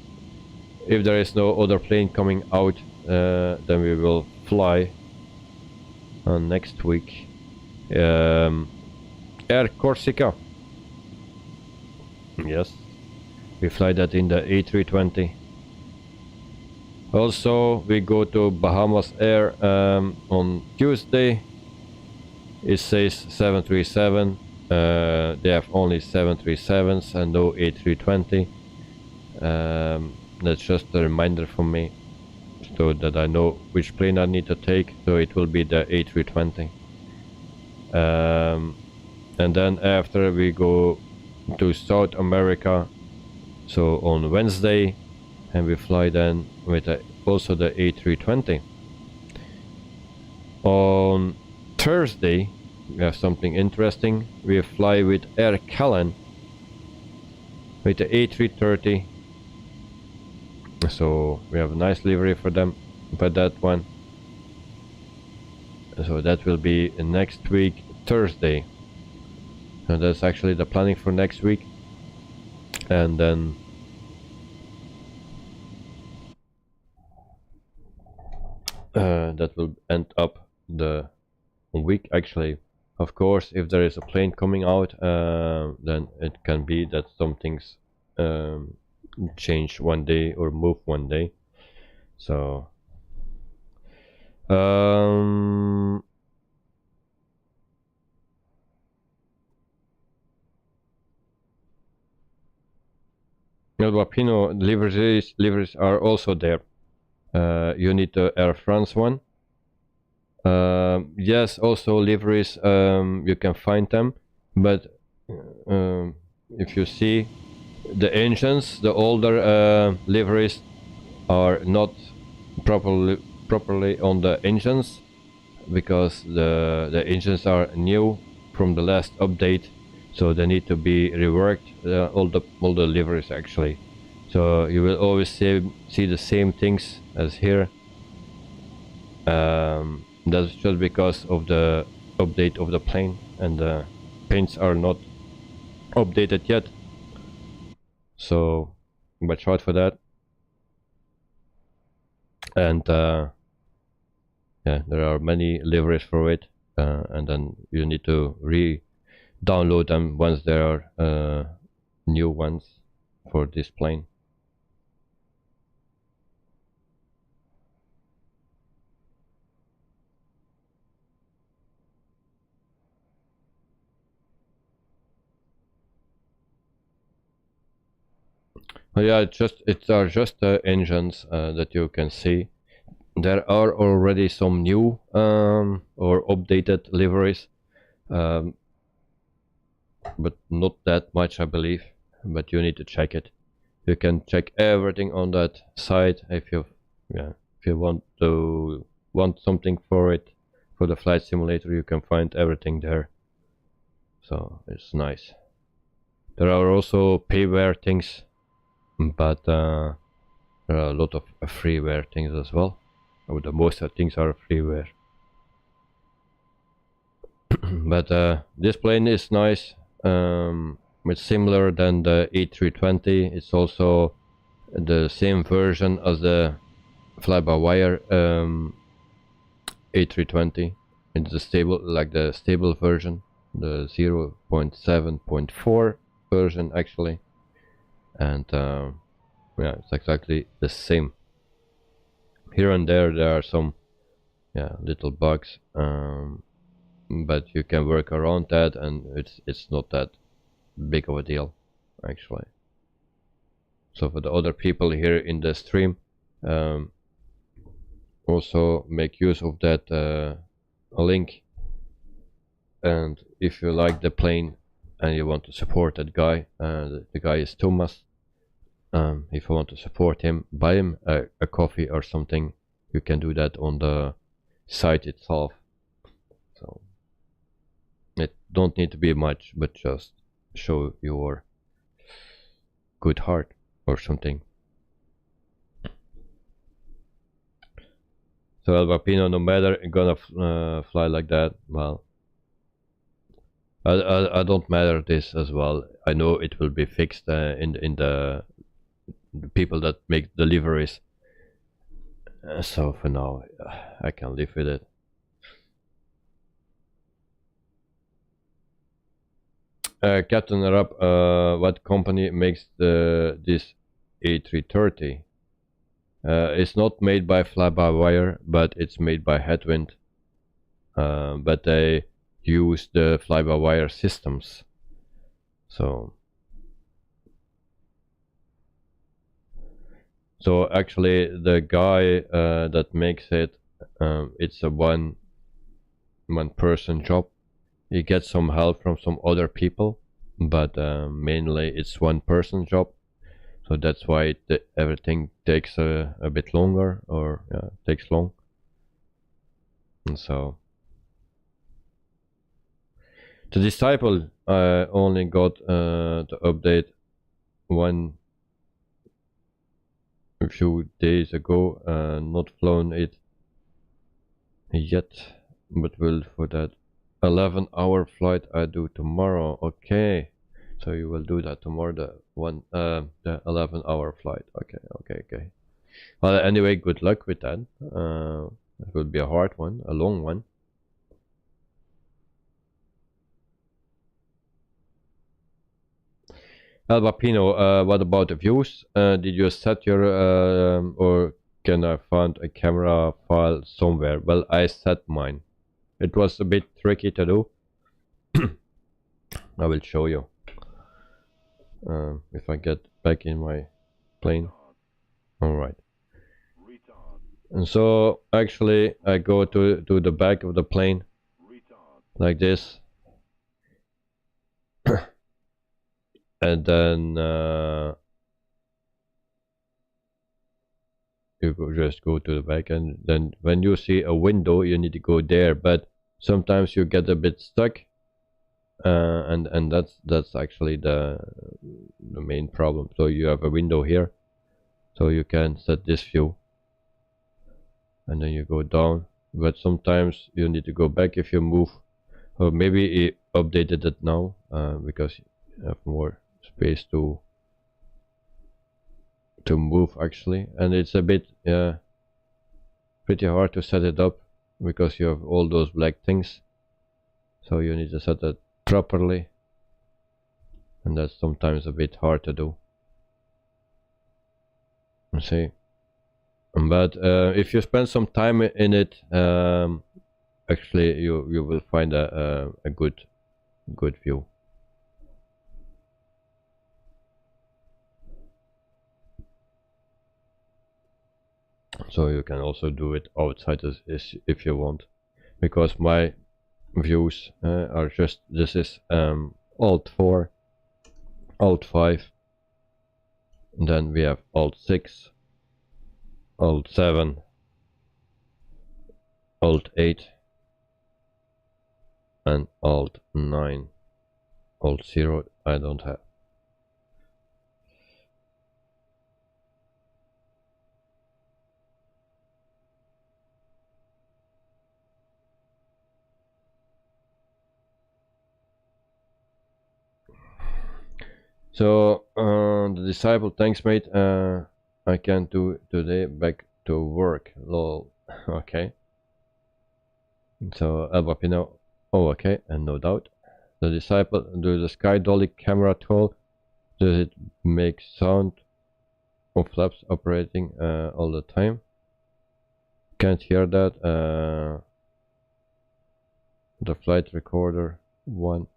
If there is no other plane coming out, then we will fly next week. Air Corsica. Yes, we fly that in the A320. Also, we go to Bahamas Air on Tuesday. It says 737. They have only 737s and no A320. That's just a reminder for me, so that I know which plane I need to take. So it will be the A320. And then after we go to South America, so on Wednesday, and we fly then with also the A320. On Thursday we have something interesting. We fly with Air Callan with the A330, so we have a nice livery for them for that one. So that will be next week, Thursday. So that's actually the planning for next week. And then that will end up the week actually. Of course, if there is a plane coming out, then it can be that some things change one day or move one day. So Guapino, liveries are also there. You need the Air France one. Yes, also liveries, you can find them, but if you see the engines, the older liveries are not properly on the engines, because the engines are new from the last update, so they need to be reworked, all the liveries actually. So you will always see the same things as here, That's just because of the update of the plane, and the paints are not updated yet, so watch out for that. And yeah, there are many liveries for it, and then you need to re-download them once there are new ones for this plane. Yeah, it are just engines that you can see. There are already some new or updated liveries, but not that much, I believe. But you need to check it. You can check everything on that site if you want something for it, for the flight simulator. You can find everything there. So it's nice. There are also payware things, but there are a lot of freeware things as well. The most things are freeware. But this plane is nice. It's similar than the A320. It's also the same version as the fly-by-wire A320. It's the stable version, the 0.7.4 version actually, and yeah, it's exactly the same. Here and there are some little bugs, but you can work around that, and it's not that big of a deal actually. So for the other people here in the stream, also make use of that link, and if you like the plane and you want to support that guy, the guy is Thomas. If you want to support him, buy him a coffee or something, you can do that on the site itself. So it don't need to be much, but just show your good heart or something. So El Bapino, no matter gonna fly like that, well, I don't matter this as well. I know it will be fixed in the people that make deliveries. So for now, I can live with it. Captain Arab, what company makes this A330? It's not made by fly-by-wire, but it's made by Headwind. But they use the fly-by-wire systems. So actually, the guy that makes it, it's a one-person job. He gets some help from some other people, but mainly it's one-person job. So that's why everything takes a bit longer, or takes long. And so the Disciple only got the update a few days ago, not flown it yet, but will for that 11-hour flight I do tomorrow. Okay, so you will do that tomorrow, the 11-hour flight. Okay. Well, anyway, good luck with that. It will be a hard one, a long one. El Bapino, what about the views? Did you set your or can I find a camera file somewhere? Well, I set mine. It was a bit tricky to do. I will show you if I get back in my plane. Alright. And so actually I go to the back of the plane like this. And then you just go to the back, and then when you see a window you need to go there, but sometimes you get a bit stuck, and that's actually the main problem. So you have a window here, so you can set this view, and then you go down but sometimes you need to go back if you move, or maybe he updated it now because you have more space to move actually, and it's a bit pretty hard to set it up because you have all those black things, so you need to set it properly, and that's sometimes a bit hard to do. Let's see. But if you spend some time in it, actually you will find a good view. So you can also do it outside if you want, because my views are just, this is Alt 4, Alt 5, and then we have Alt 6, Alt 7, Alt 8, and Alt 9. Alt 0 I don't have. So the disciple, thanks mate, I can't do today, back to work, lol. Okay. So Albapino, oh okay, and no doubt. The disciple, do the sky dolly camera tool, does it make sound of flaps operating all the time? Can't hear that. The flight recorder one.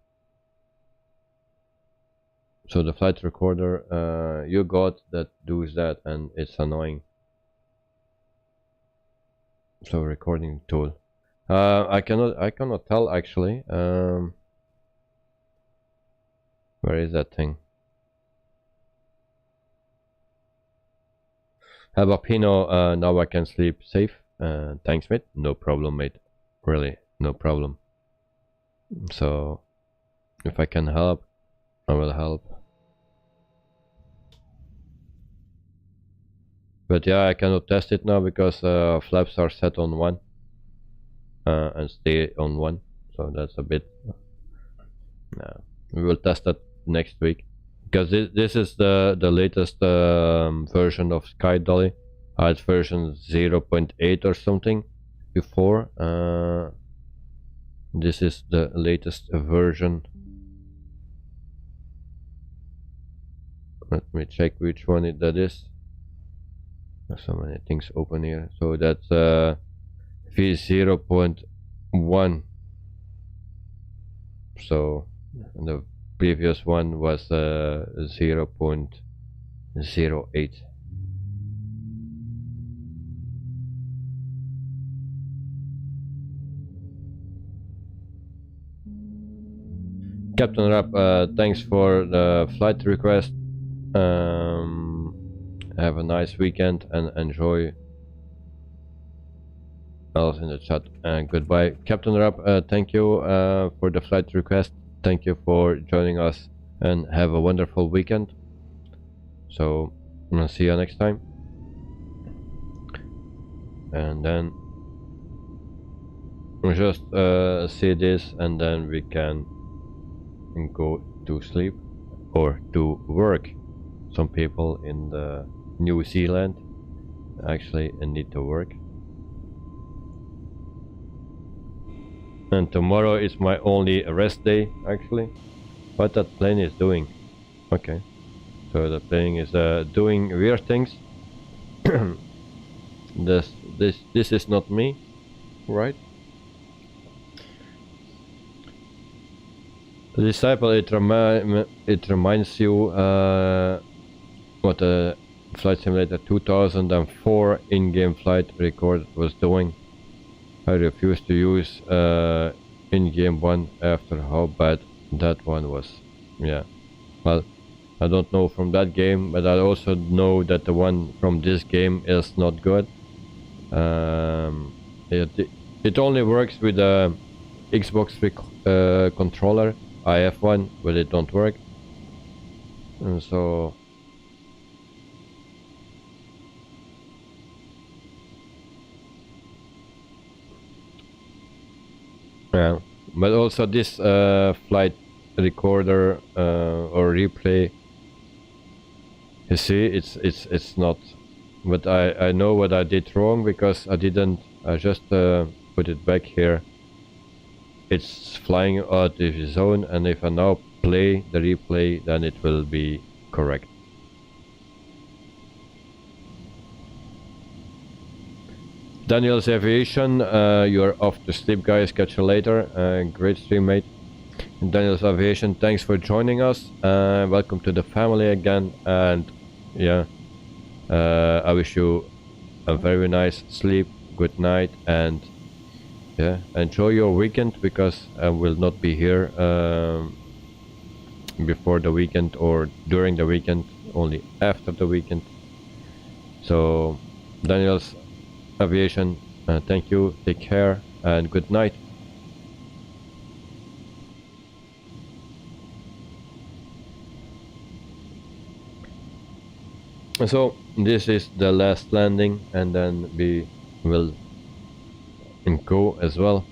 So the flight recorder you got that does that, and it's annoying. So recording tool. I cannot tell actually. Where is that thing? Habapino, now I can sleep safe. Thanks mate. No problem mate. Really, no problem. So if I can help, I will help. But yeah, I cannot test it now because flaps are set on 1 and stay on 1, so that's a bit. We will test that next week because this is the latest version of Sky Dolly. It's version 0.8 or something before. This is the latest version. Let me check which one that is. There's so many things open here. So that's V0.1. So the previous one was 0.08. Captain Rap, thanks for the flight request. Have a nice weekend and enjoy. Else in the chat, and goodbye. Captain Rap, thank you for the flight request. Thank you for joining us, and have a wonderful weekend. So I'm gonna see you next time, and then we'll just see this, and then we can go to sleep or to work. Some people in the New Zealand actually need to work, and tomorrow is my only rest day actually. What that plane is doing? Okay, so the plane is doing weird things. This is not me, right? The disciple, it reminds you what a Flight Simulator 2004 in-game flight record was doing. I refuse to use in-game one after how bad that one was. Yeah, well, I don't know from that game, but I also know that the one from this game is not good. It only works with a Xbox controller. I have one, but it don't work, and so Yeah, but also this flight recorder or replay, you see, it's not. But I know what I did wrong, because I just put it back here. It's flying out of the zone, and if I now play the replay, then it will be correct. Daniel's Aviation, you're off to sleep, guys. Catch you later. Great stream, mate. Daniel's Aviation, thanks for joining us. Welcome to the family again, and yeah, I wish you a very nice sleep, good night, and yeah, enjoy your weekend, because I will not be here before the weekend or during the weekend, only after the weekend. So, Daniel's Aviation, thank you, take care, and good night. So this is the last landing, and then we will go as well.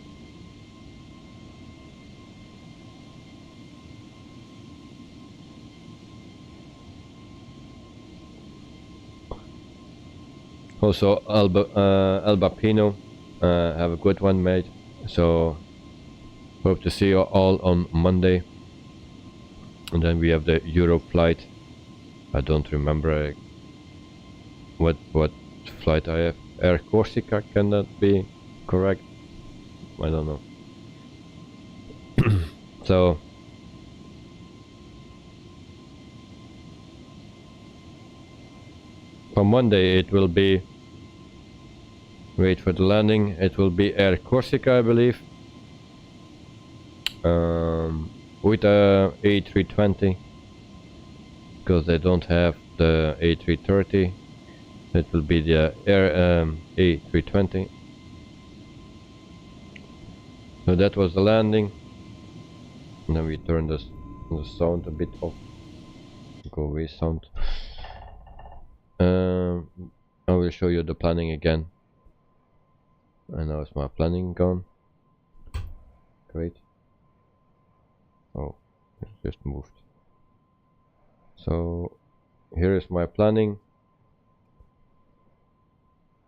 Also, Alba Pino, have a good one, mate. So hope to see you all on Monday. And then we have the Euro flight. I don't remember what flight I have. Air Corsica, can that be correct? I don't know. So for Monday it will be, wait for the landing, it will be Air Corsica, I believe, with a A320, because they don't have the A330. It will be the Air A320. So that was the landing. And then we turn the sound a bit off. Go away sound. I will show you the planning again. And now is my planning gone. Great. Oh, it just moved. So here is my planning.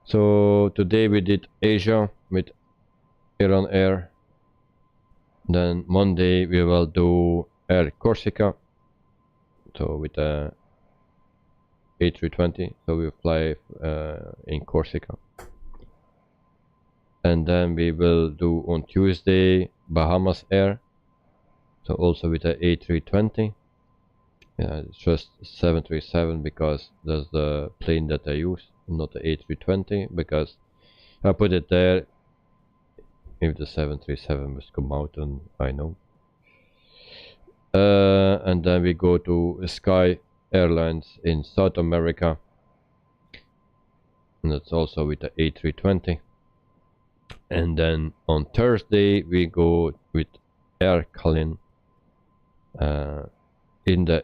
So today we did Asia with Iran Air. Then Monday we will do Air Corsica. So with a A320, so we'll fly in Corsica. And then we will do on Tuesday Bahamas Air, so also with a A320. Yeah, it's just 737 because that's the plane that I use, not the A320, because I put it there if the 737 must come out, and I know. And then we go to Sky Airlines in South America, and that's also with the A320. And then on Thursday we go with Air Calin in the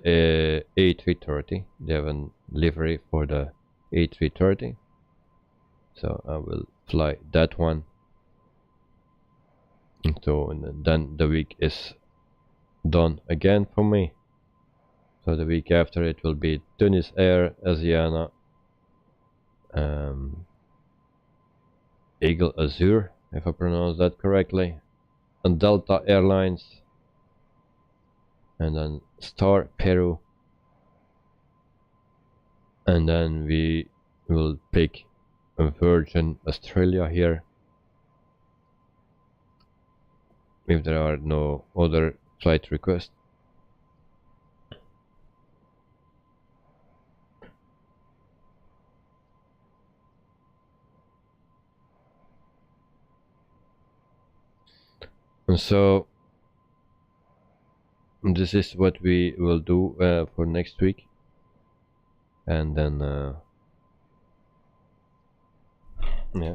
A330. They have a livery for the A330, so I will fly that one. So and then the week is done again for me. So the week after it will be Tunis Air, Asiana, Eagle Azure, if I pronounce that correctly, and Delta Airlines, and then Star Peru, and then we will pick a Virgin Australia here, if there are no other flight requests. And so this is what we will do for next week, and then yeah,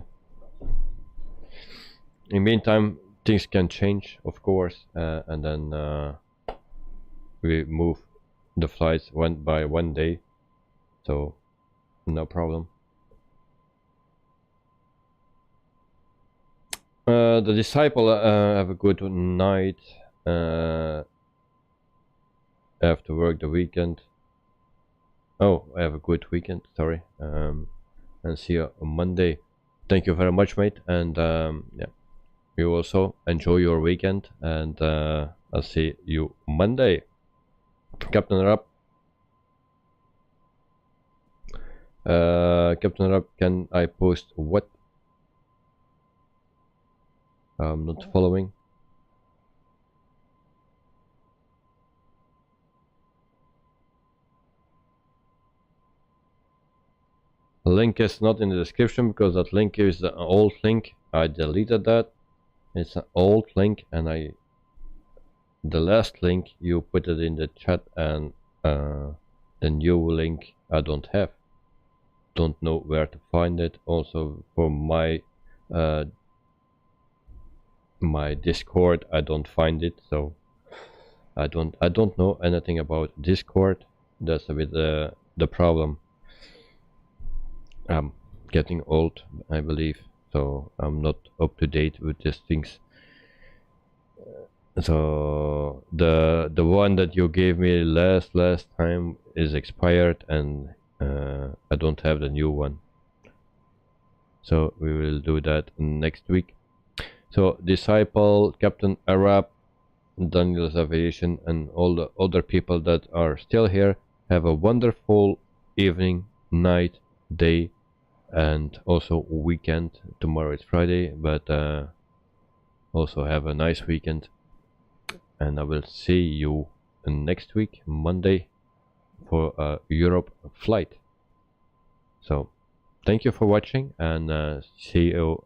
in the meantime things can change, of course, and then we move the flights one by one day, so no problem. The disciple have a good night. After work the weekend. Oh, I have a good weekend. Sorry. And see you on Monday. Thank you very much, mate. And yeah, you also enjoy your weekend. And I'll see you Monday. Captain Rap. Captain Rap, can I post what? I'm not following. The link is not in the description because that link is an old link. I deleted that. It's an old link, and the last link you put it in the chat, and the new link I don't have. Don't know where to find it. Also for my my Discord, I don't find it, so I don't know anything about Discord. That's a bit the problem. I'm getting old, I believe, so I'm not up to date with these things. So the one that you gave me last time is expired, and I don't have the new one. So we will do that next week. So Disciple, Captain Arab, Daniel's Aviation, and all the other people that are still here, have a wonderful evening, night, day, and also weekend. Tomorrow is Friday, but also have a nice weekend. And I will see you next week, Monday, for a Europe flight. So thank you for watching, and see you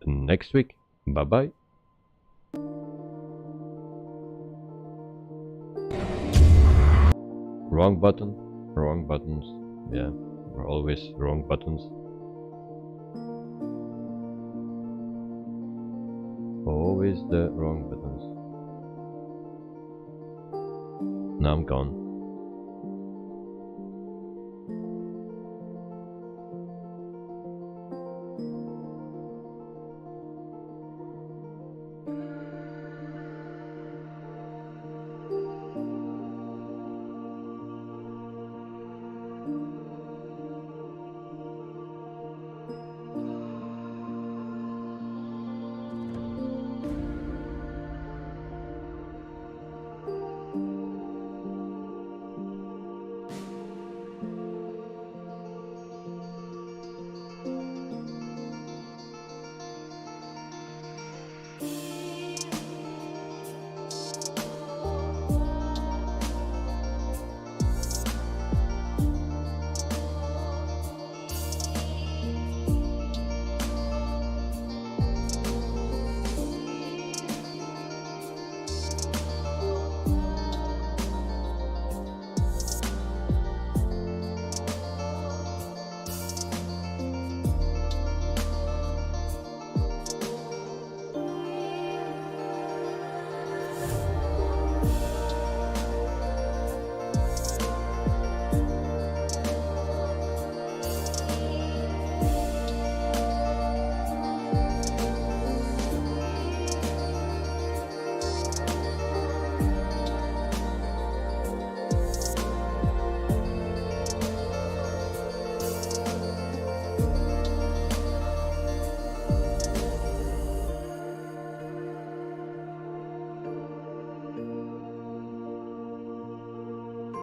next week. Bye bye. Wrong button, wrong buttons. Yeah, always wrong buttons. Always the wrong buttons. Now I'm gone.